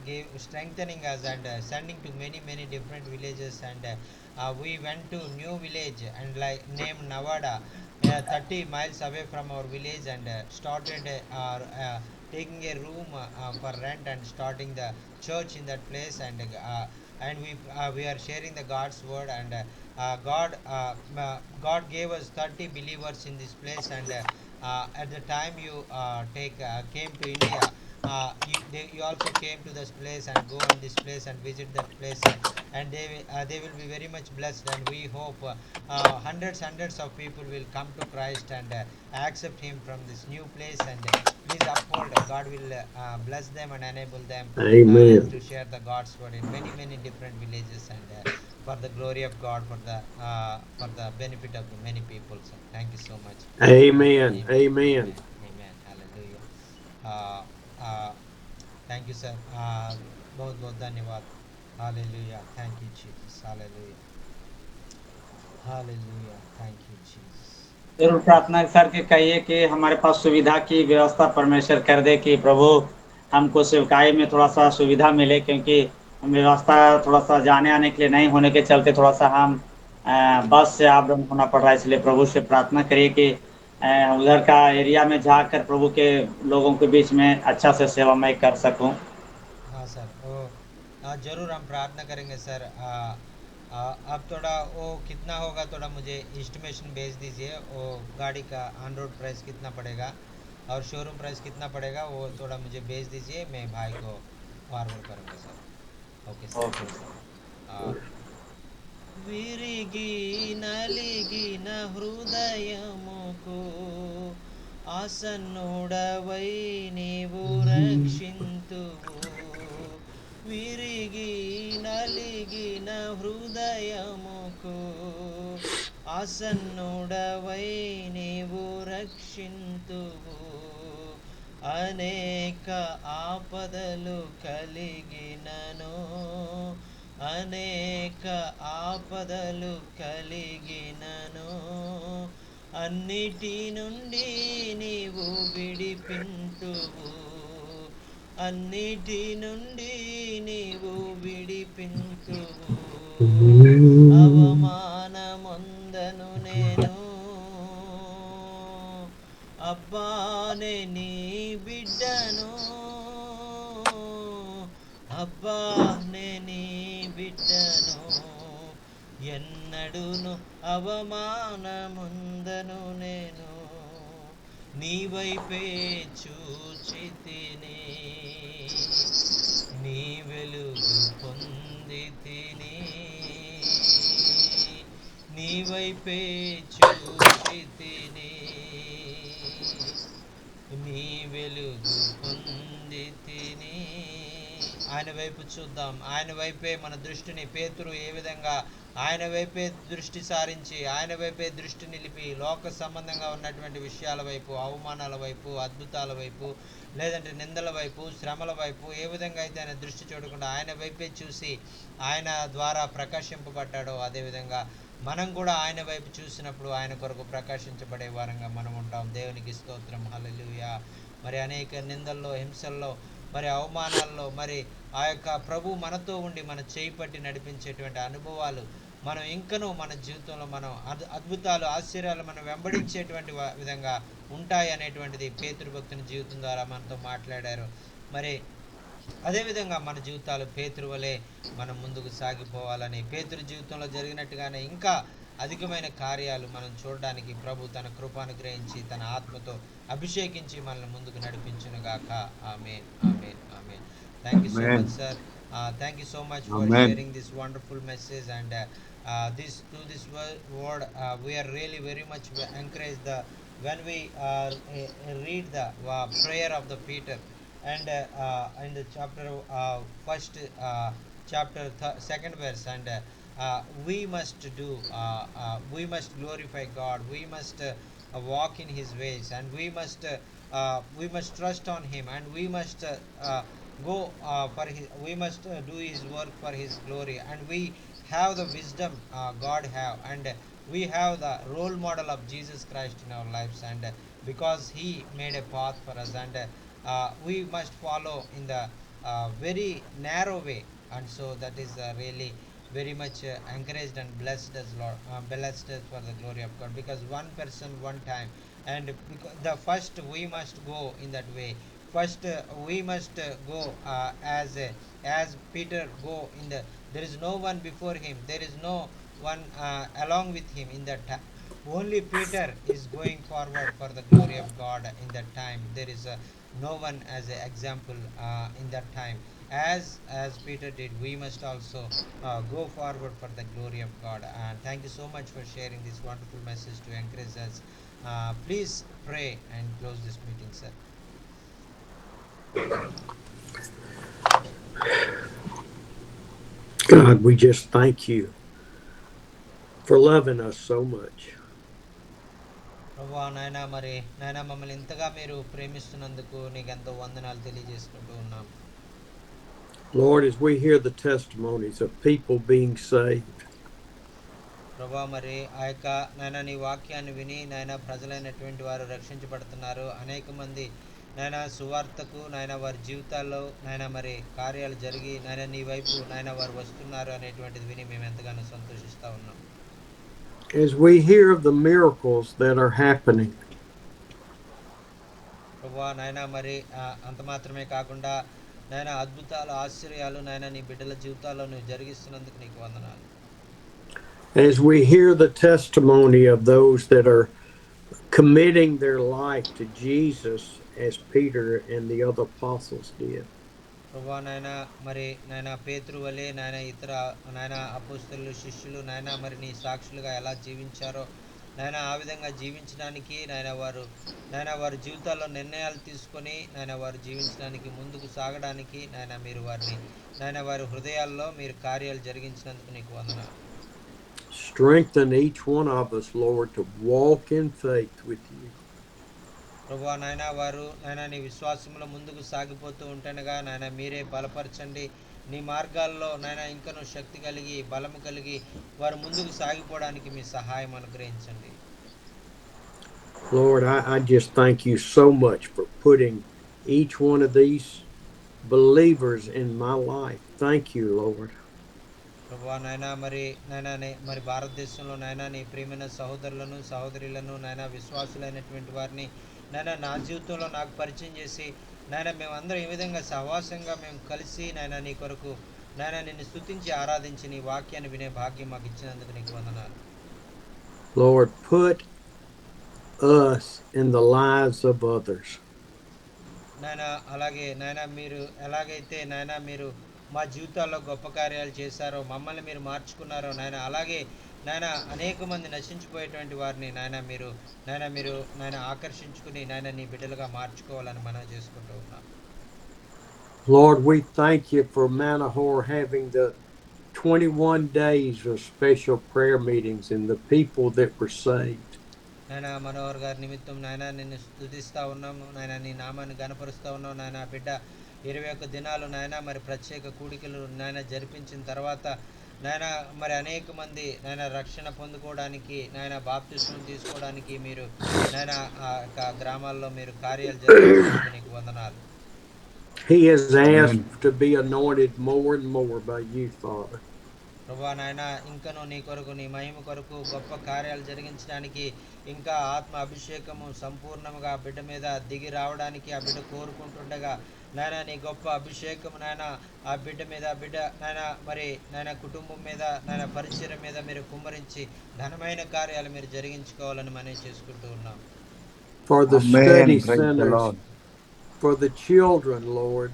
gave strengthening us and sending to many different villages, and we went to new village and like named Navada, 30 miles away from our village, and started taking a room for rent and starting the church in that place, and we are sharing the God's word, and God gave us 30 believers in this place, and at the time you came to India, you also came to this place and go on this place and visit that place, and they will be very much blessed, and we hope hundreds of people will come to Christ and accept him from this new place, and please uphold. God will bless them and enable them Amen. to share the God's word in many different villages, and for the glory of God, for the benefit of the many people. So thank you so much. Amen. Amen. Amen. Hallelujah. Thank you, sir. बहुत धन्यवाद. Hallelujah. Thank you, Jesus. Hallelujah. Hallelujah. Thank you, Jesus. जरूर प्रार्थना sir के कहिए कि हमारे पास सुविधा की व्यवस्था परमेश्वर कर दे, कि प्रभु हमको सेवकाई में थोड़ा सा सुविधा मिले, क्योंकि व्यवस्था थोड़ा सा जाने आने के लिए नहीं होने के चलते थोड़ा सा हम बस से आप डाउन होना पड़ रहा है। इसलिए प्रभु से प्रार्थना करिए कि उधर का एरिया में जाकर प्रभु के लोगों के बीच में अच्छा से सेवा मैं कर सकूं। हाँ सर, जरूर हम प्रार्थना करेंगे सर। अब थोड़ा वो कितना होगा थोड़ा मुझे एस्टिमेशन भेज दीजिए, वो गाड़ी का ऑन रोड प्राइस कितना पड़ेगा और शोरूम प्राइस कितना पड़ेगा, वो थोड़ा मुझे भेज दीजिए, मैं भाई को फॉरवर्ड करूँगा सर। Okay sir. విరిగి నలిగిన హృదయముకు ఆసన్నుడవై నీవు రక్షింతువు. విరిగి నలిగిన హృదయముకు ఆసన్నుడవై నీవు రక్షింతువు. అనేక ఆపదలు కలిగినను, అనేక ఆపదలు కలిగినను, అన్నిటి నుండి నీవు విడిపింతువు. అన్నిటి నుండి నీవు విడిపింతువు. అవమానముందను నేను, అబ్బానే నీ బిడ్డను, అబ్బానే నీ బిడ్డను. ఎన్నడును అవమానముందను నేను, నీ వైపే చూచితిని, నీ వెలుగు పొందితిని. నీ వైపే చూచితిని, నీ వెలుగు పొందితిని. ఆయన వైపు చూద్దాం. ఆయన వైపే మన దృష్టిని, పేతురు ఏ విధంగా ఆయన వైపే దృష్టి సారించి, ఆయన వైపే దృష్టి నిలిపి, లోక సంబంధంగా ఉన్నటువంటి విషయాల వైపు, అవమానాల వైపు, అద్భుతాల వైపు, లేదంటే నిందల వైపు, శ్రమల వైపు ఏ విధంగా అయితే ఆయన దృష్టి చూడకుండా ఆయన వైపే చూసి ఆయన ద్వారా ప్రకాశింపబడ్డాడో, అదేవిధంగా మనం కూడా ఆయన వైపు చూసినప్పుడు ఆయన కొరకు ప్రకాశించబడే వారంగా మనం ఉంటాం. దేవునికి స్తోత్రం, హల్లెలూయా. మరి అనేక నిందల్లో, హింసల్లో, మరి అవమానాల్లో, మరి ఆ యొక్క ప్రభు మనతో ఉండి మన చేయి పట్టి నడిపించేటువంటి అనుభవాలు మనం ఇంకనూ మన జీవితంలో మనం అద్భుతాలు, ఆశ్చర్యాలు మనం వెంబడించేటువంటి విధంగా ఉంటాయి అనేటువంటిది పేతురు భక్తుని జీవితం ద్వారా మనతో మాట్లాడారు. మరి అదేవిధంగా మన జీవితాలు పేతురు వలె మనం ముందుకు సాగిపోవాలని, పేతురు జీవితంలో జరిగినట్టుగానే ఇంకా అధికమైన కార్యాలు మనం చూడడానికి ప్రభు తన కృపను గ్రహించి తన ఆత్మతో అభిషేకించి మనల్ని ముందుకు నడిపించునుగాక. Amen, amen, amen. Thank you so much sir. Thank you so much for sharing this wonderful message and this word we are really very much encouraged when we read the prayer of the Peter and in the chapter first chapter second verse, and we must glorify God, we must walk in his ways, and we must trust on him, and we must go we must do his work for his glory, and we have the wisdom God have, and we have the role model of Jesus Christ in our lives, and because he made a path for us, and we must follow in the very narrow way, and so that is really very much encouraged and blessed as Lord, blessed as for the glory of God, because one person one time, and because the first we must go in that way. First we must go as Peter go in the, there is no one before him, there is no one along with him in that time. Only Peter is going forward for the glory of God in that time. There is no one as an example in that time. As Peter did, we must also go forward for the glory of God. And thank you so much for sharing this wonderful message to encourage us. Please pray and close this meeting, sir. God, we just thank you for loving us so much. ప్రభువా నాయనా, మరి నాయనా మమ్మల్ని ఇంతగా మీరు ప్రేమిస్తున్నందుకు నీకు ఎంతో వందనాలు తెలియజేసుకుంటూ ఉన్నాం. Lord, as we hear the testimonies of people being saved, ప్రభువా మరి ఆ యొక్క నాయనా నీ వాక్యాన్ని విని నాయనా ప్రజలైనటువంటి వారు రక్షించబడుతున్నారు. అనేక మంది నాయనా సువార్తకు నాయనా వారి జీవితాల్లో నాయనా మరి కార్యాలు జరిగి నాయనా నీ వైపు నాయనా వారు వస్తున్నారు అనేటువంటిది విని మేము ఎంతగానో సంతోషిస్తూ ఉన్నాం. as we hear of the miracles that are happening, ప్రభువా నాయనా మరి అంత మాత్రమే కాకుండా నాయనా అద్భుతాలు, ఆశ్చర్యాలు నాయనా నీ బిడ్డల జీవితాల్లో నువ్వు జరిగిస్తున్నందుకు నీకు వందనాలు. as we hear the testimony of those that are committing their life to Jesus as Peter and the other apostles did. ప్రభువా నాయనా మరి నాయనా పేతురు వలె నాయనా ఇతర నాయనా అపోస్తలులు, శిష్యులు నాయనా మరి నీ సాక్షులుగా ఎలా జీవించారో నాయనా ఆ విధంగా జీవించడానికి నాయనా వారి జీవితాల్లో నిర్ణయాలు తీసుకొని నాయనా వారు జీవించడానికి ముందుకు సాగడానికి నాయనా మీరు వారిని నాయనా వారి హృదయాల్లో మీరు కార్యాలు జరిగించినందుకు నీకు వందనాలు. Strengthen each one of us, Lord, to walk in faith with you. ప్రభువా నాయనా వారు నాయనా నీ విశ్వాసంలో ముందుకు సాగిపోతూ ఉంటనగా నాయనా మీరే బలపరచండి. నీ మార్గాల్లో నాయనా ఇంకనూ శక్తి కలిగి బలము కలిగి వారు ముందుకు సాగిపోవడానికి మీ సహాయం అనుగ్రహించండి. Lord, I just thank you so much for putting each one of these believers in my life. Thank you, Lord. ప్రభువా నాయనా మరి భారతదేశంలో నాయనా నీ ప్రియమైన సహోదరులను, సహోదరులను నాయనా విశ్వాసులైనటువంటి వారిని నాయనా నా జీవితంలో నాకు పరిచయం చేసి నాయనా మేమందరం ఈ విధంగా సహవాసంగా మేము కలిసి నాయనా నీ కొరకు నాయనా నిన్ను స్తుతించి ఆరాధించి నీ వాక్యాన్ని వినే భాగ్యం మాకు ఇచ్చినందుకు నీకు వందనాలు. Lord, put us in the lives of others. నాయనా అలాగే నాయనా మీరు ఎలాగైతే నాయనా మీరు మా జీవితాల్లో గొప్ప కార్యాలు చేశారో, మమ్మల్ని మీరు మార్చుకున్నారో నాయనా అలాగే నాయన అనేక మంది నశించిపోయేటువంటి వారిని నాయన ఆకర్షించుకుని నాయన నీ బిడ్డలుగా మార్చుకోవాలని మనం చేసుకుంటూ ఉన్నాం. Lord, we thank you for Manahor having the 21 days of special prayer meetings and the people that were saved. నాయన మనోహర్ గారి నిమిత్తం నాయన నిన్ను స్తుతిస్తా ఉన్నాము నాయన, నీ నామాన్ని గణపరుస్తా ఉన్నాం నాయన. బిడ్డ 21 దినాలు నాయన మరి ప్రత్యేక కూడికలు నాయన జరిపించిన తర్వాత నాయన మరి అనేక మంది నాయన రక్షణ పొందుకోవడానికి నాయన బాప్తిస్మం తీసుకోవడానికి మీరు నాయన ఆ యొక్క గ్రామాల్లో మీరు కార్యాలు జరిపించినందుకు నీకు వందనాలు. He has asked to be anointed more and more by you, Father. ప్రభా నాయన ఇంకను నీ కొరకు నీ మహిమ కొరకు గొప్ప కార్యాలు జరిగించడానికి ఇంకా ఆత్మ అభిషేకము సంపూర్ణముగా బిడ్డ మీద దిగి రావడానికి ఆ బిడ్డ కోరుకుంటుండగా నాయన నీ గొప్ప అభిషేకం నాయన ఆ బిడ్డ మీద నాయన కుటుంబం మీద నాయన పరిచయం మీద మీరు కుమ్మరించి ఘనమైన కార్యాలు మీరు జరిగించుకోవాలని మనం చేసుకుంటూ ఉన్నాం. For the study centers, for the children, Lord,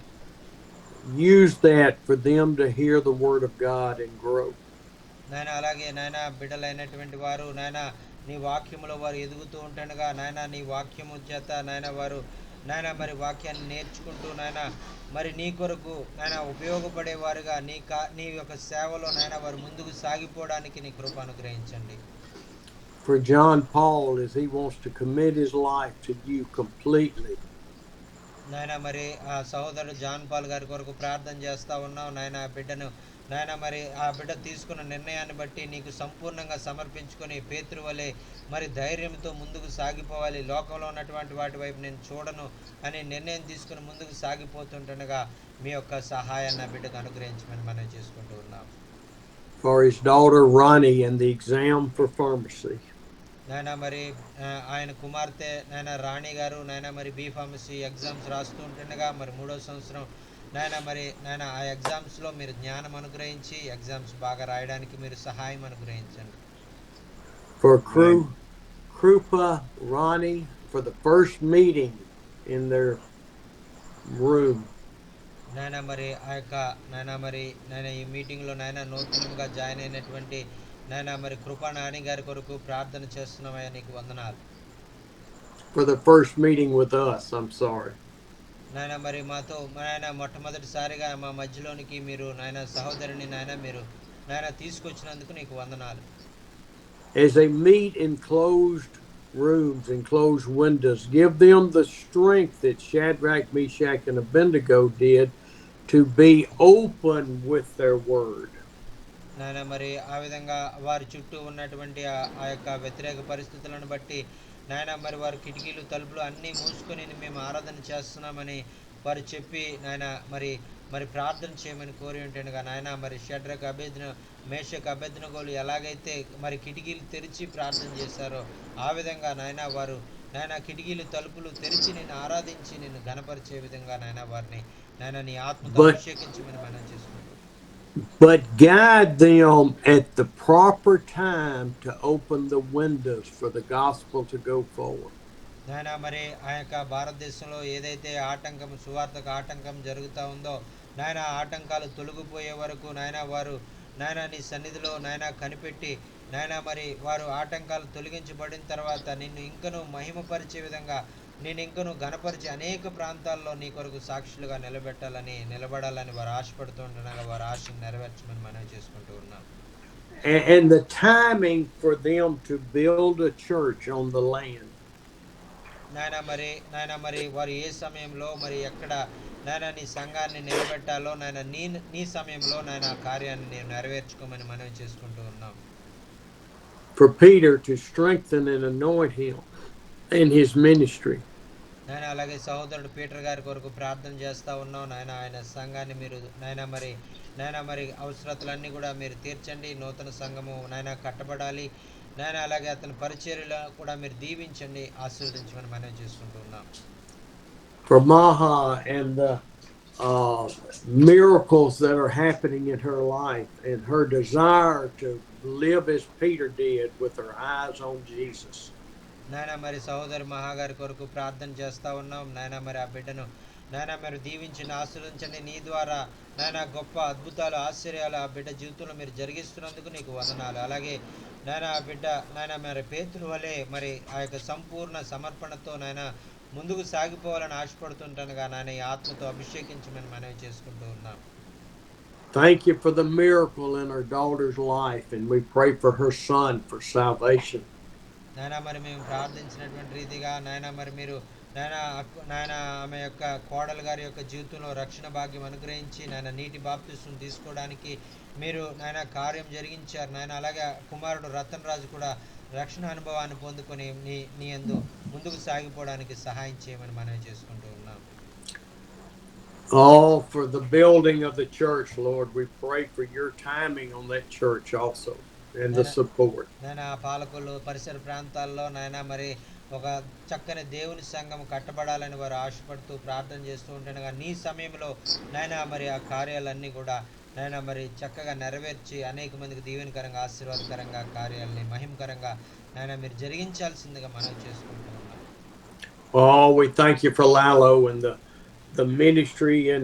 use that for them to hear the word of God and grow. నాయన అలాగే నాయన బిడ్డలైనటువంటి వారు నాయన నీ వాక్యములో వారు ఎదుగుతూ ఉంటుండగా నాయన నీ వాక్యము చేత నాయన వారు నాయన మరి వాక్యాన్ని నేర్చుకుంటూ నాయన మరి నీ కొరకు నాయన ఉపయోగపడేవారుగా నీ యొక్క సేవలో నాయన వారు ముందుకు సాగిపోవడానికి నీ కృప అనుగ్రహించండి. For John Paul, as he wants to commit his life to you completely. నాయన మరి ఆ సహోదరుడు జాన్ పాల్ గారి కొరకు ప్రార్థన చేస్తా ఉన్నావు నాయన. బిడ్డను నాయన మరి ఆ బిడ్డ తీసుకున్న నిర్ణయాన్ని బట్టి నీకు సంపూర్ణంగా సమర్పించుకొని పేతురు వలె మరి ధైర్యంతో ముందుకు సాగిపోవాలి, లోకంలో ఉన్నటువంటి వాటి వైపు నేను చూడను అని నిర్ణయం తీసుకుని ముందుకు సాగిపోతుండగా మీ యొక్క సహాయాన్ని ఆ బిడ్డకు అనుగ్రహించమని మనం చేసుకుంటూ ఉన్నాం. For his daughter Ronnie and the exam for pharmacy. నాయన మరి ఆయన కుమార్తె నాయన రాణి గారు నాయన మరి B.Pharmacy ఎగ్జామ్స్ రాస్తూ ఉంటుండగా మరి 3వ సంవత్సరం నాయన ఆ ఎగ్జామ్స్లో మీరు జ్ఞానం అనుగ్రహించి ఎగ్జామ్స్ బాగా రాయడానికి మీరు సహాయం అనుగ్రహించండి. For Krupa Ronnie, for the first meeting in their room. నాయన మరి ఆ యొక్క నాయన ఈ మీటింగ్లో నాయన నూతనంగా జాయిన్ అయినటువంటి నాయన మరి కృపా నాని గారి కొరకు ప్రార్థన చేస్తున్నామయ్యా, నీకు వందనాలు. For the first meeting with us, I'm sorry. నాయన మరి మాతో నాయన మొట్టమొదటిసారిగా మా మధ్యలోనికి మీరు నాయన సహోదరుని నాయన తీసుకొచ్చినందుకు నీకు వందనాలు. As they meet in closed rooms and closed windows, give them the strength that Shadrach, Meshach, and Abednego did to be open with their word. నాయన మరి ఆ విధంగా వారి చుట్టూ ఉన్నటువంటి ఆ యొక్క వ్యతిరేక పరిస్థితులను బట్టి నాయన మరి వారు కిటికీలు తలుపులు అన్నీ మూసుకొని మేము ఆరాధన చేస్తున్నామని వారు చెప్పి నాయన మరి ప్రార్థన చేయమని కోరి ఉంటుండగా నాయన మరి షడ్రక్ మేషక్ అబేద్నెగోలు ఎలాగైతే మరి కిటికీలు తెరిచి ప్రార్థన చేశారో ఆ విధంగా నాయన వారు నాయన కిటికీలు తలుపులు తెరిచి నిన్ను ఆరాధించి నిన్ను ఘనపరిచే విధంగా నాయన వారిని నాయన నీ ఆత్మతో అభిషేకించమని మనం చేసుకుంటాం. But guide them at the proper time to open the windows for the gospel to go forward. నాయన మరి ఆ యొక్క భారతదేశంలో ఏదైతే సువార్తకు ఆటంకం జరుగుతూ ఉందో నాయన ఆటంకాలు తొలగిపోయే వరకు నాయన వారు నాయన నీ సన్నిధిలో నాయన కనిపెట్టి నాయన మరి వారు ఆటంకాలు తొలగించబడిన తర్వాత నిన్ను ఇంకను మహిమపరిచే విధంగా నేను ఇంకను ఘనపరిచి అనేక ప్రాంతాల్లో నీ కొరకు సాక్షులుగా నిలబడాలని వారు ఆశపడుతుండగా వారి ఆశను నెరవేర్చమని మనం చేసుకుంటూ ఉన్నాం. And the timing for them to build a church on the land. నాయన మరి వారు ఏ సమయంలో మరి ఎక్కడ నాయన నీ సంఘాన్ని నిలబెట్టాలో నాయన నీ సమయంలో నాయన ఆ కార్యాన్ని నేను నెరవేర్చుకోమని మనం చేసుకుంటూ ఉన్నాం. For Peter to strengthen and anoint him in his ministry. నాయన అలాగే సహోదరుడు పీటర్ గారి కొరకు ప్రార్థన చేస్తా ఉన్నాం నాయన. ఆయన సంఘాన్ని మీరు నాయన మరి అవసరతలన్నీ కూడా మీరు తీర్చండి. నూతన సంఘము నాయన కట్టబడాలి నాయన. అలాగే అతని పరిచర్యలో కూడా మీరు దీవించండి, ఆశీర్వదించమని మనం చేసుకుంటూ ఉన్నాం. For Maha and the miracles that are happening in her life and her desire to live as Peter did with her eyes on Jesus. నాయన మరి సహోదరు మహాగారి కొరకు ప్రార్థన చేస్తా ఉన్నాం నాయన. మరి ఆ బిడ్డను నాయన మీరు దీవించండి, ఆశీర్వదించండి. నీ ద్వారా నాయన గొప్ప అద్భుతాలు ఆశ్చర్యాలు ఆ బిడ్డ జీవితంలో మీరు జరిగిస్తున్నందుకు నీకు వందనాలు. అలాగే నాయన బిడ్డ నాయన మరి పేతురు వలె మరి ఆ యొక్క సంపూర్ణ సమర్పణతో నాయన ముందుకు సాగిపోవాలని ఆశపడుతుంటానుగా నాయన ఈ ఆత్మతో అభిషేకించమని మనవి చేసుకుంటూ ఉన్నాం. Thank you for the miracle in our daughter's life, and we pray for her son for salvation. నాయన మరి మేము ప్రార్థించినటువంటి రీతిగా నాయన మరి మీరు నాయన ఆమె యొక్క కోడలు గారి యొక్క జీవితంలో రక్షణ భాగ్యం అనుగ్రహించి నాయన నీటి బాప్తిస్వం తీసుకోవడానికి మీరు నాయన కార్యం జరిగించారు నాయన. అలాగే కుమారుడు రతన్ రాజు కూడా రక్షణ అనుభవాన్ని పొందుకొని నీ యందు ముందుకు సాగిపోవడానికి సహాయం చేయమని మనవి చేసుకుంటూ ఉన్నాం. Oh, for the building of the church, Lord, we pray for your timing on that church also and the support. నాయన పాలకులు పరిసర ప్రాంతాల్లో నాయన మరి ఒక చక్కని దేవుని సంఘం కట్టబడాలని వారు ఆశపడుతూ ప్రార్థన చేస్తూ ఉంటుండగా నీ సమయంలో నాయన మరి ఆ కార్యాలన్నీ కూడా నాయన మరి చక్కగా నెరవేర్చి అనేక మందికి దీవెనకరంగా ఆశీర్వాదకరంగా కార్యాలని మహిమకరంగా నాయన మీరు జరిగించాల్సిందిగా మనం చేసుకుంటూ ఉన్నాం. Oh, we thank you for Lalo and the ministry in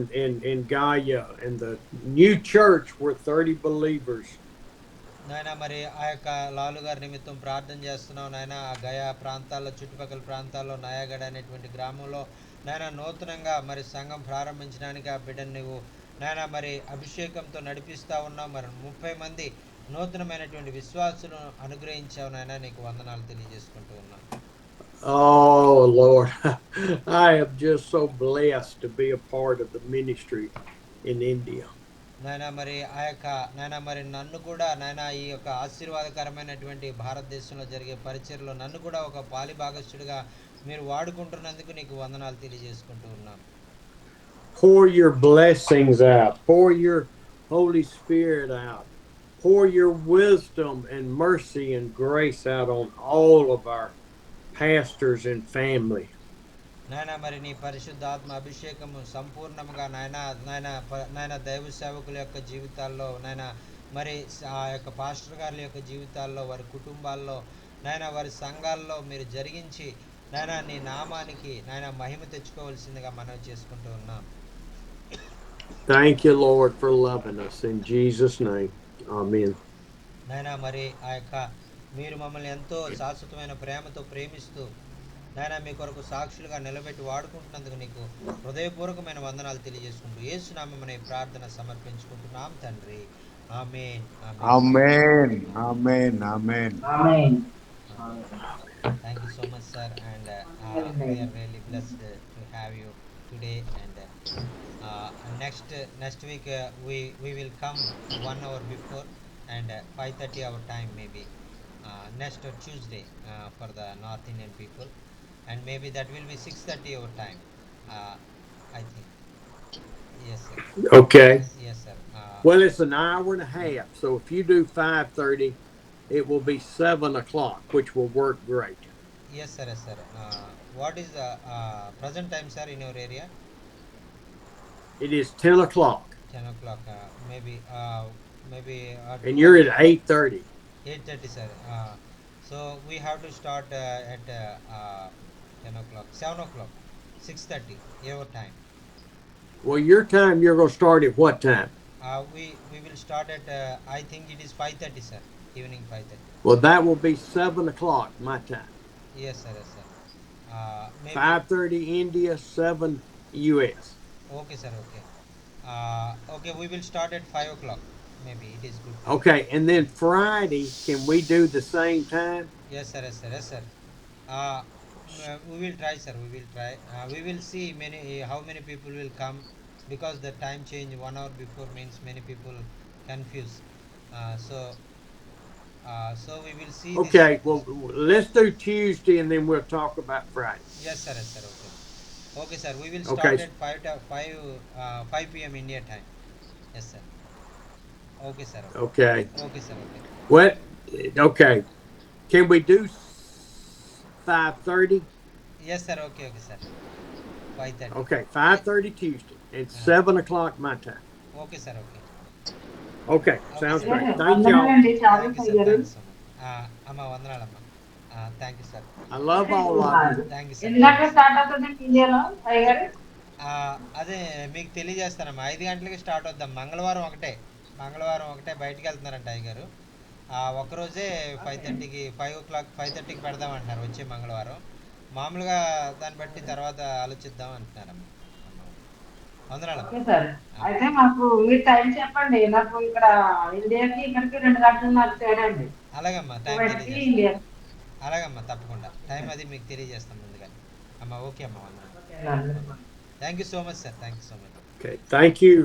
Gaia and the new church where 30 believers. నాయన మరి ఆ యొక్క లాలు గారి నిమిత్తం ప్రార్థన చేస్తున్నాం నాయన. ఆ గయా ప్రాంతాల్లో చుట్టుపక్కల ప్రాంతాల్లో నయాగఢ అనేటువంటి గ్రామంలో నాయన నూతనంగా మరి సంఘం ప్రారంభించడానికి ఆ బిడ్డను నువ్వు నాయన మరి అభిషేకంతో నడిపిస్తూ ఉన్నావు. మరి 30 మంది నూతనమైనటువంటి విశ్వాసులను అనుగ్రహించావు నాయన. నీకు వందనాలు తెలియజేసుకుంటూ ఉన్నాను. Oh, Lord, I am just so blessed to be a part of the ministry in India. నాయన మరి ఆ యొక్క నాయన మరి నన్ను కూడా నాయన ఈ యొక్క ఆశీర్వాదకరమైనటువంటి భారతదేశంలో జరిగే పరిచర్లో నన్ను కూడా ఒక పాలి భాగస్థుడిగా మీరు వాడుకుంటున్నందుకు నీకు వందనాలు తెలియజేసుకుంటూ ఉన్నాను. Pour your blessings out. Pour your Holy Spirit out. Pour your wisdom and mercy and grace out on all of our pastors and family. నాయన మరి నీ పరిశుద్ధాత్మ అభిషేకము సంపూర్ణంగా నాయన దైవ సేవకుల యొక్క జీవితాల్లో నాయన మరి ఆ యొక్క పాస్టర్ గారి యొక్క జీవితాల్లో వారి కుటుంబాల్లో నాయన వారి సంఘాల్లో మీరు జరిగించి నాయన నీ నామానికి నాయన మహిమ తెచ్చుకోవాల్సిందిగా మనం చేసుకుంటూ ఉన్నాం. Thank you, Lord, for loving us. In Jesus' name, amen. నాయన మరి ఆ యొక్క మీరు మమ్మల్ని ఎంతో శాశ్వతమైన ప్రేమతో ప్రేమిస్తూ నాయన మీ కొరకు సాక్షులుగా నిలబెట్టి వాడుకుంటున్నందుకు నీకు హృదయపూర్వకమైన వందనాలు తెలియజేసుకుంటూ యేసు నామమున ఈ ప్రార్థన సమర్పించుకుంటున్నాం తండ్రి. ఆమేన్. Amen. Amen. Amen. Amen. Thank you so much, sir, and we are really blessed to have you today. And next week we will come 1 hour before and 5:30 our time maybe. Next Tuesday for the North Indian people, and maybe that will be 6:30 our time. I think. Yes, sir. Okay. Yes, sir. Well, it's an hour and a half. So if you do 5:30, it will be 7 o'clock, which will work great. Yes, sir. Yes, sir. What is the present time, sir, in your area? It is 10 o'clock. 10 o'clock. Maybe. And you're at 8:30. 8:30, sir. So we have to start at 10 o'clock, 7 o'clock, 6:30 your time. Well, your time, you're going to start at what time? We will start at I think it is 5:30, sir. Evening 5:30. Well, that will be 7 o'clock my time. Yes, sir. Yes, sir. Maybe. 5:30 India, 7 US. Okay, sir. Okay. Okay, we will start at 5 o'clock. Maybe it is good. Okay, and then Friday, can we do the same time? Yes, sir. Yes, sir. Yes, sir. We will try, sir. We will try. We will see how many people will come, because the time change 1 hour before means many people confuse. So we will see. Okay, well, let's do Tuesday and then we'll talk about Friday. Yes, sir. Yes, sir. Okay. Okay, sir. We will start at 5 p.m. India time. Yes, sir. Okay, sir. Okay. Okay, sir. Okay. What? Okay. Can we do 5:30? Yes, sir. Okay, okay, sir. 5:30. Okay, 5:30 Tuesday and 7 o'clock my time. Okay, sir. Okay. Okay, sounds sir. great. Thank you. వందనాలండి, చాలా Thank you, sir. అయ్యారు. Thank you so much. అమ్మ వందనాలమ్మ. Thank you, sir. I love all of you. Thank you, sir. ఎన్ని గంటలకు start అవుతుంది ఇండియాలో అయ్యారు? అదే మీకు తెలియజేస్తానమ్మా. 5 గంటలకి స్టార్ట్ అవుద్దాం. మంగళవారం ఒకటే బయటికి వెళ్తున్నారంట అయ్యగారు. ఒకరోజే 5:30కి 5:30కి పెడదామంటున్నారు వచ్చే మంగళవారం. మామూలుగా దాన్ని బట్టి తర్వాత ఆలోచిద్దాం అంటున్నారమ్మా. వందనాలు. Okay sir. అయితే మాకు మీరు టైం చెప్పండి. నాకు ఇక్కడ ఇండియాకి ఇక్కడికి 2 గంటలు నాకు తేడా అండి. అలాగమ్మా, టైం కువైట్‌కి ఇండియా. అలాగమ్మా, తప్పకుండా టైం అది మీకు తెలియజేస్తాం ముందుగా. అమ్మా ఓకే అమ్మా, వందనాలు. Thank you so much sir, thank you so much. Okay, thank you.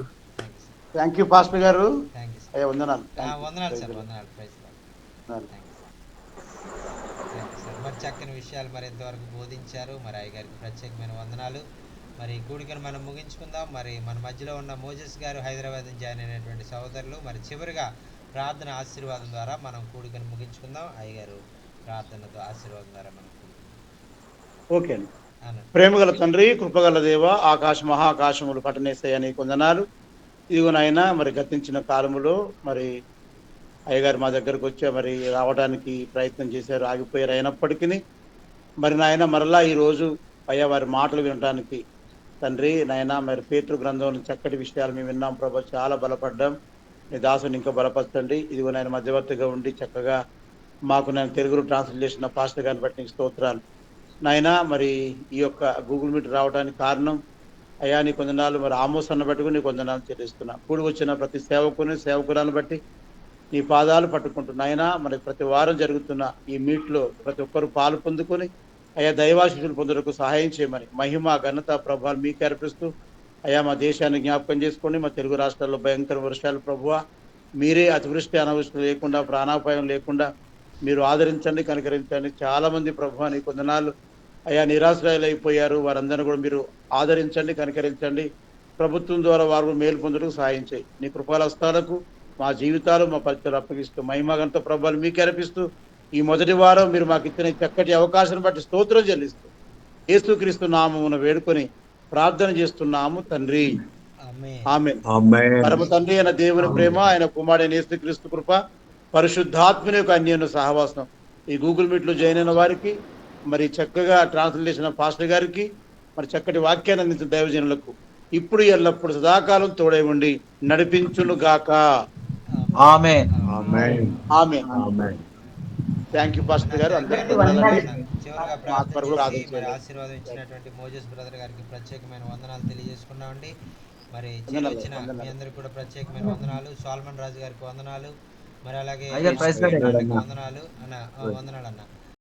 Thank you pastor గారు. Thank you sir. అయ్యా వందనాలు. వందనాలు సార్, వందనాలు. Praise Lord. Thank you sir. మరి చక్కని విషయాలు మరి ఇంతవరకు బోధించారు. మరి అయ్యగారికి ప్రత్యేకమైన వందనాలు. మరి కూడికను మనం ముగించుకుందాం. మరి మన మధ్యలో ఉన్న మోజెస్ గారు హైదరాబాద్ నుంచి జాయిన్ అయినటువంటి సహోదరులు మరి చివరిగా ప్రార్థన ఆశీర్వాదం ద్వారా మనం కూడికను ముగించుకుందాం. అయ్యగారు ప్రార్థనతో ఆశీర్వాదం ద్వారా మనం ఓకే అండి. ప్రేమగల తండ్రి, కృపగల దేవ, ఆకాశ మహాకాశములు పట్టనేస్తాయి నీకు వందనాలు. ఇదిగో నాయన మరి గతించిన కాలములో మరి అయ్యగారు మా దగ్గరకు వచ్చి మరి రావడానికి ప్రయత్నం చేశారు, ఆగిపోయారు. అయినప్పటికీ మరి నాయన మరలా ఈరోజు అయ్యా వారి మాటలు వినడానికి తండ్రి నాయన మరి పేతురు గ్రంథంలో చక్కటి విషయాలు మేము విన్నాం ప్రభా, చాలా బలపడ్డాం. నీ దాసుని ఇంకా బలపరచండి. ఇదిగో నాయన మధ్యవర్తిగా ఉండి చక్కగా మాకు నేను తెలుగులో ట్రాన్స్లేట్ చేసిన పాస్టర్ గారిని బట్టి నీకు స్తోత్రాలు నాయన. మరి ఈ యొక్క గూగుల్ మీట్ రావడానికి కారణం అయ్యా నీ కొందనాలు మరి ఆమోస్ అన్న బట్టి నీ కొందనాలు చెల్లిస్తున్నా. కూడి వచ్చిన ప్రతి సేవకురాలను బట్టి నీ పాదాలు పట్టుకుంటున్నాయినా. మరి ప్రతి వారం జరుగుతున్న ఈ మీట్లో ప్రతి ఒక్కరు పాలు పొందుకొని అయ్యా దైవాశీస్సులు పొందుటకు సహాయం చేయమని మహిమ ఘనత ప్రభావాలు మీకు అర్పిస్తూ అయ్యా మా దేశాన్ని జ్ఞాపకం చేసుకోండి. మా తెలుగు రాష్ట్రాల్లో భయంకర వర్షాలు ప్రభువా, మీరే అతివృష్టి అనావృష్టి లేకుండా ప్రాణాపాయం లేకుండా మీరు ఆదరించండి, కనికరించండి. చాలా మంది ప్రభువా నీ కొందనాలు అయ్యా నిరాశ్రయాలు అయిపోయారు. వారందరినీ కూడా మీరు ఆదరించండి, కనికరించండి. ప్రభుత్వం ద్వారా వారు మేలు పొందుటకు సహాయం చేయి. నీ కృపాల హస్తాలకు మా జీవితాలు మా పరిచయాలు అప్పగిస్తూ మహిమగంత ప్రభావాలు మీకు అర్పిస్తూ ఈ మొదటి వారం మీరు మాకు ఇచ్చిన చక్కటి అవకాశం బట్టి స్తోత్రం చెల్లిస్తూ యేసుక్రీస్తు నామమున వేడుకొని ప్రార్థన చేస్తున్నాము తండ్రి, ఆమేన్. పరమ తండ్రి అయిన దేవుని ప్రేమ, ఆయన కుమారుడైన యేసుక్రీస్తు కృప, పరిశుద్ధాత్మని యొక్క అన్యోన్య సహవాసం ఈ గూగుల్ మీట్ లో జాయిన్ అయిన వారికి, మరి చక్కగా ట్రాన్స్లేషన్ పాస్టర్ గారికి, మరి చక్కటి వాక్యాన్ని అందించిన దైవజనులకు ఇప్పుడు ఎల్లప్పుడు సదాకాలం తోడై ఉండి నడిపించును గాక. ఆమేన్. థ్యాంక్ యూ పాస్టర్ గారు. అందరికీ చివరిగా ప్రార్థన ఆశీర్వాదం ఇచ్చినటువంటి మోజెస్ బ్రదర్ గారికి ప్రత్యేకమైన వందనాలు తెలియజేసుకున్నామండి. మరి వచ్చిన మీ అందరికి కూడా ప్రత్యేకమైన వందనాలు. సాల్మన్ రాజు గారికి వందనాలు. మరి అలాగే వందనాలు అన్న, వందనాలు అన్న.